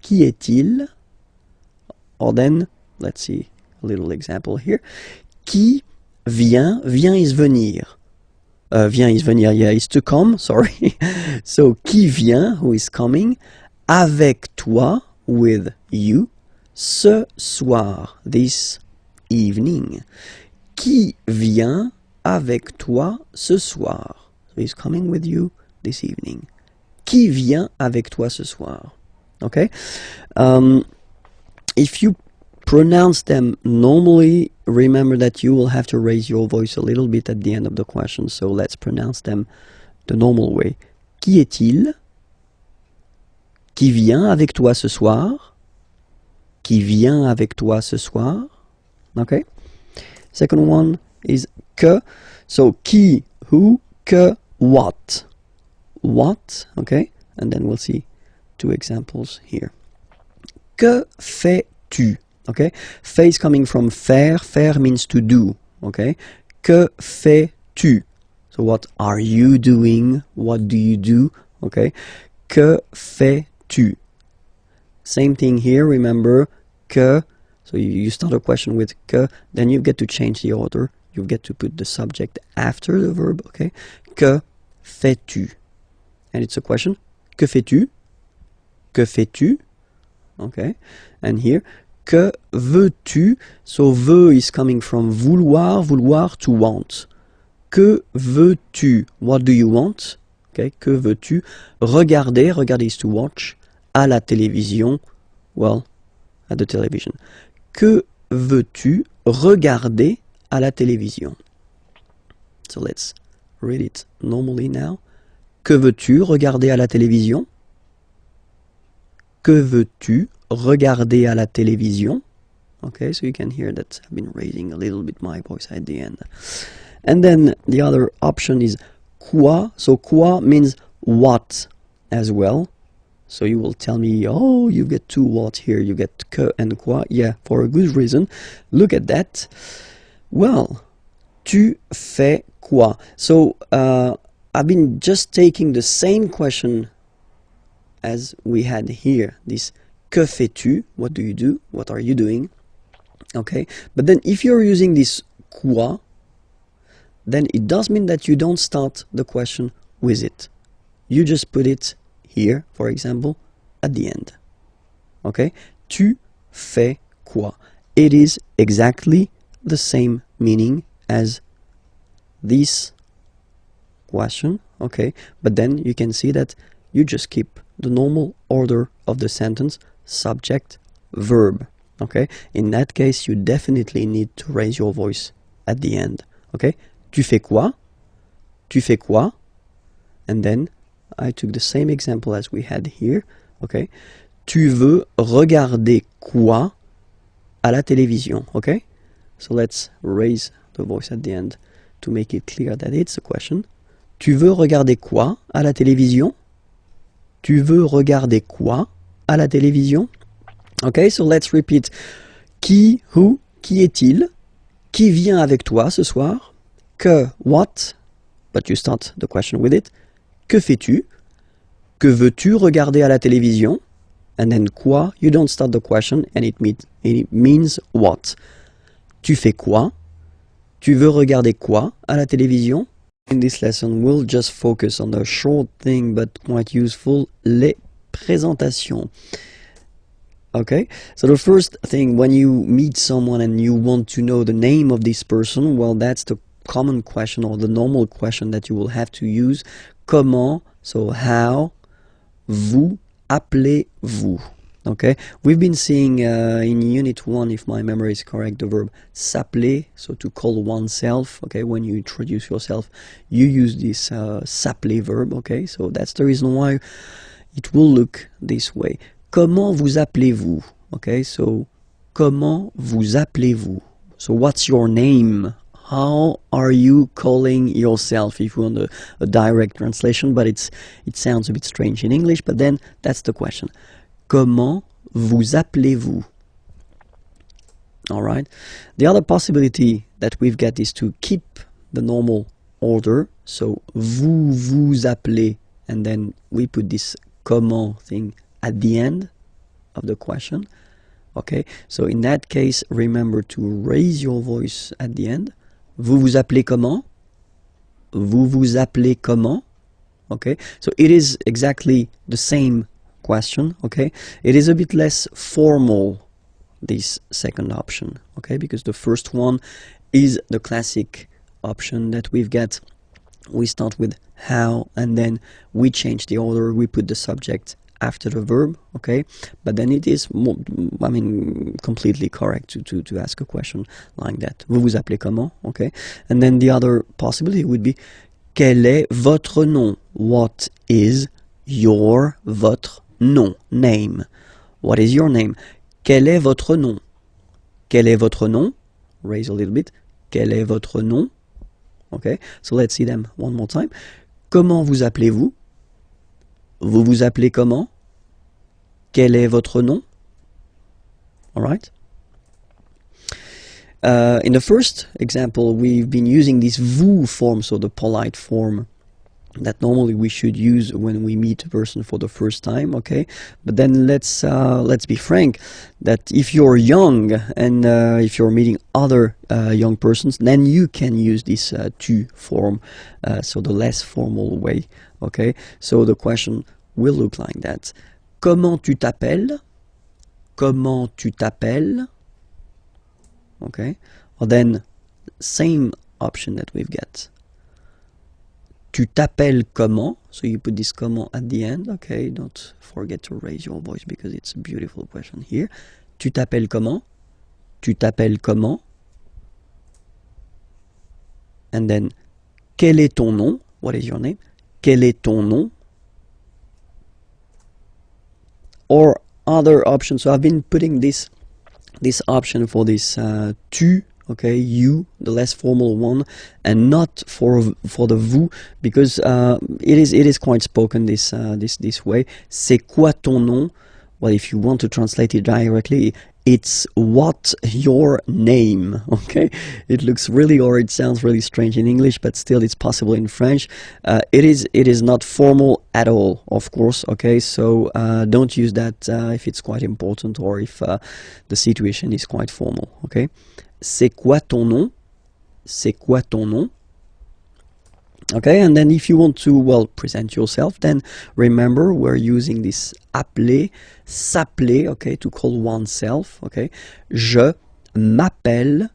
Qui est-il? Or then, let's see a little example here. Qui vient? Vient is venir. Vient is venir, yeah, is to come, sorry. So, qui vient, who is coming, avec toi, with you, ce soir, this evening. Qui vient avec toi ce soir? So, he's coming with you this evening. Qui vient avec toi ce soir? Okay? If you pronounce them normally, remember that you will have to raise your voice a little bit at the end of the question. So let's pronounce them the normal way. Qui est-il? Qui vient avec toi ce soir? Qui vient avec toi ce soir? Okay? Second one is que. So qui, who, que, what. What, okay? And then we'll see two examples here. Que fais-tu? Okay? Fais is coming from faire. Faire means to do, okay? Que fais-tu? So what are you doing? What do you do? Okay? Que fais-tu? Same thing here, remember, que. So you start a question with que, then you get to change the order. You get to put the subject after the verb, okay? Que fais-tu? And it's a question. Que fais-tu? Que fais-tu? Okay. And here, Que veux-tu? So veux is coming from vouloir, vouloir to want. Que veux-tu? What do you want? Okay, que veux-tu? Regarder, regarder is to watch. À la télévision, well, at the television. Que veux-tu regarder à la télévision? So let's read it normally now. Que veux-tu regarder à la télévision? Que veux-tu regarder à la télévision? Okay, so you can hear that I've been raising a little bit my voice at the end. And then the other option is quoi. So quoi means what as well. So you will tell me, oh, you get two what here, you get que and quoi. Yeah, for a good reason. Look at that. Well, tu fais quoi? So I've been just taking the same question as we had here, this que fais-tu? What do you do? What are you doing? Okay, but then if you're using this quoi, then it does mean that you don't start the question with it. You just put it here, for example, at the end. Okay, tu fais quoi? It is exactly the same meaning as this question, okay, but then you can see that you just keep the normal order of the sentence, subject, verb. Okay, in that case you definitely need to raise your voice at the end. Okay, tu fais quoi? Tu fais quoi? And then I took the same example as we had here. Okay, tu veux regarder quoi à la télévision? Okay, so let's raise the voice at the end to make it clear that it's a question. Tu veux regarder quoi à la télévision? Tu veux regarder quoi à la télévision? Okay, so let's repeat. Qui, who, qui est-il? Qui vient avec toi ce soir? Que, what? But you start the question with it. Que fais-tu? Que veux-tu regarder à la télévision? And then quoi? You don't start the question and it means what? Tu fais quoi? Tu veux regarder quoi à la télévision? In this lesson, we'll just focus on a short thing but quite useful, les présentations. Okay, so the first thing, when you meet someone and you want to know the name of this person, well, that's the common question or the normal question that you will have to use. Comment, so how, vous appelez-vous? Okay, we've been seeing in unit 1, if my memory is correct, the verb s'appeler, so to call oneself. Okay, when you introduce yourself, you use this s'appeler verb. Okay, so that's the reason why it will look this way. Comment vous appelez-vous? Okay, so comment vous appelez-vous? So what's your name? How are you calling yourself? If you want a direct translation, but it sounds a bit strange in English, but then that's the question. Comment vous appelez-vous? All right. The other possibility that we've got is to keep the normal order. So vous vous appelez, and then we put this comment thing at the end of the question. Okay. So in that case, remember to raise your voice at the end. Vous vous appelez comment? Vous vous appelez comment? Okay. So it is exactly the same question. Okay, it is a bit less formal, this second option, okay, because the first one is the classic option that we've got. We start with how and then we change the order, we put the subject after the verb, okay, but then it is more, I mean, completely correct to ask a question like that. Vous vous appelez comment? Okay, and then the other possibility would be quel est votre nom? What is your, votre nom, name? What is your name? Quel est votre nom? Quel est votre nom? Raise a little bit. Quel est votre nom? Okay, so let's see them one more time. Comment vous appelez-vous? Vous vous appelez comment? Quel est votre nom? All right. In the first example, we've been using this vous form, so the polite form that normally we should use when we meet a person for the first time, okay? But then let's be frank, that if you're young and if you're meeting other young persons, then you can use this tu form, so the less formal way, okay? So the question will look like that. Comment tu t'appelles? comment tu t'appelles? Okay, or then same option that we've got. Tu t'appelles comment? So you put this comment at the end. Okay, don't forget to raise your voice because it's a beautiful question here. Tu t'appelles comment? Tu t'appelles comment? And then, quel est ton nom? What is your name? Quel est ton nom? Or other options. So I've been putting this option for this tu, okay, you, the less formal one, and not for the vous, because it is quite spoken this way. C'est quoi ton nom? Well, if you want to translate it directly, it's what your name, okay? It looks really, or it sounds really strange in English, but still it's possible in French. It is not formal at all, of course, okay? So don't use that if it's quite important or if the situation is quite formal, okay? C'est quoi ton nom? C'est quoi ton nom? Okay, and then if you want to, well, present yourself, then remember we're using this appeler, s'appeler, okay, to call oneself, okay. Je m'appelle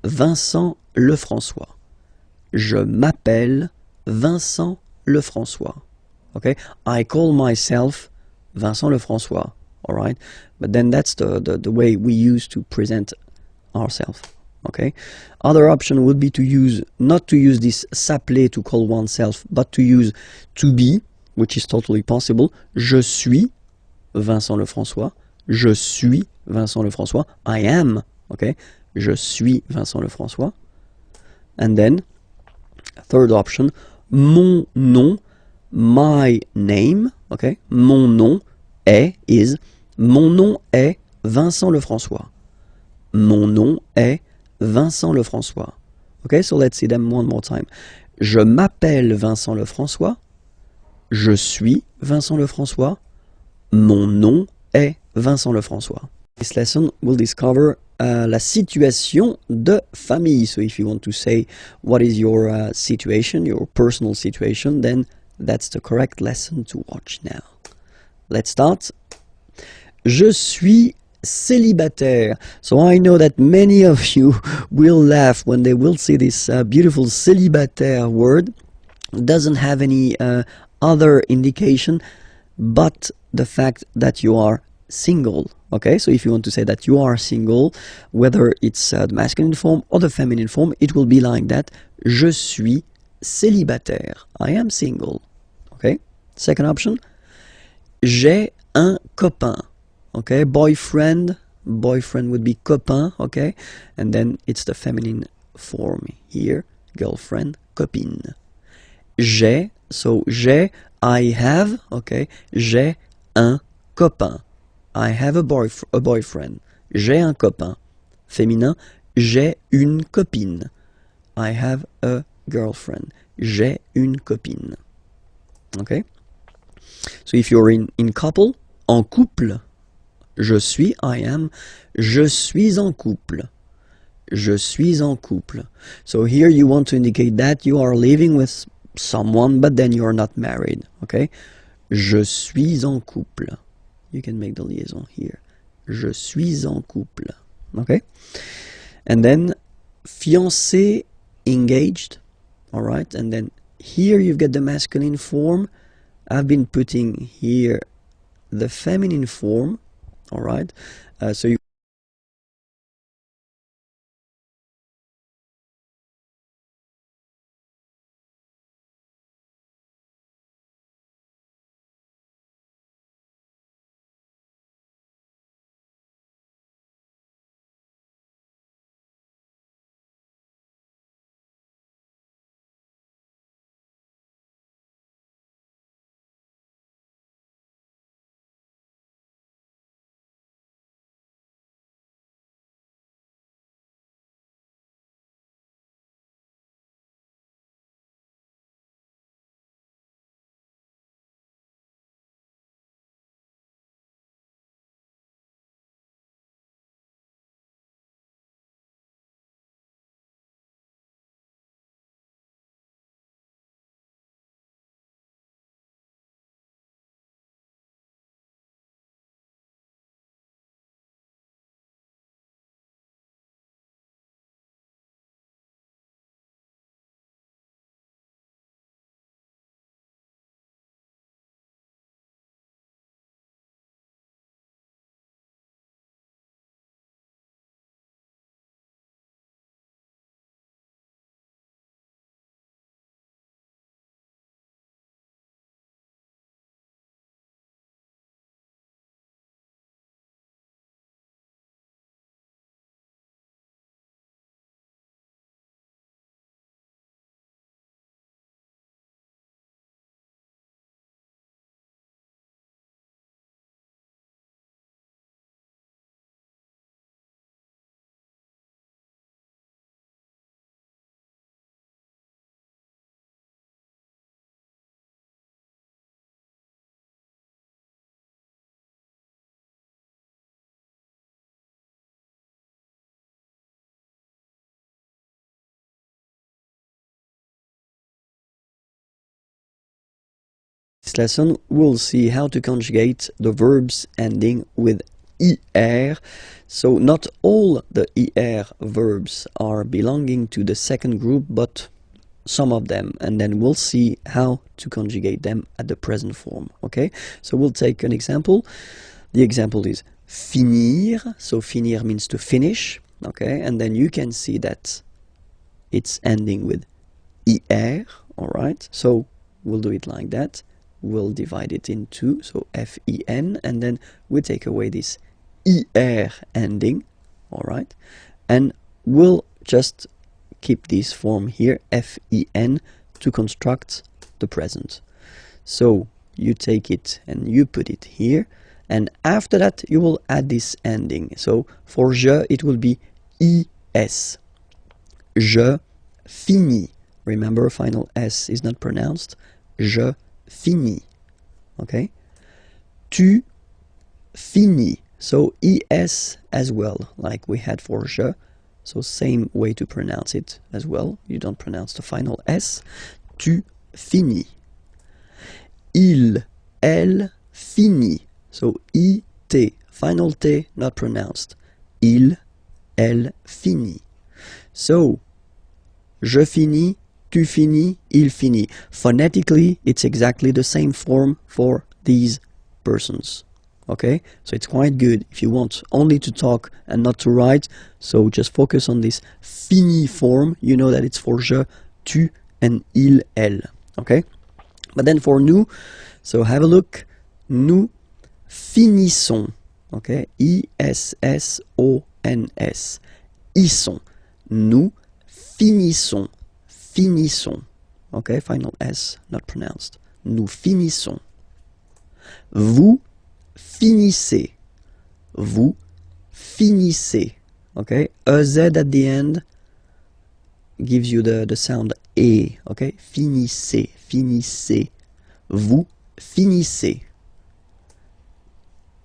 Vincent Lefrançois. Je m'appelle Vincent Lefrançois. Okay, I call myself Vincent Lefrançois, all right? But then that's the way we use to present ourselves. Okay. Other option would be to use, not to use this s'appeler to call oneself, but to use to be, which is totally possible. Je suis Vincent Lefrançois. Je suis Vincent Lefrançois. I am, okay. Je suis Vincent Lefrançois. And then, third option, mon nom, my name, okay. Mon nom is, mon nom est Vincent Lefrançois. Mon nom est Vincent Lefrançois. Okay, so let's see them one more time. Je m'appelle Vincent Lefrançois. Je suis Vincent Lefrançois. Mon nom est Vincent Lefrançois. This lesson will discover la situation de famille. So if you want to say what is your situation, your personal situation, then that's the correct lesson to watch now. Let's start. Je suis célibataire. So I know that many of you will laugh when they will see this beautiful célibataire word. It doesn't have any other indication but the fact that you are single. Okay, so if you want to say that you are single, whether it's the masculine form or the feminine form, it will be like that. Je suis célibataire. I am single. Okay, second option. J'ai un copain. Okay, boyfriend would be copain, okay, and then it's the feminine form here, girlfriend, copine. J'ai, so j'ai, I have, okay, j'ai un copain. I have a boyfriend. J'ai un copain. Féminin, j'ai une copine. I have a girlfriend. J'ai une copine. Okay, so if you're in couple, en couple, je suis, I am, je suis en couple. Je suis en couple. So here you want to indicate that you are living with someone, but then you are not married, okay? Je suis en couple. You can make the liaison here. Je suis en couple, okay? And then fiancé, engaged, all right? And then here you've got the masculine form. I've been putting here the feminine form. All right, so you next lesson, we'll see how to conjugate the verbs ending with IR. So not all the IR verbs are belonging to the second group, but some of them, and then we'll see how to conjugate them at the present form. Okay, so we'll take an example. The example is finir. So finir means to finish. Okay, and then you can see that it's ending with IR. All right, so we'll do it like that. We'll divide it in two, so FIN, and then we take away this IR ending. All right, and we'll just keep this form here, FIN, to construct the present. So you take it and you put it here, and after that you will add this ending. So for je, it will be IS. Je finis. Remember, final S is not pronounced. Je finis. Okay? Tu finis. So ES as well, like we had for je. So same way to pronounce it as well. You don't pronounce the final S. Tu finis. Il, elle finit. So IT, final T not pronounced. Il, elle finit. So je finis, tu finis, il finit. Phonetically, it's exactly the same form for these persons. Okay, so it's quite good if you want only to talk and not to write. So just focus on this fini form. You know that it's for je, tu, and il, elle. Okay, but then for nous, so have a look. Nous finissons. Okay, ISSONS. Issons. Nous finissons. Finissons. Okay, final S not pronounced. Nous finissons. Vous finissez. Vous finissez. Okay, EZ at the end gives you the sound E. Okay, finissez, finissez. Vous finissez.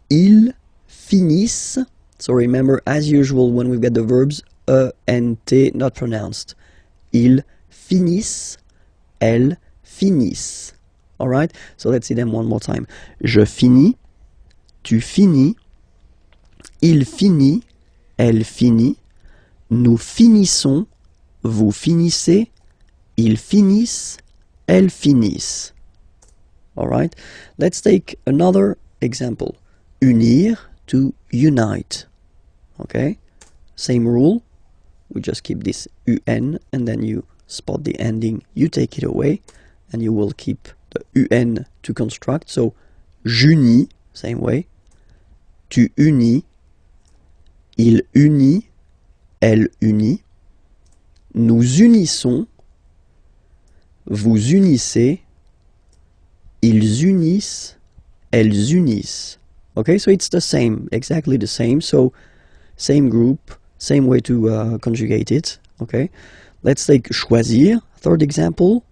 Ils finissent. So remember, as usual, when we've got the verbs ENT not pronounced. Ils finissent. Elles finissent. All right, so let's see them one more time. Je finis. Tu finis, il finit, elle finit, nous finissons, vous finissez, ils finissent, elles finissent. All right, let's take another example. Unir, to unite. Okay, same rule. We just keep this UN, and then you spot the ending, you take it away, and you will keep the UN to construct. So, j'unis, same way. Tu unis, il unit, elle unit, nous unissons, vous unissez, ils unissent, elles unissent. Okay, so it's the same, exactly the same. So same group, same way to conjugate it. Okay, let's take choisir, third example.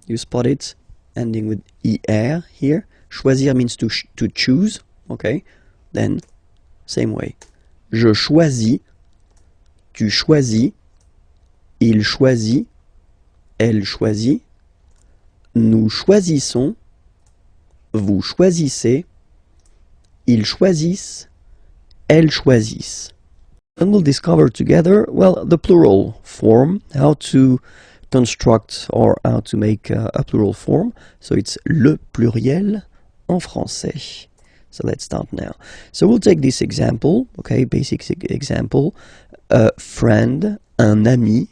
You spot it ending with er here. Choisir means to choose. Okay. Then, same way. Je choisis, tu choisis, il choisit, elle choisit, nous choisissons, vous choisissez, ils choisissent, elles choisissent. And we'll discover together, well, the plural form, how to construct or how to make a plural form. So it's le pluriel en français. So let's start now. So we'll take this example, okay, basic example. A friend, un ami,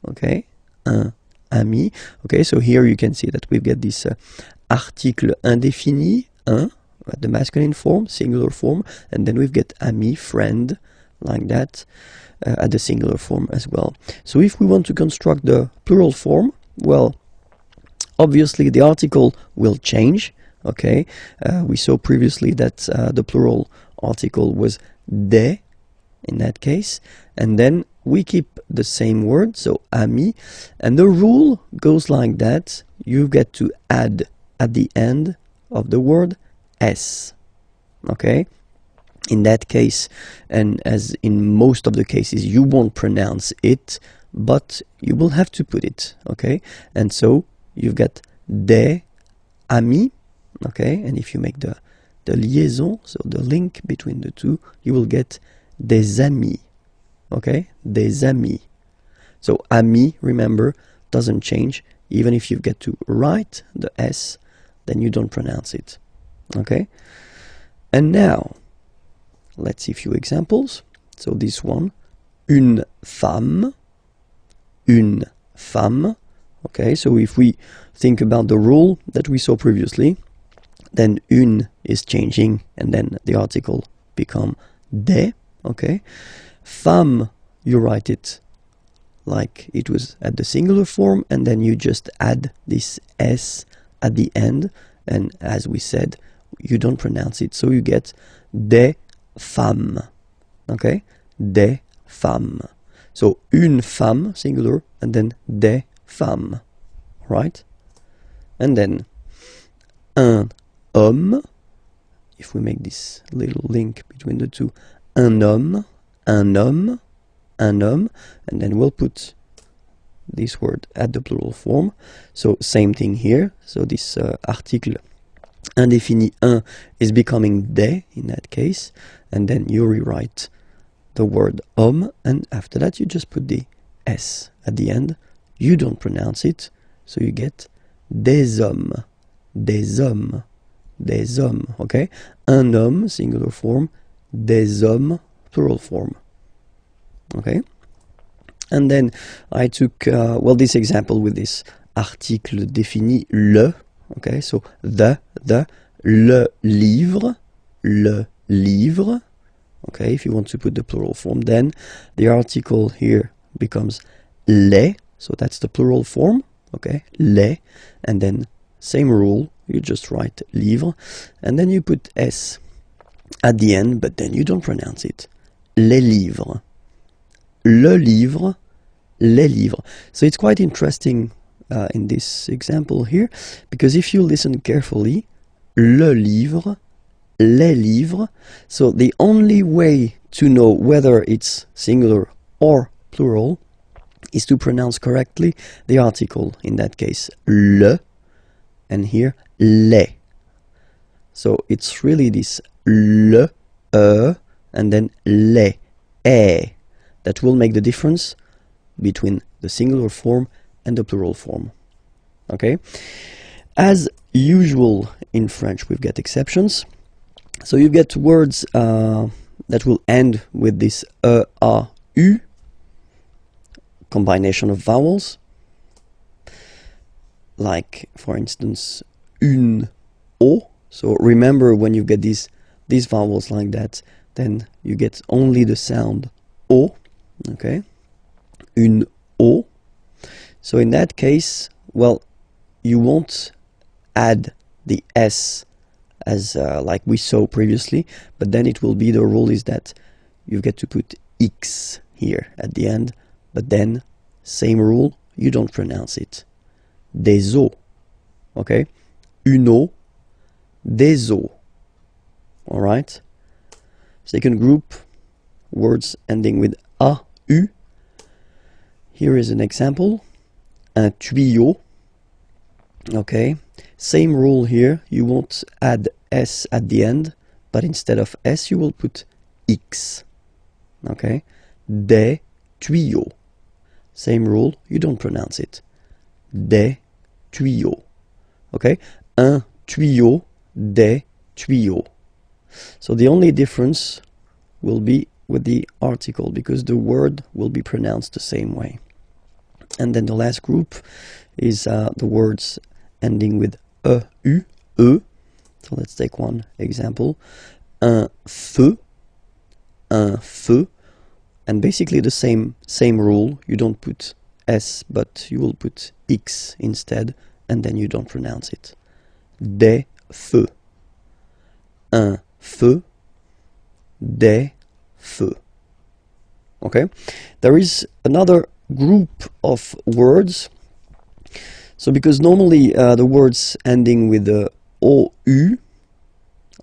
okay, un ami. Okay, so here you can see that we've got this article indéfini, un, at the masculine form, singular form, and then we've got ami, friend, like that, at the singular form as well. So if we want to construct the plural form, well, obviously the article will change. Okay, we saw previously that the plural article was des in that case, and then we keep the same word, so ami, and the rule goes like that. You get to add at the end of the word s. Okay, in that case, and as in most of the cases, you won't pronounce it, but you will have to put it. Okay, and so you've got des ami, okay, and if you make the liaison, so the link between the two, you will get des amis, okay, des amis. So ami, remember, doesn't change. Even if you get to write the S, then you don't pronounce it, okay. And now let's see a few examples. So this one, une femme, okay. So if we think about the rule that we saw previously, then une is changing and then the article become des, okay. Femme, you write it like it was at the singular form, and then you just add this S at the end, and as we said, you don't pronounce it, so you get des femmes, okay, des femmes. So une femme, singular, and then des femmes, right? And then un homme, if we make this little link between the two, un homme, and then we'll put this word at the plural form. So same thing here. So this article indéfini un is becoming des in that case, and then you rewrite the word homme, and after that you just put the S at the end. You don't pronounce it, so you get des hommes, okay. Un homme, singular form, des hommes, plural form. Okay, and then I took this example with this article défini le, okay, so le livre, okay. If you want to put the plural form, then the article here becomes les, so that's the plural form, okay, les, and then same rule, you just write livre, and then you put S at the end, but then you don't pronounce it. Les livres, le livre, les livres. So it's quite interesting in this example here, because if you listen carefully, le livre, les livres, so the only way to know whether it's singular or plural is to pronounce correctly the article, in that case le, and here les. So it's really this le, and then les, that will make the difference between the singular form and the plural form, okay. As usual in French, we've got exceptions. So you get words that will end with this a, u, combination of vowels, like for instance une, o. So remember, when you get these vowels like that, then you get only the sound o, okay, une o. So in that case, well, you won't add the S as like we saw previously, but then it will be, the rule is that you get to put X here at the end, but then same rule, you don't pronounce it. Des eaux, okay, une eau, des eaux, all right. Second group, words ending with a, u. Here is an example, un tuyau, okay. Same rule here, you won't add S at the end, but instead of S you will put X, okay. Des tuyaux, same rule, you don't pronounce it. Des tuyaux, okay. Un tuyau, des tuyaux. So the only difference will be with the article, because the word will be pronounced the same way. And then the last group is the words ending with e. So let's take one example. Un feu, and basically the same rule. You don't put S, but you will put X instead, and then you don't pronounce it. Des feux, un feu, des feux. Okay, there is another group of words. So because normally the words ending with the OU,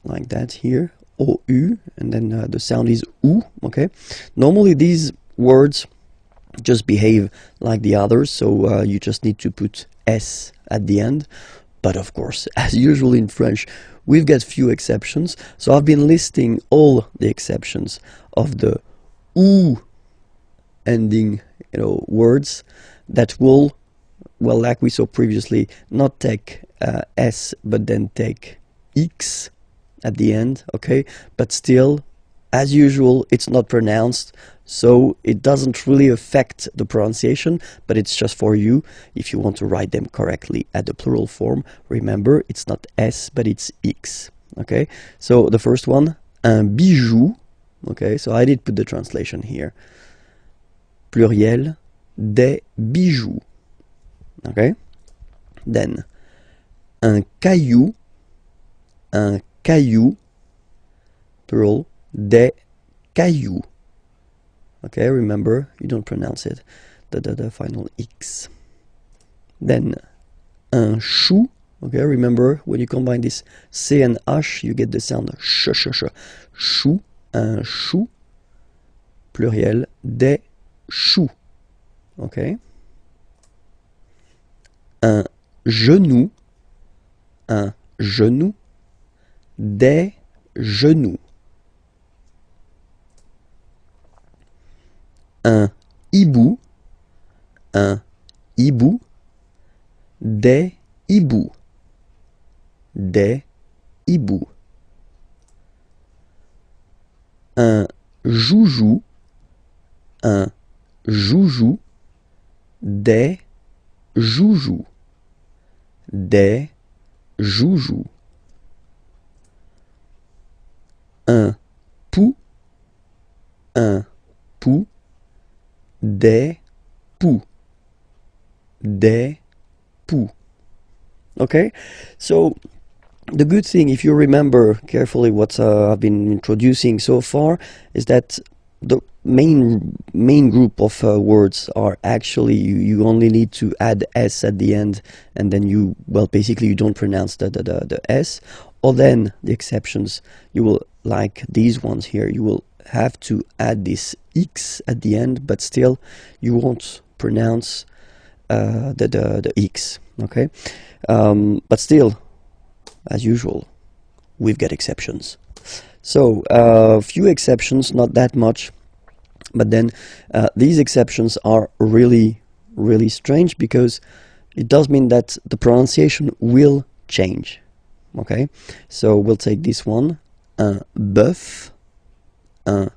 like that here, OU, and then the sound is OU, okay? Normally these words just behave like the others, so you just need to put S at the end. But of course, as usual in French, we've got few exceptions. So I've been listing all the exceptions of the OU ending, words that will, well, like we saw previously, not take S, but then take X at the end, okay? But still, as usual, it's not pronounced, so it doesn't really affect the pronunciation, but it's just for you if you want to write them correctly at the plural form. Remember, it's not S, but it's X, okay? So the first one, un bijou, okay? So I did put the translation here. Pluriel, des bijoux, okay? Then, un caillou, plural, des cailloux. Okay, remember, you don't pronounce it, the final X. Then, un chou. Okay, remember, when you combine this C and H, you get the sound sh. Chou, un chou. Pluriel, des choux. Okay. Un genou. Des genoux. Un hibou, des hiboux, un joujou, des joujoux, un pou, des poux. Okay, so the good thing, if you remember carefully what I've been introducing so far, is that the main group of words are actually you only need to add S at the end, and then you, well, basically you don't pronounce the S. Or then the exceptions, you will, like these ones here, you will have to add this X at the end, but still you won't pronounce the X, okay? But still, as usual, we've got exceptions. So a few exceptions, not that much, but then these exceptions are really strange, because it does mean that the pronunciation will change. Okay, so we'll take this one, un bœuf, and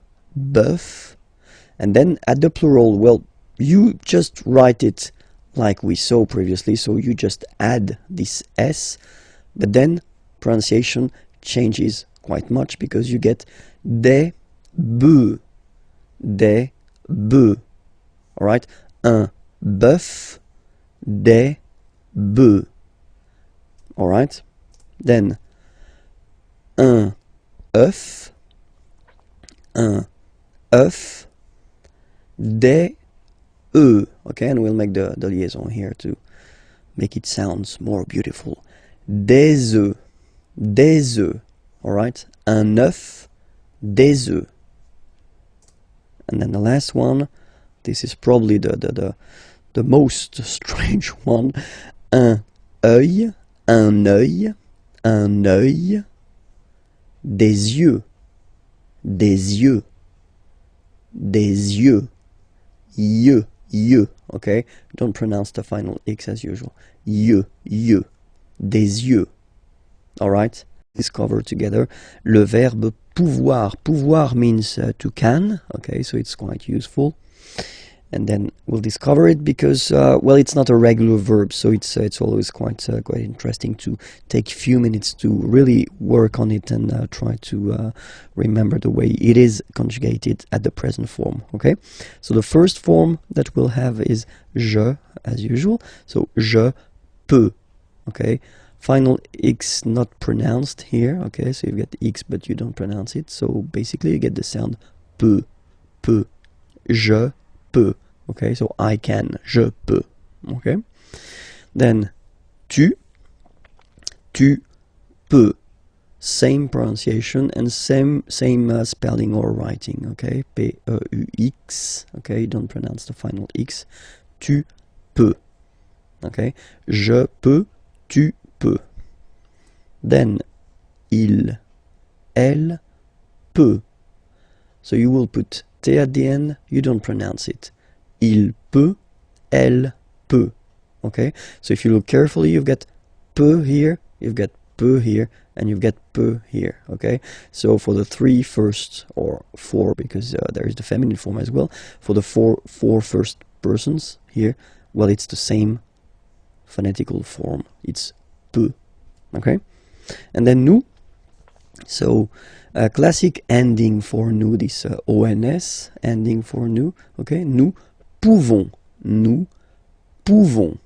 then at the plural, well, you just write it like we saw previously, so you just add this S, but then pronunciation changes quite much, because you get des bœufs, alright, un bœuf, des bœufs, alright. Then, un œuf, des œufs. Okay, and we'll make the liaison here to make it sound more beautiful. Des œufs, alright? Un œuf, des œufs. And then the last one, this is probably the most strange one. Un œil, des yeux, okay? Don't pronounce the final X as usual. Des yeux, alright? Discover together le verbe pouvoir. Pouvoir means to can, okay, so it's quite useful. And then we'll discover it because, well, it's not a regular verb, so it's always quite interesting to take a few minutes to really work on it and try to remember the way it is conjugated at the present form. Okay, so the first form that we'll have is je, as usual. So je peux. Okay, final X not pronounced here. Okay, so you get X, but you don't pronounce it. So basically, you get the sound peut. Je peux. Okay, so I can, je peux. Okay, then tu peux. Same pronunciation and same spelling or writing. Okay, P-E-U-X. Okay, you don't pronounce the final X. Tu peux. Okay, je peux, tu peux. peut. Then il, elle, peut. So you will put T at the end, you don't pronounce it. Il peut, elle peut. Okay? So if you look carefully, you've got peut here, you've got peut here, and you've got peu here. Okay? So for the three first, or four, because there is the feminine form as well, for the four first persons here, well, it's the same phonetical form. It's peu. Okay? And then nous. So classic ending for nous, this ONS ending for nous. Okay, nous pouvons. Nous pouvons.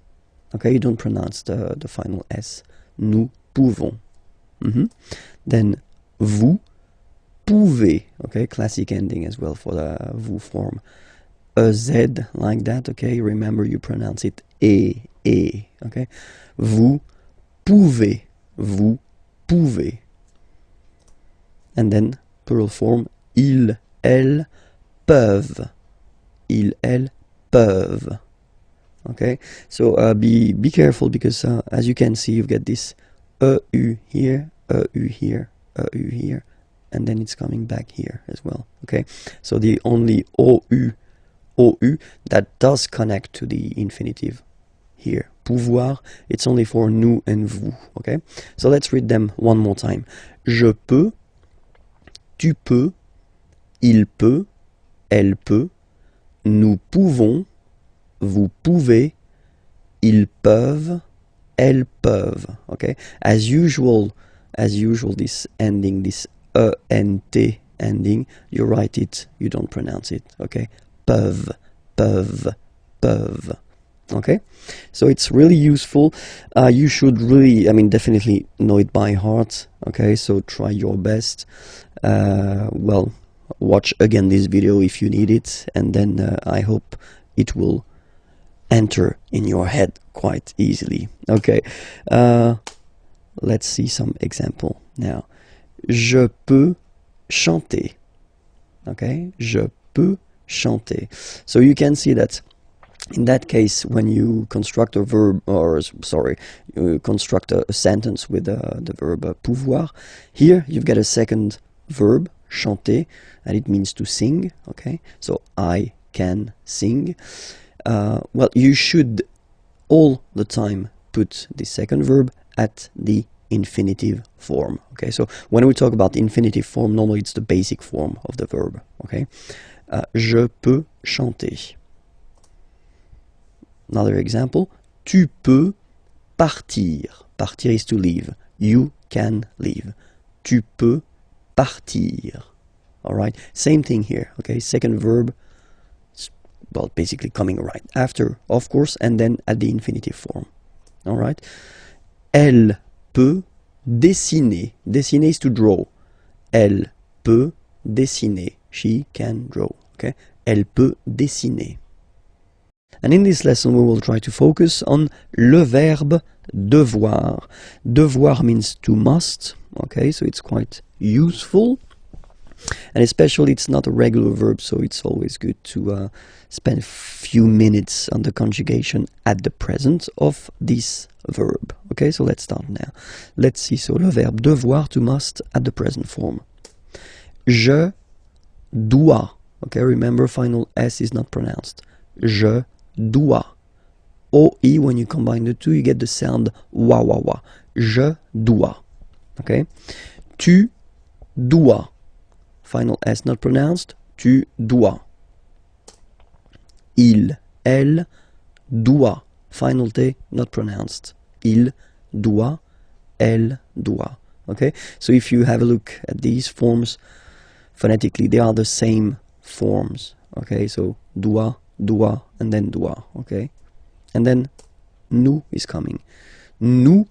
Okay, you don't pronounce the final S. Nous pouvons. Then vous pouvez. Okay, classic ending as well for the vous form. A Z like that. Okay, remember you pronounce it e. Okay, vous pouvez. Vous pouvez. And then plural form, ils, elles, peuvent. Ils, elles, peuvent. Okay, so be careful because as you can see, you've got this EU here, EU here, EU here, and then it's coming back here as well. Okay, so the only OU that does connect to the infinitive here. Pouvoir, it's only for nous and vous. Okay, so let's read them one more time. Je peux. Tu peux, il peut, elle peut, nous pouvons, vous pouvez, ils peuvent, elles peuvent. Okay, as usual, this ending, this ENT ending, you write it, you don't pronounce it. Okay, peuvent, peuvent, peuvent. Okay, so it's really useful. You should really, I mean, definitely know it by heart. Okay, so try your best. Well, watch again this video if you need it, and then I hope it will enter in your head quite easily. Okay, let's see some example now. Je peux chanter. Okay, je peux chanter. So you can see that in that case, when you construct a verb, or sorry, you construct a sentence with the verb pouvoir, here you've got a second verb, chanter, and it means to sing. Okay, so I can sing. Well, you should all the time put the second verb at the infinitive form. Okay, so when we talk about the infinitive form, normally it's the basic form of the verb. Okay, je peux chanter. Another example, tu peux partir. Partir is to leave. You can leave. Tu peux partir. All right, same thing here. Okay, second verb, well, basically coming right after, of course, and then at the infinitive form. All right, elle peut dessiner. Dessiner is to draw. Elle peut dessiner. She can draw. Okay, elle peut dessiner. And in this lesson we will try to focus on le verbe devoir. Devoir means to must, okay, so it's quite useful. And especially it's not a regular verb, so it's always good to spend a few minutes on the conjugation at the present of this verb. Okay, so let's start now. Let's see, so le verbe devoir, to must, at the present form. Je dois. Okay, remember final S is not pronounced. Je dois. OE, when you combine the two, you get the sound wa wa wa. Je dois. Okay? Tu dois. Final S not pronounced. Tu dois. Il, elle, doit. Final T not pronounced. Il doit, elle doit. Okay? So if you have a look at these forms, phonetically they are the same forms. Okay? So doit, doit, and then doit, okay? And then nous is coming. Nous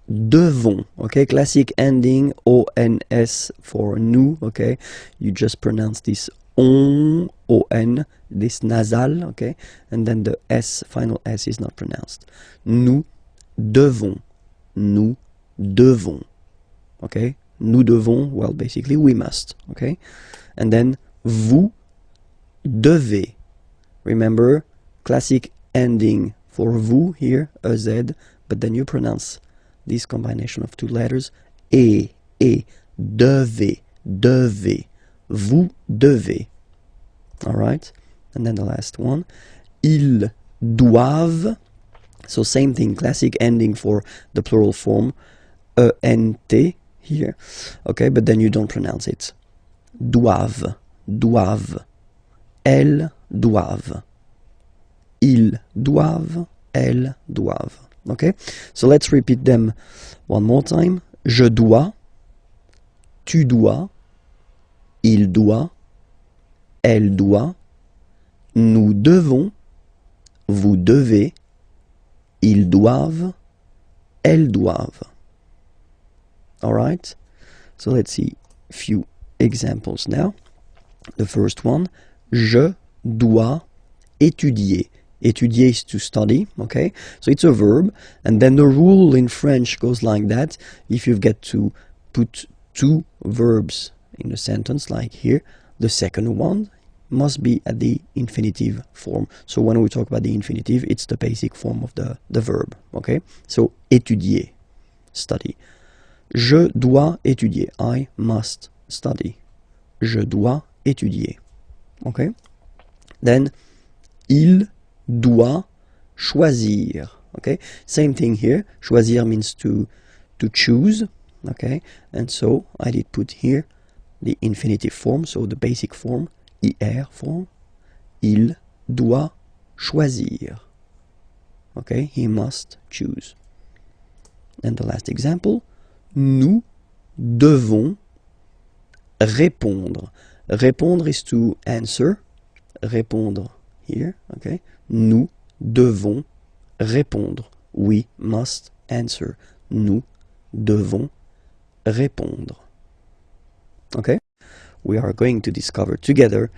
devons, okay? Classic ending, ONS for nous, okay? You just pronounce this on, ON, this nasal, okay? And then the S, final S is not pronounced. Nous devons, okay? Nous devons, well, basically we must, okay? And then vous devez. Remember, classic ending for vous here, a Z, but then you pronounce this combination of two letters, et, devez, devez, vous devez. Alright, and then the last one, ils doivent, so same thing, classic ending for the plural form, ENT here, okay, but then you don't pronounce it. Doivent, doivent, elles doivent, ils doivent, elles doivent. Okay, so let's repeat them one more time. Je dois, tu dois, il doit, elle doit, nous devons, vous devez, ils doivent, elles doivent. Alright, so let's see a few examples now. The first one, je dois étudier. Étudier is to study, okay? So it's a verb, and then the rule in French goes like that. If you get to put two verbs in a sentence, like here, the second one must be at the infinitive form. So when we talk about the infinitive, it's the basic form of the verb, okay? So étudier, study. Je dois étudier. I must study. Je dois étudier. Okay? Then, il doit choisir. Okay? Same thing here. Choisir means to choose. Okay? And so, I did put here the infinitive form, so the basic form, IR form. Il doit choisir. Okay? He must choose. And the last example, nous devons répondre. Répondre is to answer. Répondre here, okay? Nous devons répondre. We must answer. Nous devons répondre. Okay? We are going to discover together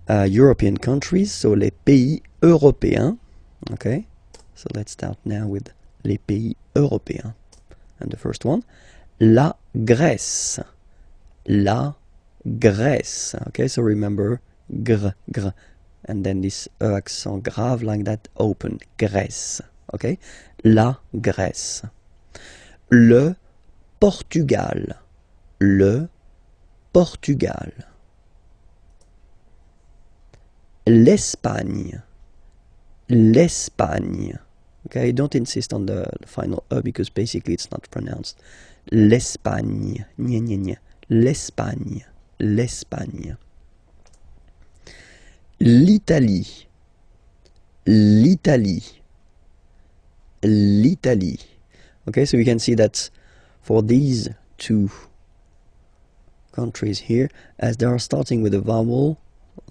European countries, so les pays européens. Okay? So let's start now with les pays européens. And the first one, la Grèce. La Grèce. Okay, so remember gr, gr. And then this accent grave like that, open. Grèce. Okay, la Grèce. Le Portugal. Le Portugal. L'Espagne. L'Espagne. Okay, don't insist on the final E because basically it's not pronounced. L'Espagne. Gna, gna, gna. L'Espagne. L'Espagne. L'Italie. L'Italie. L'Italie. Okay, so you can see that for these two countries here, as they are starting with a vowel,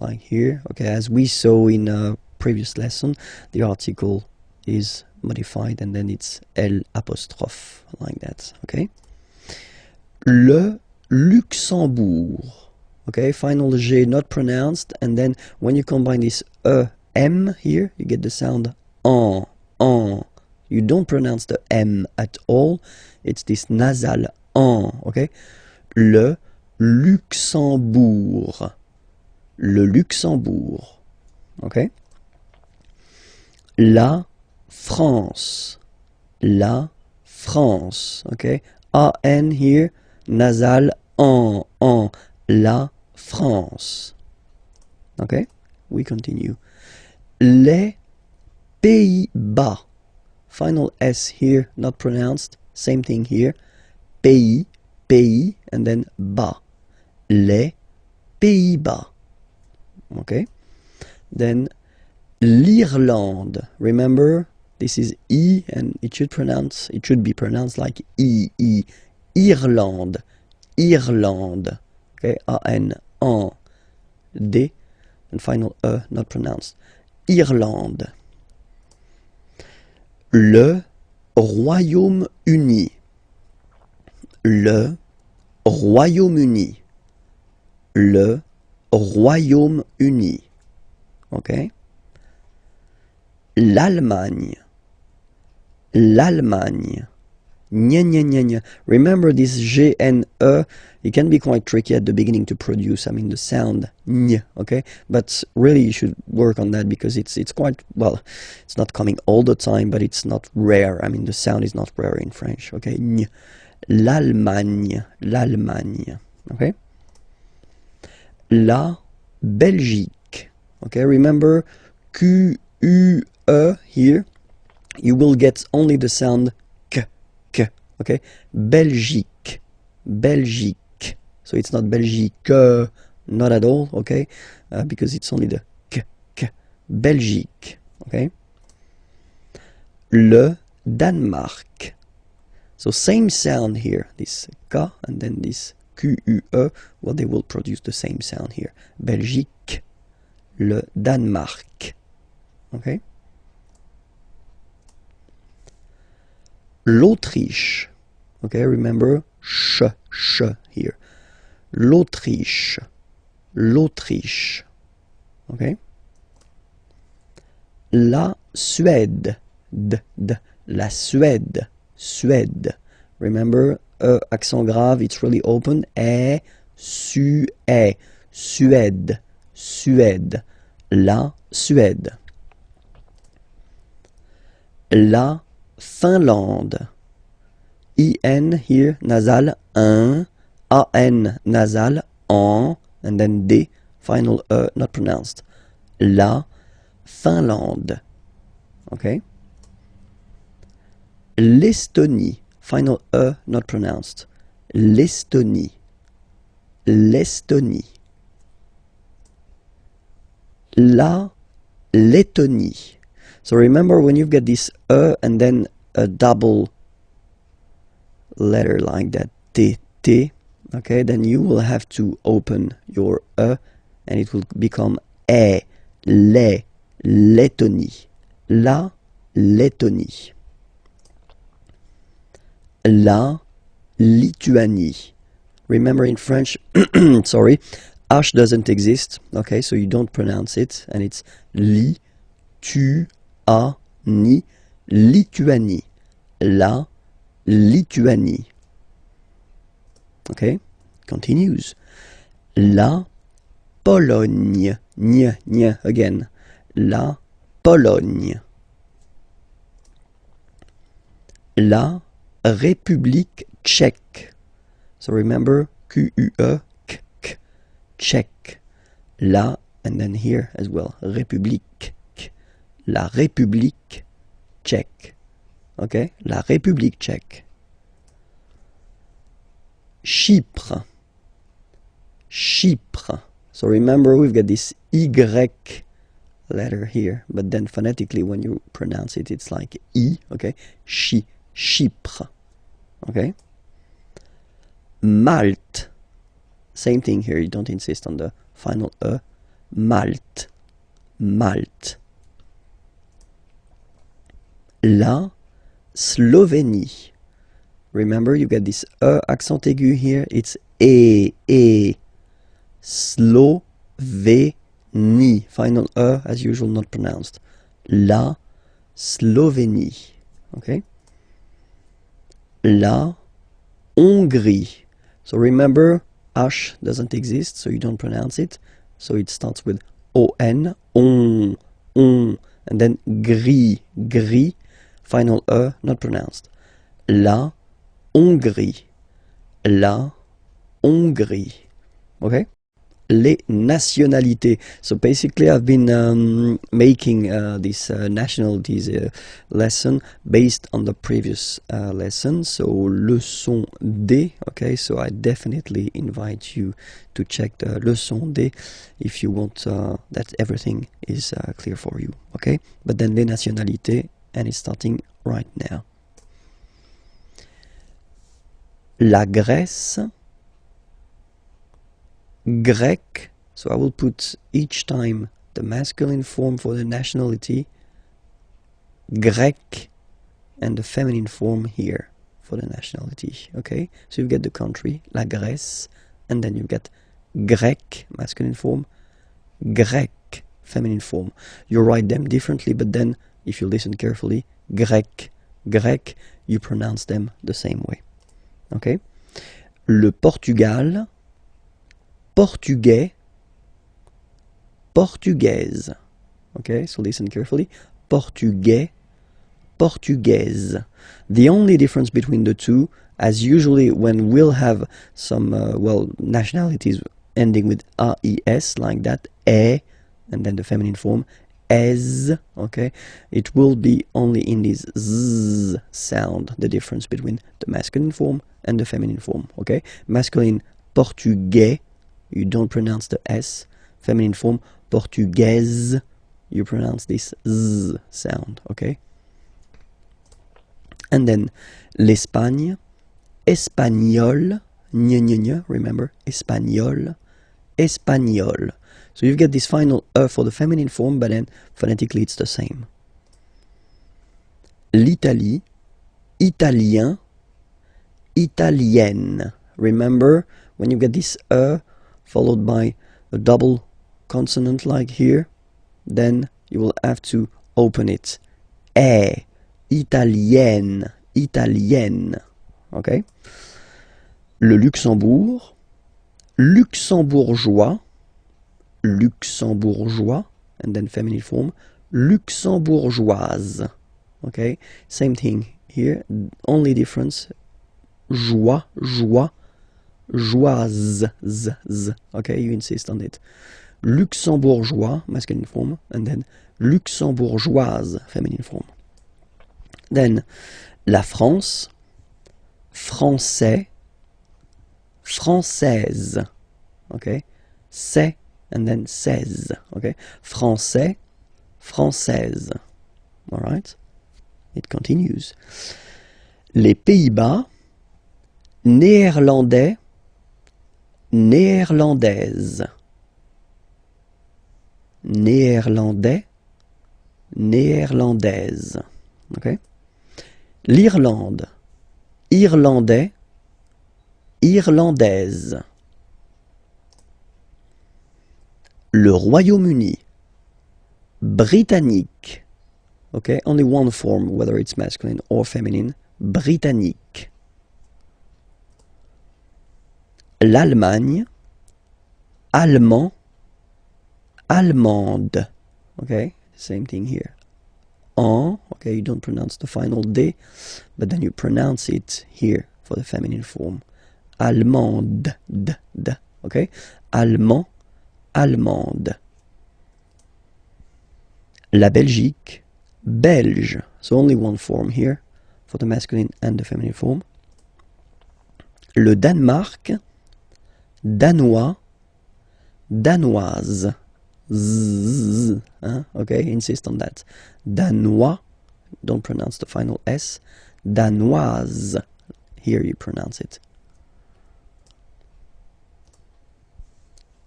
like here, okay, as we saw in a previous lesson, the article is modified and then it's L apostrophe, like that, okay? Le Luxembourg, okay, final G not pronounced, and then when you combine this M here, you get the sound en. You don't pronounce the M at all, it's this nasal en, okay? Le Luxembourg. Le Luxembourg, okay? La France. La France, okay? A-N here, nasal en. La France. Okay? We continue. Les Pays-Bas. Final S here, not pronounced. Same thing here. Pays, and then bas. Les Pays-Bas. Okay? Then l'Irlande. Remember, this is E and it should be pronounced like E. Irlande. Irlande. Okay, A-N, en, D, and final E, not pronounced. Irlande. Le Royaume-Uni. Le Royaume-Uni. Le Royaume-Uni. Okay? L'Allemagne. L'Allemagne. Gna, gna, gna, gna. Remember this G and E, it can be quite tricky at the beginning to produce, I mean, the sound gn, okay? But really you should work on that because it's quite, well, it's not coming all the time, but it's not rare. I mean, the sound is not rare in French, okay? Gn. L'Allemagne, l'Allemagne, okay? La Belgique, okay? Remember Q-U-E here, you will get only the sound k, okay? Belgique, Belgique. So it's not Belgique, not at all, okay? Because it's only the k. Belgique, okay? Le Danemark. So same sound here, this k and then this Q-U-E, well, they will produce the same sound here. Belgique, le Danemark, okay? L'Autriche, okay, remember sh here. L'Autriche, l'Autriche, okay? La Suède, la Suède, Suède. Remember, accent grave, it's really open. Suède, Suède. La Suède. La Finlande. I-N here, nasal, un. A-N, nasal, en. And then D, final E, not pronounced. La Finlande. Okay? L'Estonie. Final E, not pronounced. L'Estonie. L'Estonie. La Lettonie. So remember when you've got this E and then a double letter like that, T, okay, then you will have to open your E and it will become E, le, Lettonie. La Lettonie. La Lituanie. Remember in French, sorry, H doesn't exist, okay, so you don't pronounce it, and it's li, tu, a, ni, Lituanie. La Lituanie. Okay, continues. La Pologne. Nya, again. La Pologne. La République tchèque. So remember, Q-U-E, k, tchèque. La, and then here as well, République. La République tchèque. Okay, la République tchèque. Chypre. Chypre. So remember, we've got this Y letter here, but then phonetically when you pronounce it, it's like I, okay? Chypre. Okay? Malte. Same thing here, you don't insist on the final E. Malte. Malte. La Slovénie. Remember, you get this E accent aigu here, it's E. Slovénie. Final E, as usual, not pronounced. La Slovénie. Okay? La Hongrie. So remember, H doesn't exist, so you don't pronounce it. So it starts with O-N, on, and then gris, final E, not pronounced. La Hongrie. La Hongrie. Okay? Les nationalités. So basically I've been making this nationalities lesson based on the previous lesson. So leçon D. Okay, so I definitely invite you to check the leçon D if you want that everything is clear for you. Okay, but then les nationalités, and it's starting right now. La Grèce. Grec, so I will put each time the masculine form for the nationality, Grec, and the feminine form here for the nationality, okay? So you get the country, la Grèce, and then you get Grec, masculine form, Grec, feminine form. You write them differently, but then, if you listen carefully, Grec, you pronounce them the same way. Okay? Le Portugal, portugais, portugaise. Okay, so listen carefully. Portugais, portugaise. The only difference between the two, as usually when we'll have some, nationalities ending with AES, like that, e, and then the feminine form, es, okay, it will be only in this z sound, the difference between the masculine form and the feminine form, okay? Masculine, portugais, you don't pronounce the S. Feminine form, portugaise, you pronounce this z sound, okay? And then l'Espagne, espagnol, remember, espagnol, espagnol. So you get this final E for the feminine form, but then phonetically it's the same. L'Italie, italien, italienne. Remember, when you get this E followed by a double consonant like here, then you will have to open it. Italienne, italienne. Okay? Le Luxembourg, luxembourgeois, luxembourgeois, and then feminine form, luxembourgeoise. Okay, same thing here, only difference, joie, joie, joise, z. Okay, you insist on it. Luxembourgeois, masculine form, and then luxembourgeoise, feminine form. Then, la France, français, française. Okay, c'est, and then says. Okay, français, française. All right. It continues. Les Pays-Bas, néerlandais, néerlandaise. Néerlandais, néerlandaise. Okay. L'Irlande, irlandais, irlandaise. Le Royaume-Uni, britannique. Okay, only one form, whether it's masculine or feminine, britannique. L'Allemagne, allemand, allemande. Okay, same thing here. En, okay, you don't pronounce the final D, but then you pronounce it here for the feminine form. Allemande, d, okay? Allemand, allemande. La Belgique, belge. So only one form here for the masculine and the feminine form. Le Danemark, danois, danoise. Z, okay, insist on that. Danois, don't pronounce the final S. Danoise, here you pronounce it.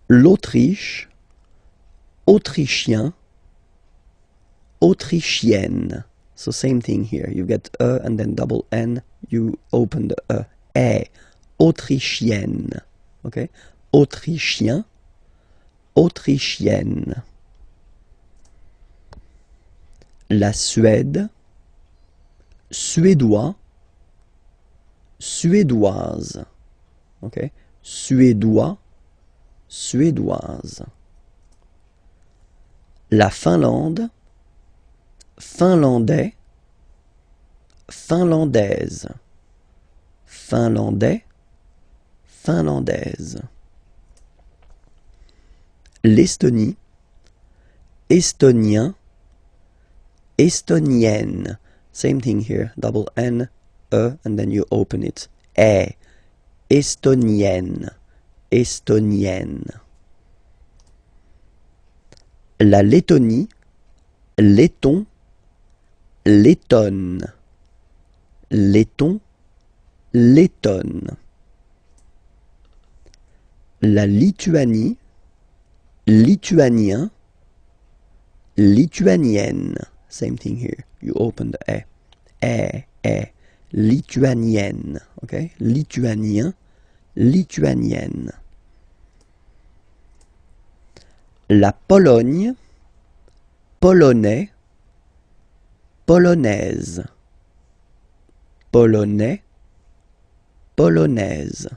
L'Autriche, autrichien, autrichienne. So same thing here. You get E and then double N. You open the E. Autrichienne. Okay? Autrichien, autrichienne. La Suède, suédois, suédoise. Okay? Suédois, suédoise. La Finlande, finlandais, finlandaise. Finlandais, finlandaise. L'Estonie, estonien, estonienne. Same thing here, double N, E, and then you open it. E, estonienne, estonienne. La Lettonie, letton, lettonne. Letton, lettonne. La Lituanie, lituanien, lituanienne. Same thing here. You open the E. Lituanienne. Okay? Lituanien, lituanienne. La Pologne, polonais, polonaise. polonais, polonaise.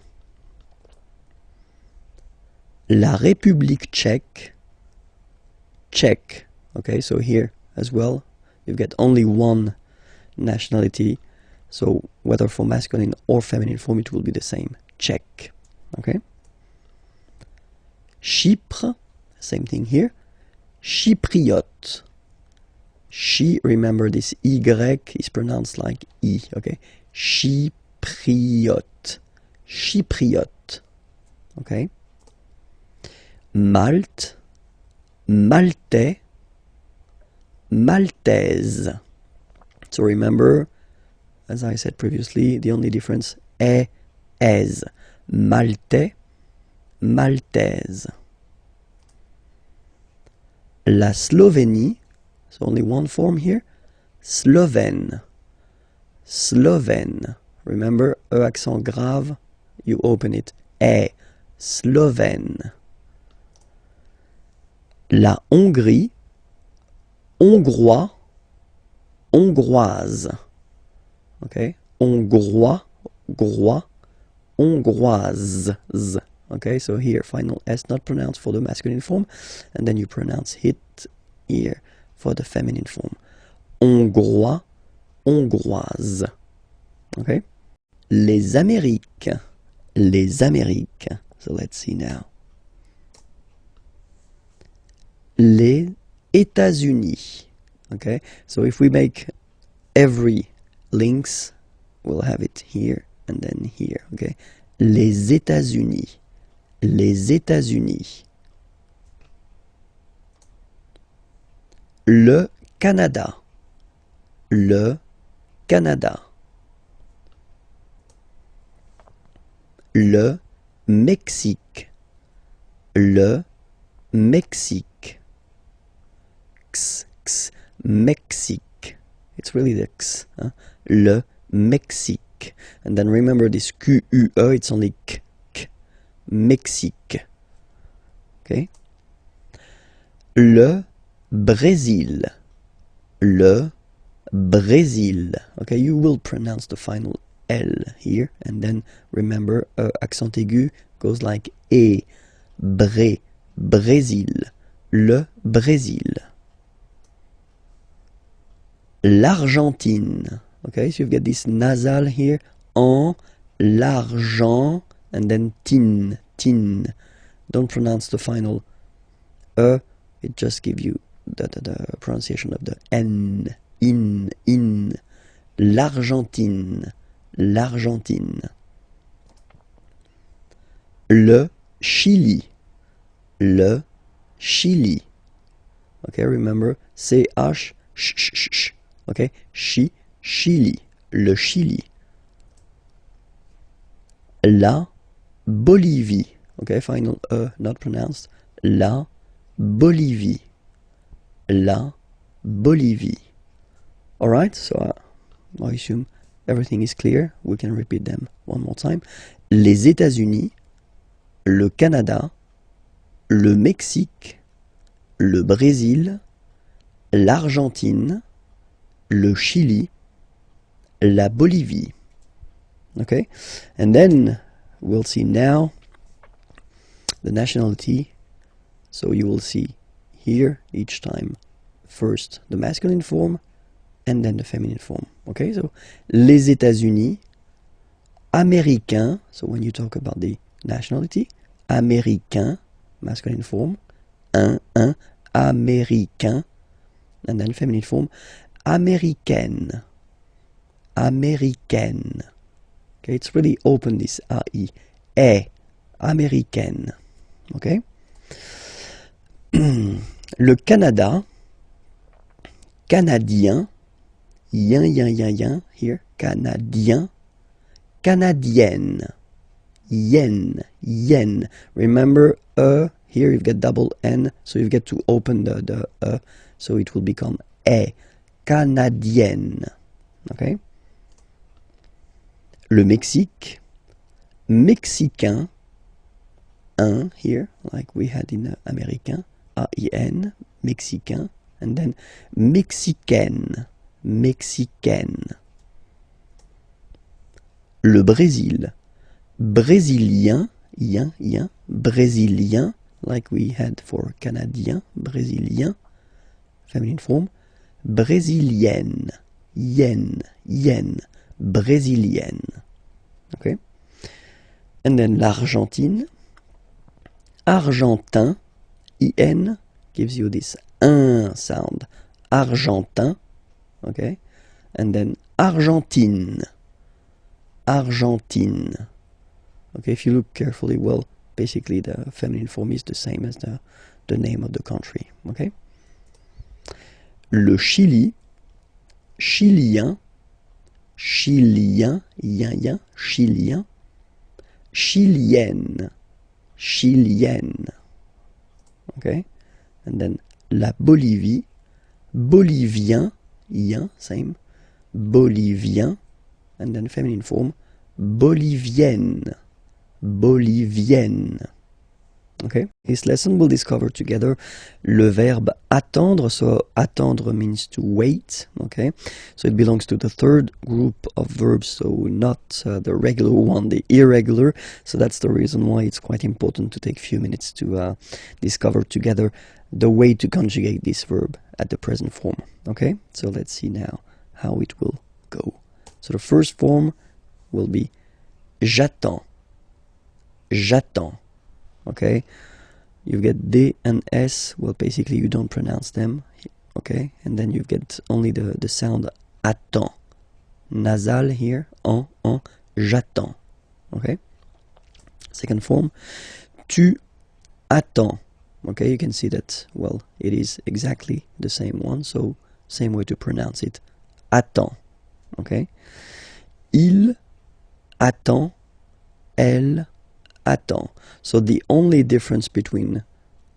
La République tchèque, tchèque. Okay, so here as well, you've got only one nationality. So whether for masculine or feminine form, it will be the same. Tchèque. Okay. Chypre, same thing here. Chypriote. Remember this Y is pronounced like I, okay? Chypriote. Chypriote. Okay? Malte, Maltais, Maltaise. So remember, as I said previously, the only difference, es. Maltais, Maltaise. La Slovénie, so only one form here, Slovène. Slovène. Remember, E accent grave, you open it. Slovène. La Hongrie, Hongrois, Hongroise. Okay? Hongrois, Grois, Hongroise. Okay, so here, final S not pronounced for the masculine form, and then you pronounce it here for the feminine form. Hongrois, Hongroise. Okay? Les Amériques, les Amériques. So let's see now. Les États-Unis. Okay, so if we make every links, we'll have it here and then here. Okay, les États-Unis. Les États-Unis. Le Canada. Le Canada. Le Mexique. Le Mexique. Mexique. It's really the X. Huh? Le Mexique. And then remember this QUE, it's only K. Mexique. Okay. Le Brésil. Le Brésil. Okay, you will pronounce the final L here, and then remember accent aigu goes like E. Brésil. Le Brésil. L'Argentine. Okay, so you've got this nasal here. En, l'argent, and then tin. Don't pronounce the final it just gives you the pronunciation of the N. In. L'Argentine. L'Argentine. Le Chili. Le Chili. Okay, remember, CH, sh. Okay, Chili. Le Chili. La Bolivie. Okay, final not pronounced. La Bolivie. La Bolivie. Alright, so I assume everything is clear. We can repeat them one more time. Les États-Unis, le Canada, le Mexique, le Brésil, l'Argentine, le Chili, la Bolivie. Okay, and then we'll see now the nationality. So you will see here each time first the masculine form and then the feminine form. Okay, so les États-Unis, américain. So when you talk about the nationality, américain, masculine form, un, américain, and then feminine form, américaine, américaine. Okay, it's really open, this AI, américaine. Okay. Le Canada, canadien, yin, here, canadien, canadienne, yen. Remember, here you've got double N, so you've got to open the so it will become canadienne. Okay. Le Mexique, mexicain, un here, like we had in américain, AIN, mexicain, and then mexicaine, mexicaine. Le Brésil. Brésilien, yen, brésilien, like we had for Canadien, brésilien, feminine form. Brésilienne, yen, brésilienne. Okay? And then l'Argentine. Argentin, in, gives you this un sound. Argentin, okay? And then Argentine. Argentine. Okay, if you look carefully, well, basically the feminine form is the same as the name of the country, okay? Le Chili, chilien, chilien, yen, chilien, chilienne, chilienne, okay? And then la Bolivie, bolivien, yen, same, bolivien, and then feminine form, bolivienne, bolivienne. Okay. This lesson we'll discover together le verbe attendre. So attendre means to wait. Okay. So it belongs to the third group of verbs. So not the regular one, the irregular. So that's the reason why it's quite important to take a few minutes to discover together the way to conjugate this verb at the present form. Okay. So let's see now how it will go. So the first form will be j'attends. J'attends. Okay, you get D and S. Well, basically you don't pronounce them. Okay, and then you get only the sound attends. Nasal here, en, j'attends. Okay. Second form, tu attends. Okay, you can see that, well, it is exactly the same one, so same way to pronounce it. Attends. Okay. Il attend, elle attend. So the only difference between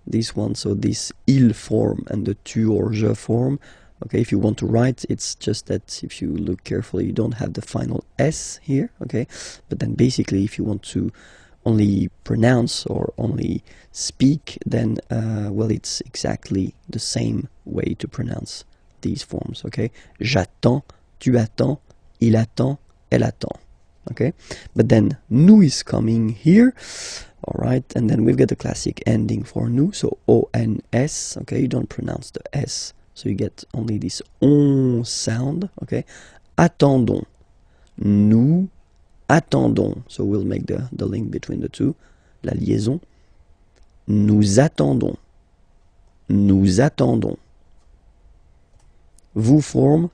this one, so this il form and the tu or je form, okay, if you want to write, it's just that if you look carefully, you don't have the final S here, okay, but then basically if you want to only pronounce or only speak, then, well, it's exactly the same way to pronounce these forms, okay. J'attends, tu attends, il attend, elle attend. Okay, but then nous is coming here, all right, and then we've got the classic ending for nous, so ons. Okay, you don't pronounce the s, so you get only this on sound. Okay, attendons, nous attendons, so we'll make the link between the two, la liaison. Nous attendons, nous attendons. Vous form.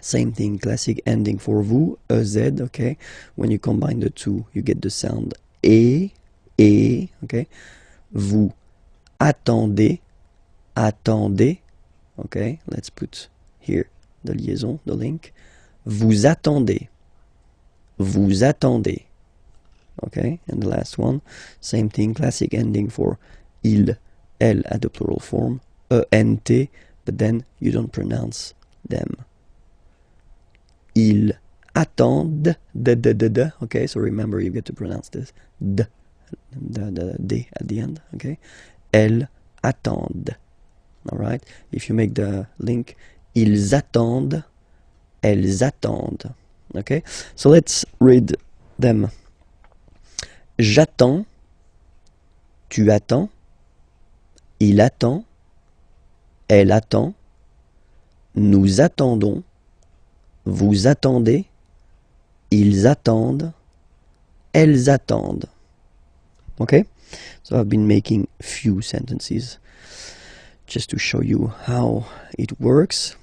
Same thing, classic ending for vous, ez, okay. When you combine the two, you get the sound et, okay. Vous attendez, attendez, okay. Let's put here the liaison, the link. Vous attendez, vous attendez, okay. And the last one, same thing, classic ending for il, elle at the plural form, ent, but then you don't pronounce them. Ils attendent, okay, so remember you get to pronounce this, d at the end, okay. Elles attendent, all right. If you make the link, ils attendent, elles attendent, okay. So let's read them. J'attends, tu attends, il attend, elle attend, nous attendons, vous attendez, ils attendent, elles attendent. Okay? So I've been making few sentences just to show you how it works,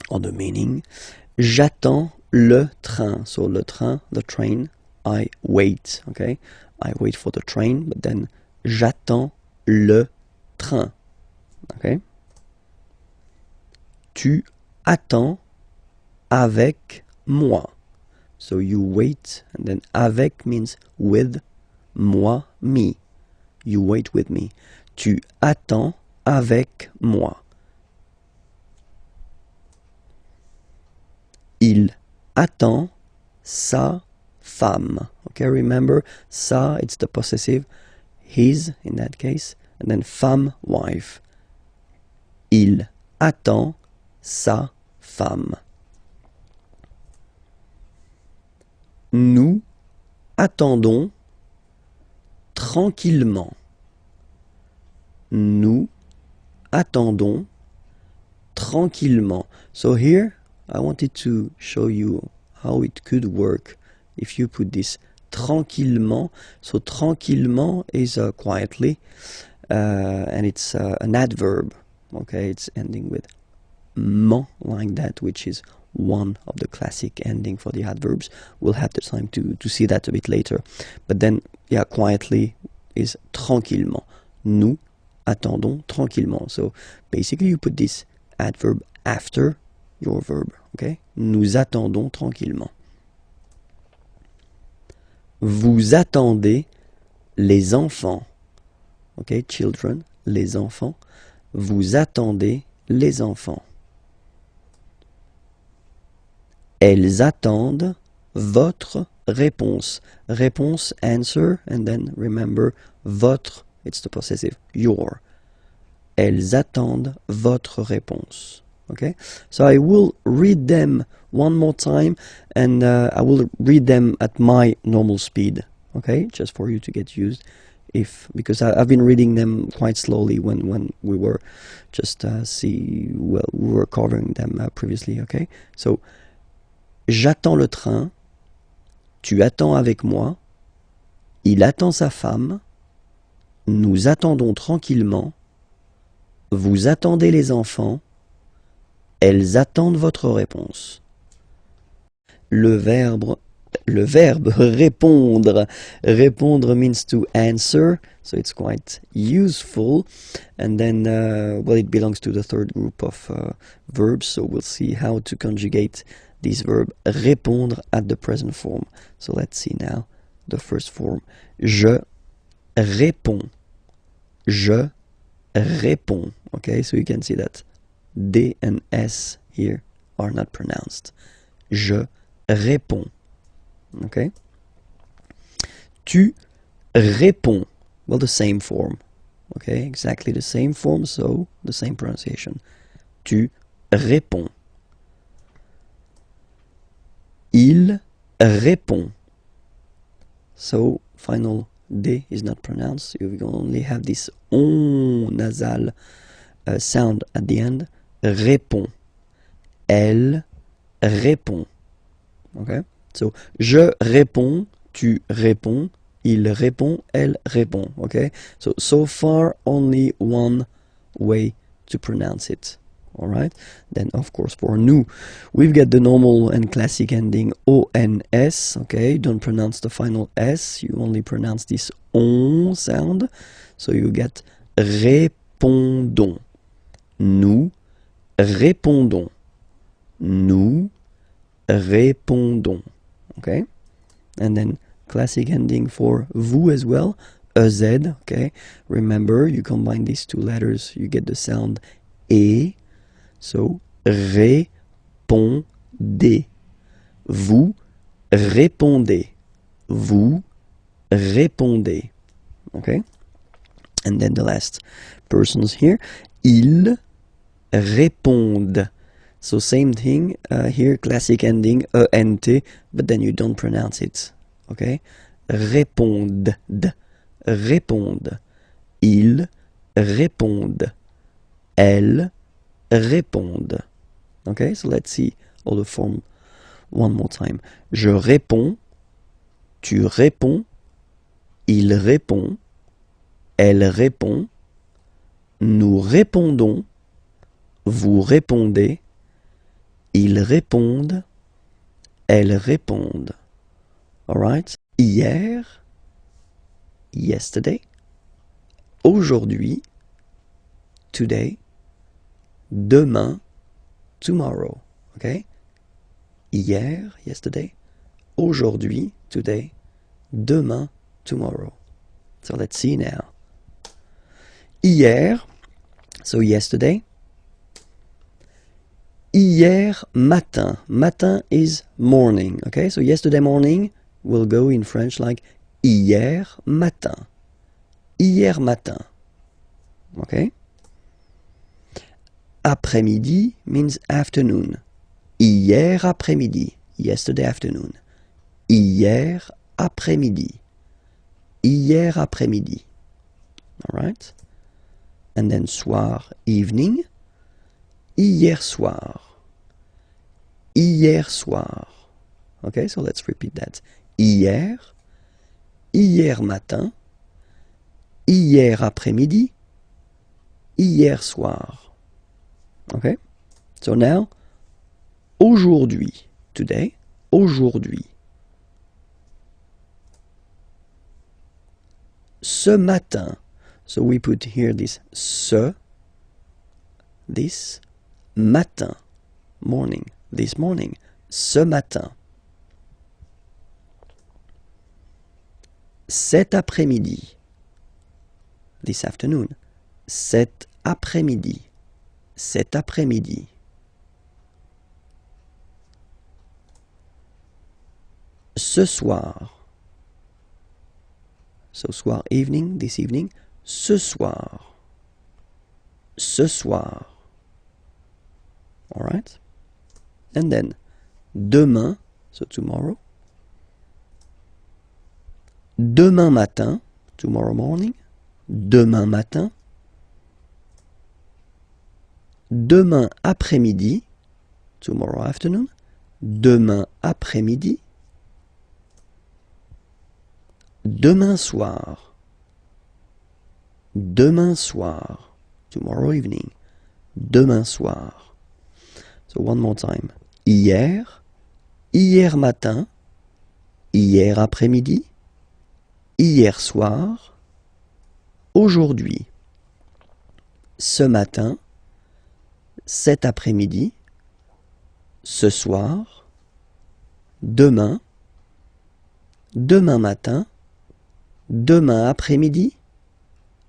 or the meaning. J'attends le train. So le train, the train, I wait. Okay? I wait for the train, but then j'attends le train. Okay? Tu attends avec moi. So you wait, and then avec means with, moi, me. You wait with me. Tu attends avec moi. Il attend sa femme. Okay, remember, sa, it's the possessive, his in that case, and then femme, wife. Il attend sa femme. Nous attendons tranquillement. Nous attendons tranquillement. So here I wanted to show you how it could work if you put this tranquillement. So tranquillement is quietly, and it's an adverb. Okay, it's ending with ment like that, which is one of the classic ending for the adverbs. We'll have the time to see that a bit later. But then, yeah, quietly is tranquillement. Nous attendons tranquillement. So basically you put this adverb after your verb. Okay? Nous attendons tranquillement. Vous attendez les enfants. Okay, children, les enfants. Vous attendez les enfants. Elles attendent votre réponse. Réponse, answer, and then remember, votre, it's the possessive, your. Elles attendent votre réponse. Okay? So I will read them one more time, and I will read them at my normal speed. Okay? Just for you to get used. Because I've been reading them quite slowly when we were just we were covering them previously. Okay? So, j'attends le train, tu attends avec moi, il attend sa femme, nous attendons tranquillement, vous attendez les enfants, elles attendent votre réponse. Le verbe répondre. Répondre means to answer, so it's quite useful. And then, well, it belongs to the third group of verbs, so we'll see how to conjugate this verb répondre at the present form. So let's see now the first form. Je réponds. Je réponds. Okay, so you can see that D and S here are not pronounced. Je réponds. Okay. Tu réponds. Well, the same form. Okay, exactly the same form, so the same pronunciation. Tu réponds. Il répond. So, final D is not pronounced. You will only have this on nasal sound at the end. Répond. Elle répond. Okay? So, je réponds, tu réponds, il répond, elle répond. Okay? So far, only one way to pronounce it. Alright? Then, of course, for nous, we've got the normal and classic ending ONS. Okay? Don't pronounce the final S. You only pronounce this on sound. So you get répondons. Nous répondons. Nous répondons. Okay? And then classic ending for vous as well. EZ. Okay? Remember, you combine these two letters, you get the sound E. So, répondez. Vous répondez. Vous répondez. Okay? And then the last persons here. Ils répondent. So same thing here, classic ending, ENT, but then you don't pronounce it. Okay? Répondent. Répondent. Ils répondent. Elles répondent. Okay, so let's see all the form one more time. Je réponds, tu réponds, il répond, elle répond, nous répondons, vous répondez, ils répondent, elles répondent. Alright? Hier, yesterday, aujourd'hui, today, demain, tomorrow. Okay? Hier, yesterday, aujourd'hui, today, demain, tomorrow. So let's see now. Hier, so yesterday. Hier matin. Matin is morning. Okay? So yesterday morning will go in French like hier matin. Hier matin. Okay? Après-midi means afternoon. Hier après-midi. Yesterday afternoon. hier après-midi. Hier après-midi. Alright? And then soir, evening. Hier soir. Hier soir. Okay, so let's repeat that. Hier. Hier matin. Hier après-midi. Hier soir. Okay? So now, aujourd'hui. Today. Aujourd'hui. Ce matin. So we put here this matin. Morning. This morning. Ce matin. Cet après-midi. This afternoon. Cet après-midi. Cet après-midi. Ce soir. So soir, evening, this evening. Ce soir. Ce soir. Alright? And then, demain, so tomorrow. Demain matin, tomorrow morning. Demain matin. Demain après-midi, tomorrow afternoon. Demain après-midi. Demain soir. Demain soir. Tomorrow evening. Demain soir. So one more time. Hier. Hier matin. Hier après-midi. Hier soir. Aujourd'hui. Ce matin. Cet après-midi. Ce soir. Demain. Demain matin. Demain après-midi.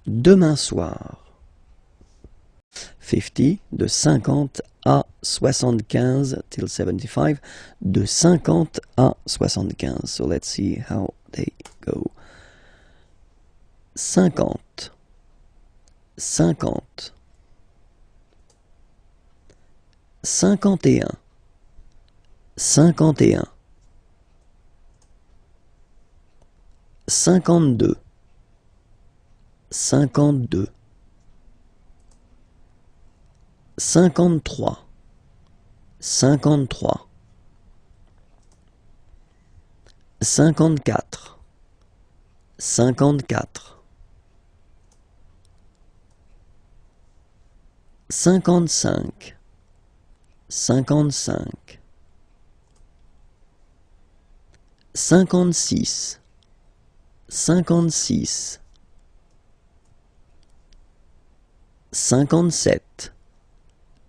Demain soir. 50, de 50 à 75 till 75, de 50 à 75. So let's see how they go. 50, 50, 51, 51, 52, 52, 53, 53, 54, 54, 55, 55, 56, 56, 57,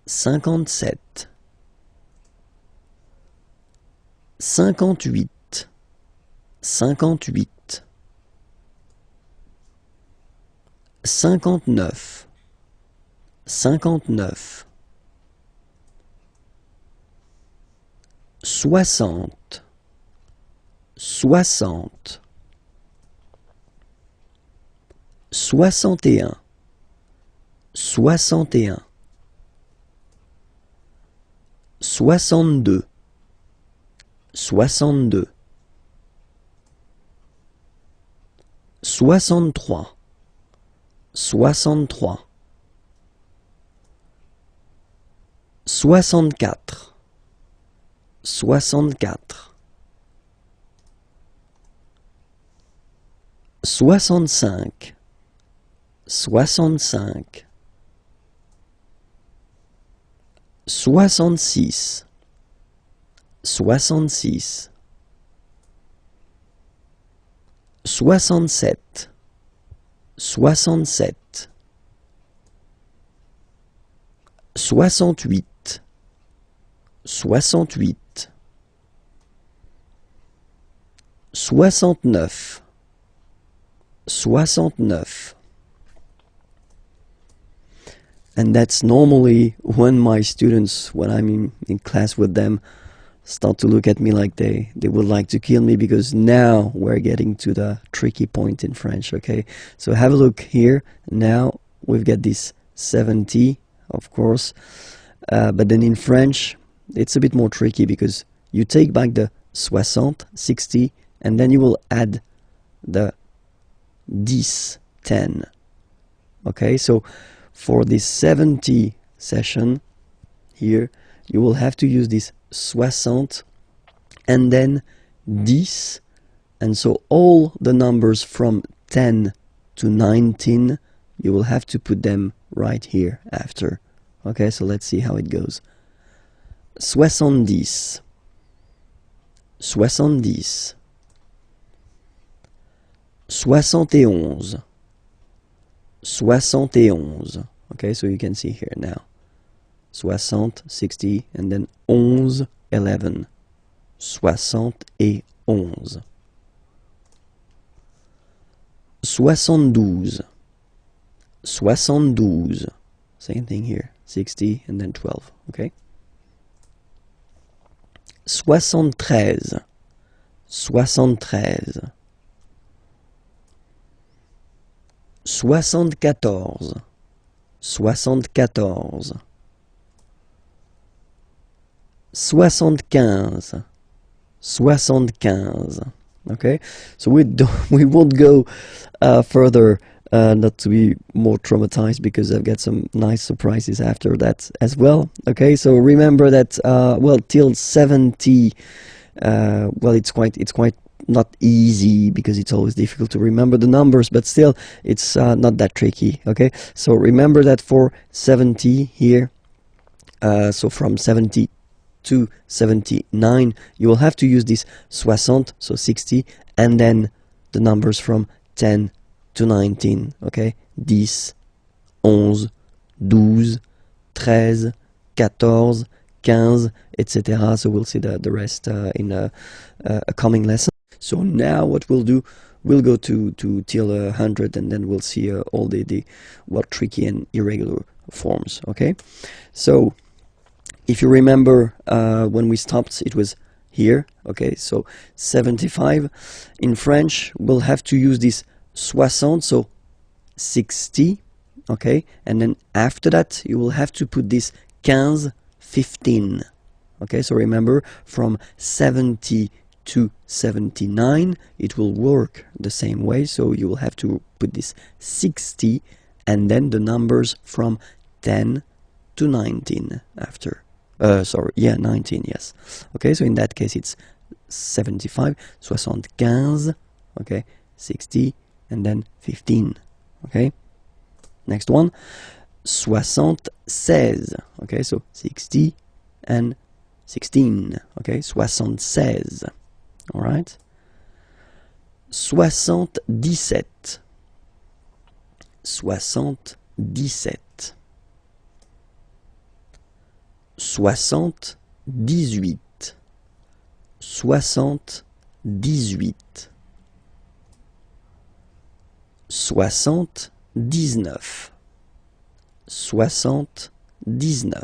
57, 58, 58, 59, 59, 60, 60, 61, 61, 62, 62, 63, 63, 64, 64, 65, 65, 66, 66, 67, 67, 68, 68, 69, 69. And that's normally when my students, when I'm in class with them, start to look at me like they would like to kill me, because now we're getting to the tricky point in French, okay? So have a look here. Now we've got this 70, of course. But then in French, it's a bit more tricky because you take back the 60, 60, and then you will add the 10, 10. Okay, so for this 70 session here, you will have to use this 60 and then 10, and so all the numbers from 10 to 19, you will have to put them right here after. Okay, so let's see how it goes. 70, 70, 71, 71. Okay, so you can see here now. 60, 60, and then 11, 11. 71. 72, 72. Same thing here. 60 and then 12. Okay. 73, 73. 74, 74. 75, 75. Okay, so we won't go further, not to be more traumatized, because I've got some nice surprises after that as well. Okay, so remember that well, till 70, well, it's quite not easy, because it's always difficult to remember the numbers, but still it's not that tricky. Okay, so remember that for 70 here, so from 70 to 79, you will have to use this 60, so 60, and then the numbers from 10 to 19. Okay, 10, 11, 12, 13, 14, 15, etc. So we'll see the rest in a coming lesson. So now what we'll do, we'll go to till 100, and then we'll see all the what tricky and irregular forms. Okay, so if you remember, when we stopped, it was here. Okay, so 75. In French, we'll have to use this 60, so 60. Okay, and then after that, you will have to put this 15, 15. Okay, so remember, from 70 to 79, it will work the same way. So you will have to put this 60 and then the numbers from 10 to 19 after. Sorry, yeah, 19, yes. Okay, so in that case it's 75, 75, okay, 60, and then 15. Okay, next one, 76. Okay, so 60 and 16. Okay, 76. All right. 77. 77. 78. 78. 79. 79.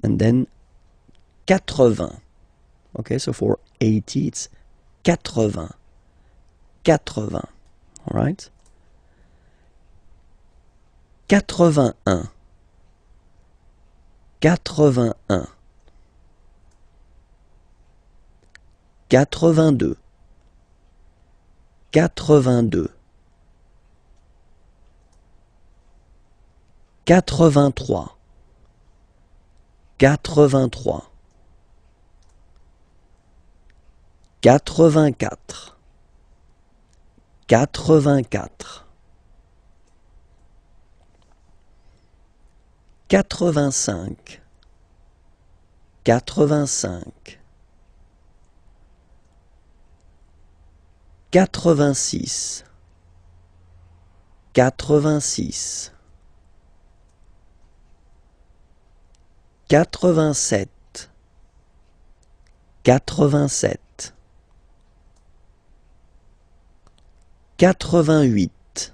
And then 80. Okay, so for 80 it's 80. 80. All right. 81. 81. 82. 82. 83. 83. 84. 84. 85. 85. 86. 86. 87. 87. 88.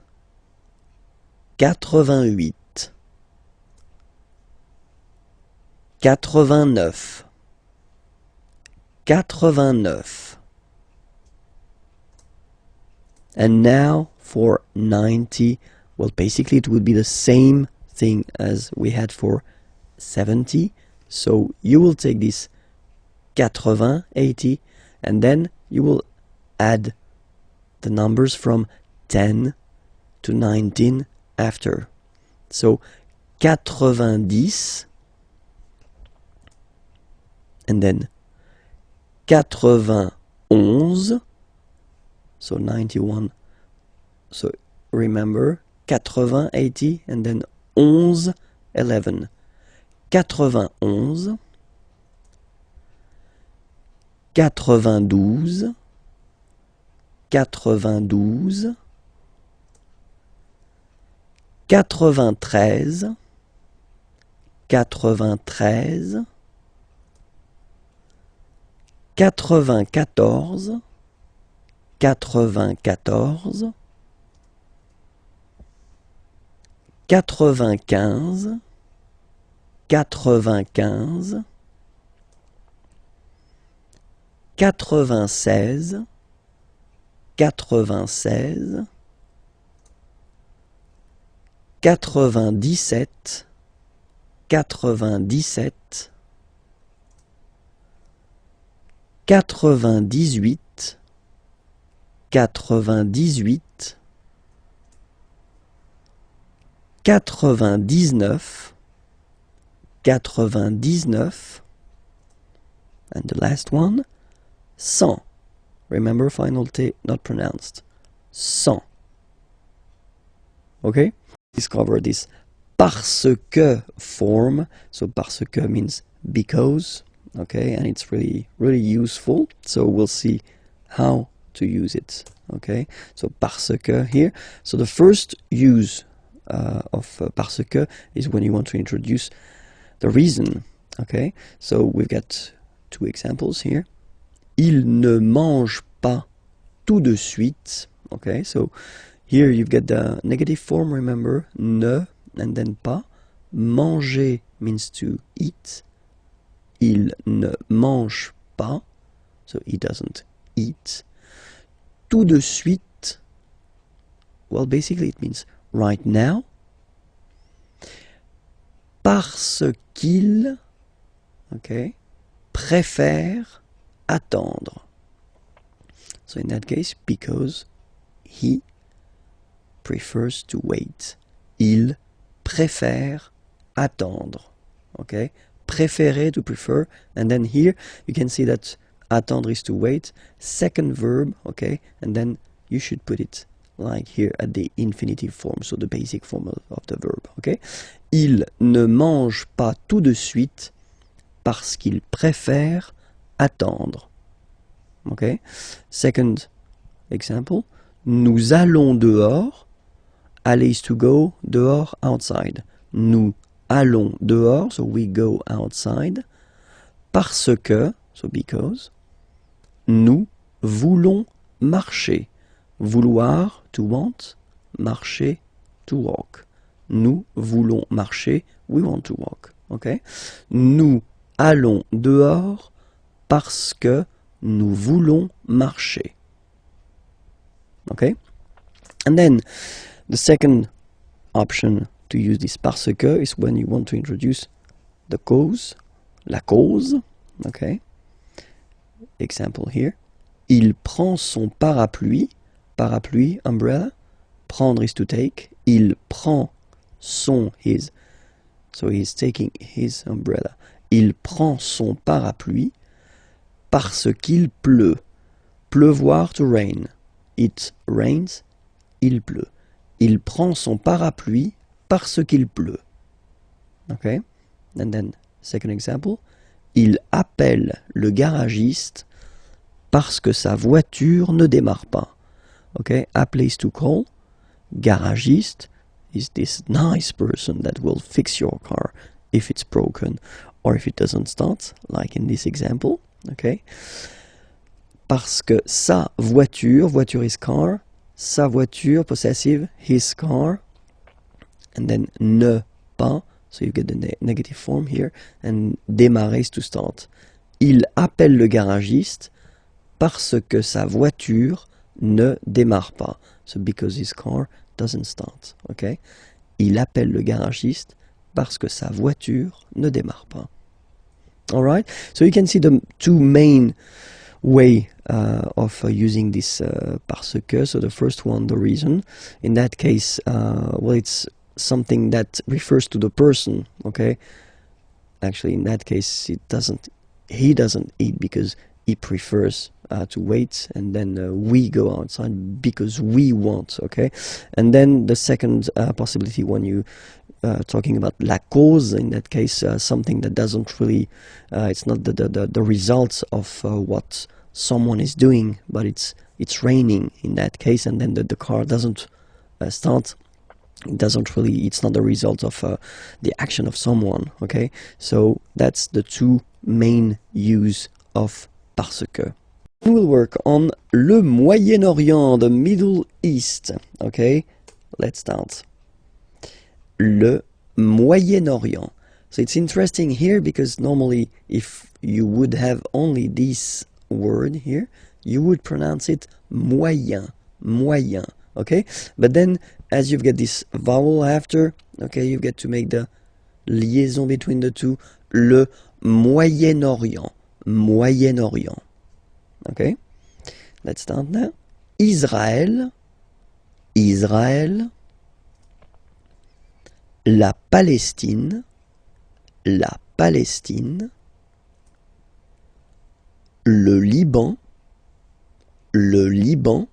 88. 89. 89. And now for 90, well, basically it would be the same thing as we had for 70. So you will take this 80, 80, and then you will add the numbers from 10 to 19 after. So 90, and then 91, so 91, so remember 80, 80, and then 11, 11. 91, 92, 92, 93, 93, 94, 94, 95, 95, 96, 96, 97, 97, 98, 98, 99, 99, and the last one, 100. Remember, final T not pronounced. 100. Okay? Discover this parce que form. So parce que means because. Okay, and it's really useful. So we'll see how to use it. Okay, so parce que here. So the first use of parce que is when you want to introduce the reason. Okay, so we've got two examples here. Il ne mange pas tout de suite. Okay, so here you've got the negative form, remember, ne, and then pas. Manger means to eat. Il ne mange pas, so he doesn't eat. Tout de suite, well, basically it means right now. Parce qu'il, okay, préfère attendre. So in that case, because he prefers to wait. Il préfère attendre. Okay? Préférer, to prefer. And then here you can see that attendre is to wait. Second verb, okay? And then you should put it like here at the infinitive form, so the basic form of the verb, okay? Il ne mange pas tout de suite parce qu'il préfère attendre. Okay? Second example, nous allons dehors. Aller is to go, dehors, outside. Nous allons dehors, so we go outside. Parce que, so because. Nous voulons marcher. Vouloir, to want. Marcher, to walk. Nous voulons marcher, we want to walk. Okay? Nous allons dehors parce que nous voulons marcher. Okay? And then the second option to use this parce que is when you want to introduce the cause, la cause. Okay? Example here. Il prend son parapluie. Parapluie, umbrella. Prendre is to take. Il prend son, his. So he's taking his umbrella. Il prend son parapluie parce qu'il pleut. Pleuvoir, to rain. It rains, il pleut. Il prend son parapluie parce qu'il pleut. Okay? And then, second example. Il appelle le garagiste parce que sa voiture ne démarre pas. Okay? Appeler is to call. Garagiste is this nice person that will fix your car if it's broken or if it doesn't start, like in this example. Okay? Parce que sa voiture, voiture is car, sa voiture, possessive, his car, and then ne pas, so you get the negative form here, and démarrer is to start. Il appelle le garagiste parce que sa voiture ne démarre pas. So because his car doesn't start. Okay? Il appelle le garagiste parce que sa voiture ne démarre pas. All right, so you can see the two main way of using this parce que. So the first one, the reason. In that case, well, it's something that refers to the person. Okay, actually, in that case, he doesn't eat because he prefers to wait, and then we go outside because we want. Okay, and then the second possibility, when you talking about la cause, in that case, something that doesn't really, it's not the results of what someone is doing, but it's raining in that case, and then the car doesn't start. It doesn't really, it's not the result of the action of someone. Okay, so that's the two main use of parce que. We'll work on le Moyen-Orient, the Middle East. Okay, let's start. Le Moyen-Orient. So it's interesting here because normally if you would have only this word here, you would pronounce it moyen, moyen, okay? But then as you've got this vowel after, okay, you get to make the liaison between the two, le Moyen-Orient, Moyen-Orient, okay? Let's start now. Israël, Israël, la Palestine, la Palestine, le Liban, le Liban,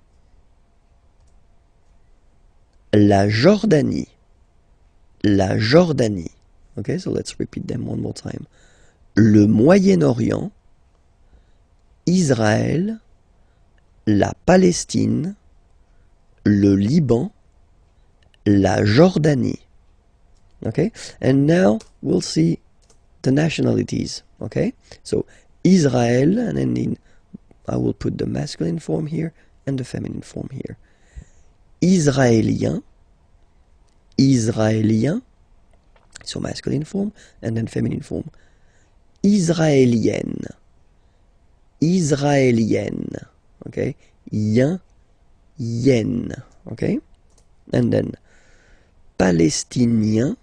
la Jordanie, la Jordanie. Okay, so let's repeat them one more time. Le Moyen-Orient, Israël, la Palestine, le Liban, la Jordanie. Okay, and now we'll see the nationalities. Okay, so Israel, and then I will put the masculine form here and the feminine form here. Israélien, Israélien, so masculine form and then feminine form. Israélienne, Israélienne, okay, yen, yen, okay, and then Palestinien,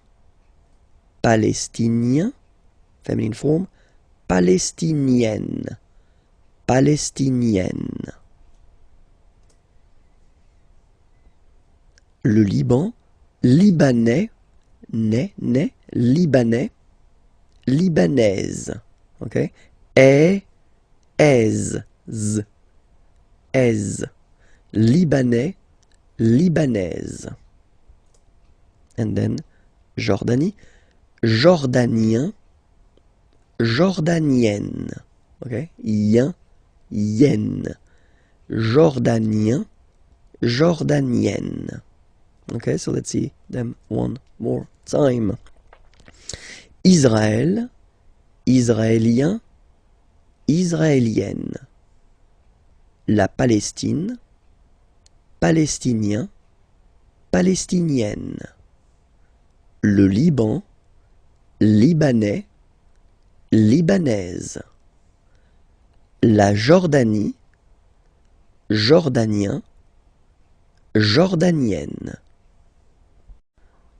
Palestinien, feminine form, Palestinienne, Palestinienne. Le Liban, Libanais, Libanais, Libanaise, okay, z, Libanais, Libanaise. And then Jordanie, Jordanien, Jordanienne, okay, yen, yen, Jordanien, Jordanienne. Okay, so let's see them one more time. Israël, Israélien, Israélienne. La Palestine, Palestinien, Palestinienne. Le Liban, Libanais, Libanaise. La Jordanie, Jordanien, Jordanienne.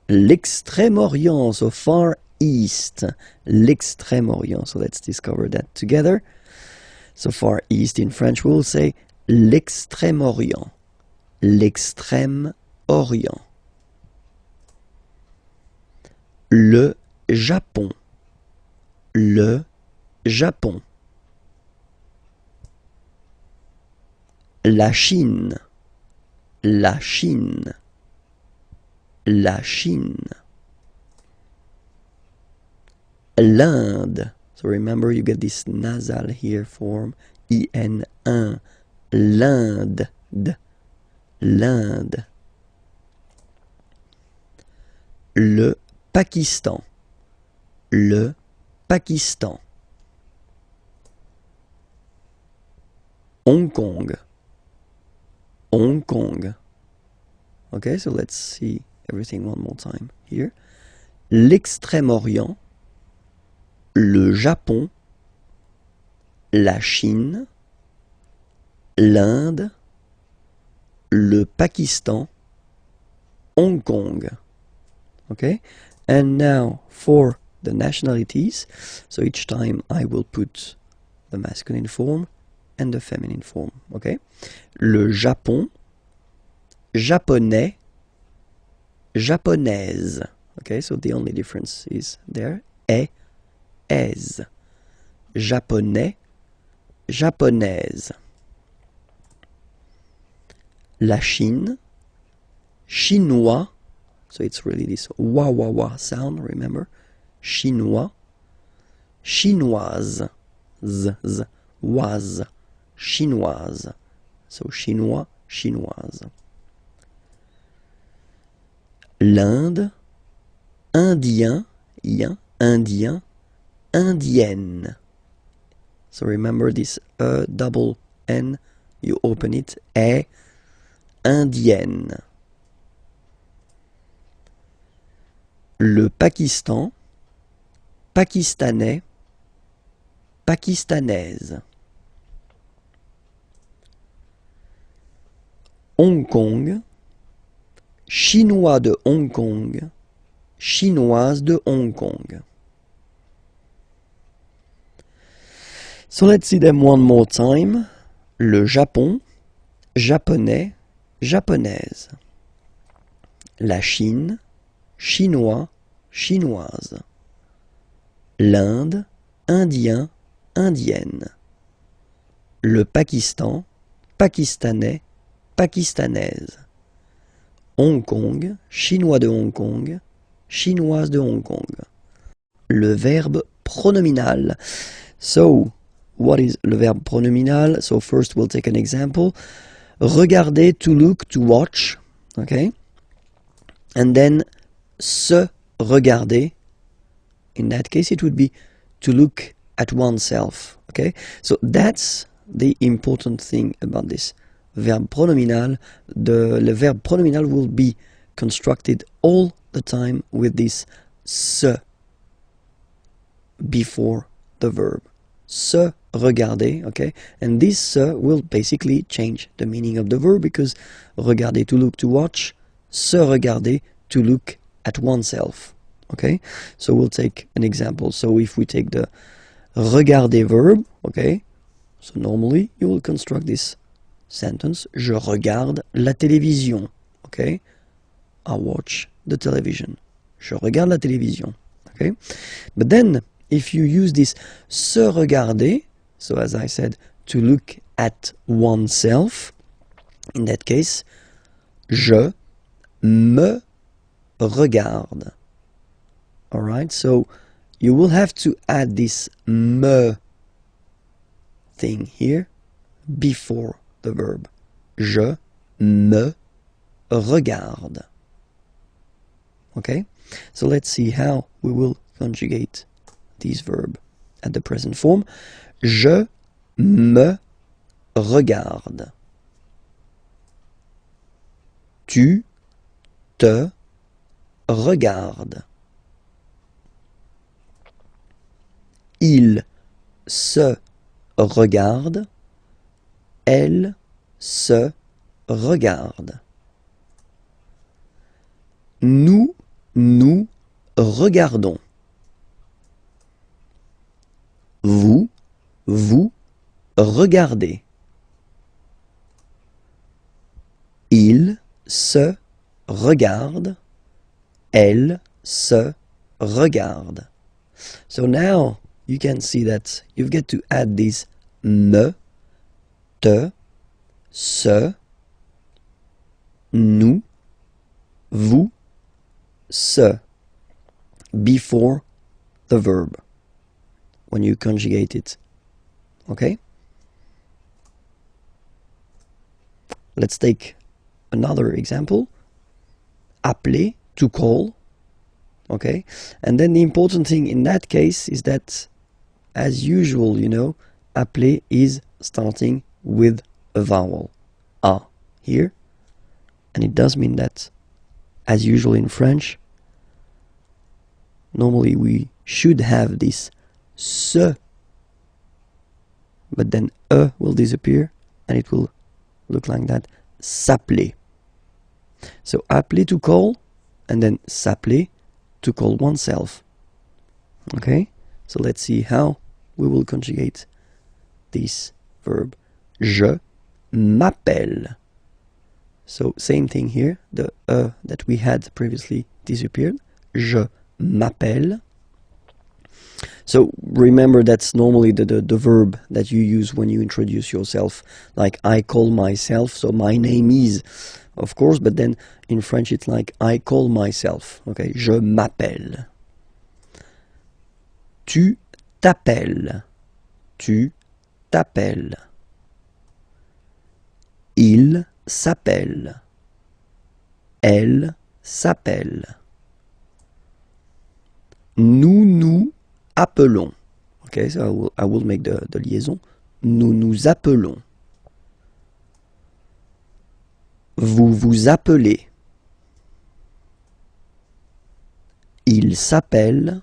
L'extrême-orient, so Far East. L'extrême-orient, so let's discover that together. So Far East in French we'll say l'extrême-orient. L'extrême-orient. Le Japon. Le Japon. La Chine. La Chine. La Chine. L'Inde. So remember you get this nasal here form. I-N-1. L'Inde. L'Inde. Le Pakistan. Le Pakistan. Hong Kong. Hong Kong. Okay, so let's see everything one more time here. L'extrême-orient, le Japon, la Chine, l'Inde, le Pakistan, Hong Kong. Okay, and now for the nationalities. So each time I will put the masculine form and the feminine form. Okay? Le Japon, japonais, japonaise. Okay, so the only difference is there. Est, aise. Japonais, japonaise. La Chine, chinois. So it's really this wah wah wah sound, remember? Chinois, chinoise. Z, z, was. Chinoise. So chinois, chinoise. L'Inde, indien, yen, indien, indienne. So remember this double N, you open it, est, indienne. Le Pakistan, pakistanais, pakistanaise. Hong Kong, chinois de Hong Kong, chinoise de Hong Kong. So let's see them one more time. Le Japon, japonais, japonaise. La Chine, chinois, chinoise. L'Inde, indien, indienne. Le Pakistan, pakistanais, pakistanaise. Hong Kong, chinois de Hong Kong, chinoise de Hong Kong. Le verbe pronominal. So, what is le verbe pronominal? So first we'll take an example. Regarder, to look, to watch. Okay? And then se regarder. In that case it would be to look at oneself. Okay? So that's the important thing about this verb pronominal. Le verb pronominal will be constructed all the time with this se before the verb. Se regarder, okay? And this se will basically change the meaning of the verb, because regarder, to look, to watch, se regarder, to look at oneself. Okay? So we'll take an example. So if we take the regarder verb, okay? So normally you will construct this sentence. Je regarde la télévision. Okay? I watch the television. Je regarde la télévision. Okay? But then if you use this se regarder, so as I said, to look at oneself, in that case, je me regarde. Alright, so you will have to add this me thing here before the verb. Je me regarde. Okay, so let's see how we will conjugate this verb at the present form. Je me regarde. Tu te regardes. Il se regarde. Elle se regarde. Nous nous regardons. Vous vous regardez. Il se regarde. Elle se regarde. So now you can see that you've got to add these me, te, se, nous, vous, se before the verb when you conjugate it. Okay? Let's take another example. Appeler, to call. Okay? And then the important thing in that case is that, as usual, you know, appeler is starting with a vowel. A here. And it does mean that, as usual in French, normally we should have this se, but then e will disappear and it will look like that. S'appeler. So appeler, to call, and then s'appeler, to call oneself. Okay, so let's see how we will conjugate this verb. Je m'appelle. So same thing here, the that we had previously disappeared. Je m'appelle. So remember, that's normally the verb that you use when you introduce yourself, like I call myself, so my name is, of course, but then in French it's like I call myself. Okay, je m'appelle. Tu t'appelles. Tu t'appelles. Il s'appelle. Elle s'appelle. Nous nous appelons. Okay, so I will make the liaison. Nous nous appelons. Vous vous appelez. Il s'appelle.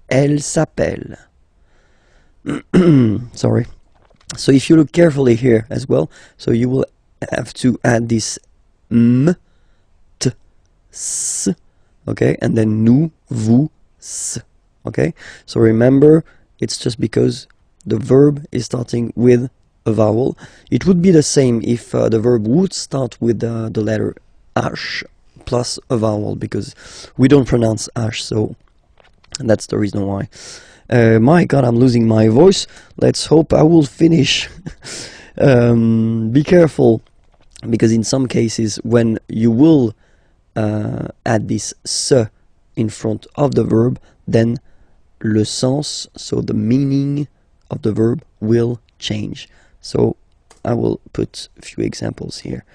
Elle s'appelle. Sorry. So if you look carefully here as well, so you will have to add this m, t, s, okay, and then nous, vous, s, okay. So remember, it's just because the verb is starting with a vowel. It would be the same if the verb would start with the letter h plus a vowel, because we don't pronounce h, so that's the reason why. My God, I'm losing my voice. Let's hope I will finish. Be careful, because in some cases when you will add this se in front of the verb, then le sens, so the meaning of the verb, will change. So I will put a few examples here.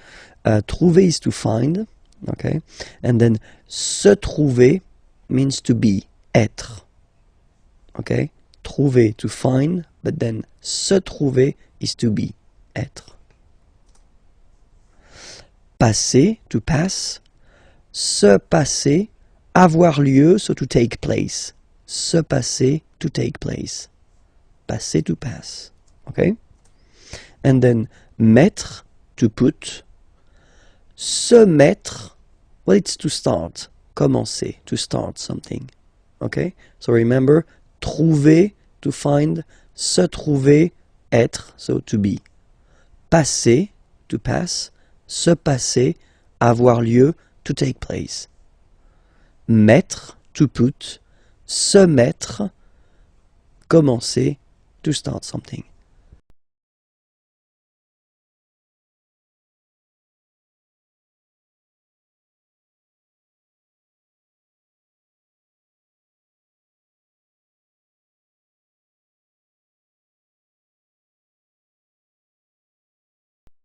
Trouver is to find, okay, and then se trouver means to be, être. Okay, trouver, to find, but then se trouver is to be, être. Passer, to pass. Se passer, avoir lieu, so to take place. Se passer, to take place. Passer, to pass. Okay? And then mettre, to put. Se mettre, well, it's to start. Commencer, to start something. Okay? So remember, trouver, to find. Se trouver, être, so to be. Passer, to pass. Se passer, avoir lieu, to take place. Mettre, to put. Se mettre, commencer, to start something.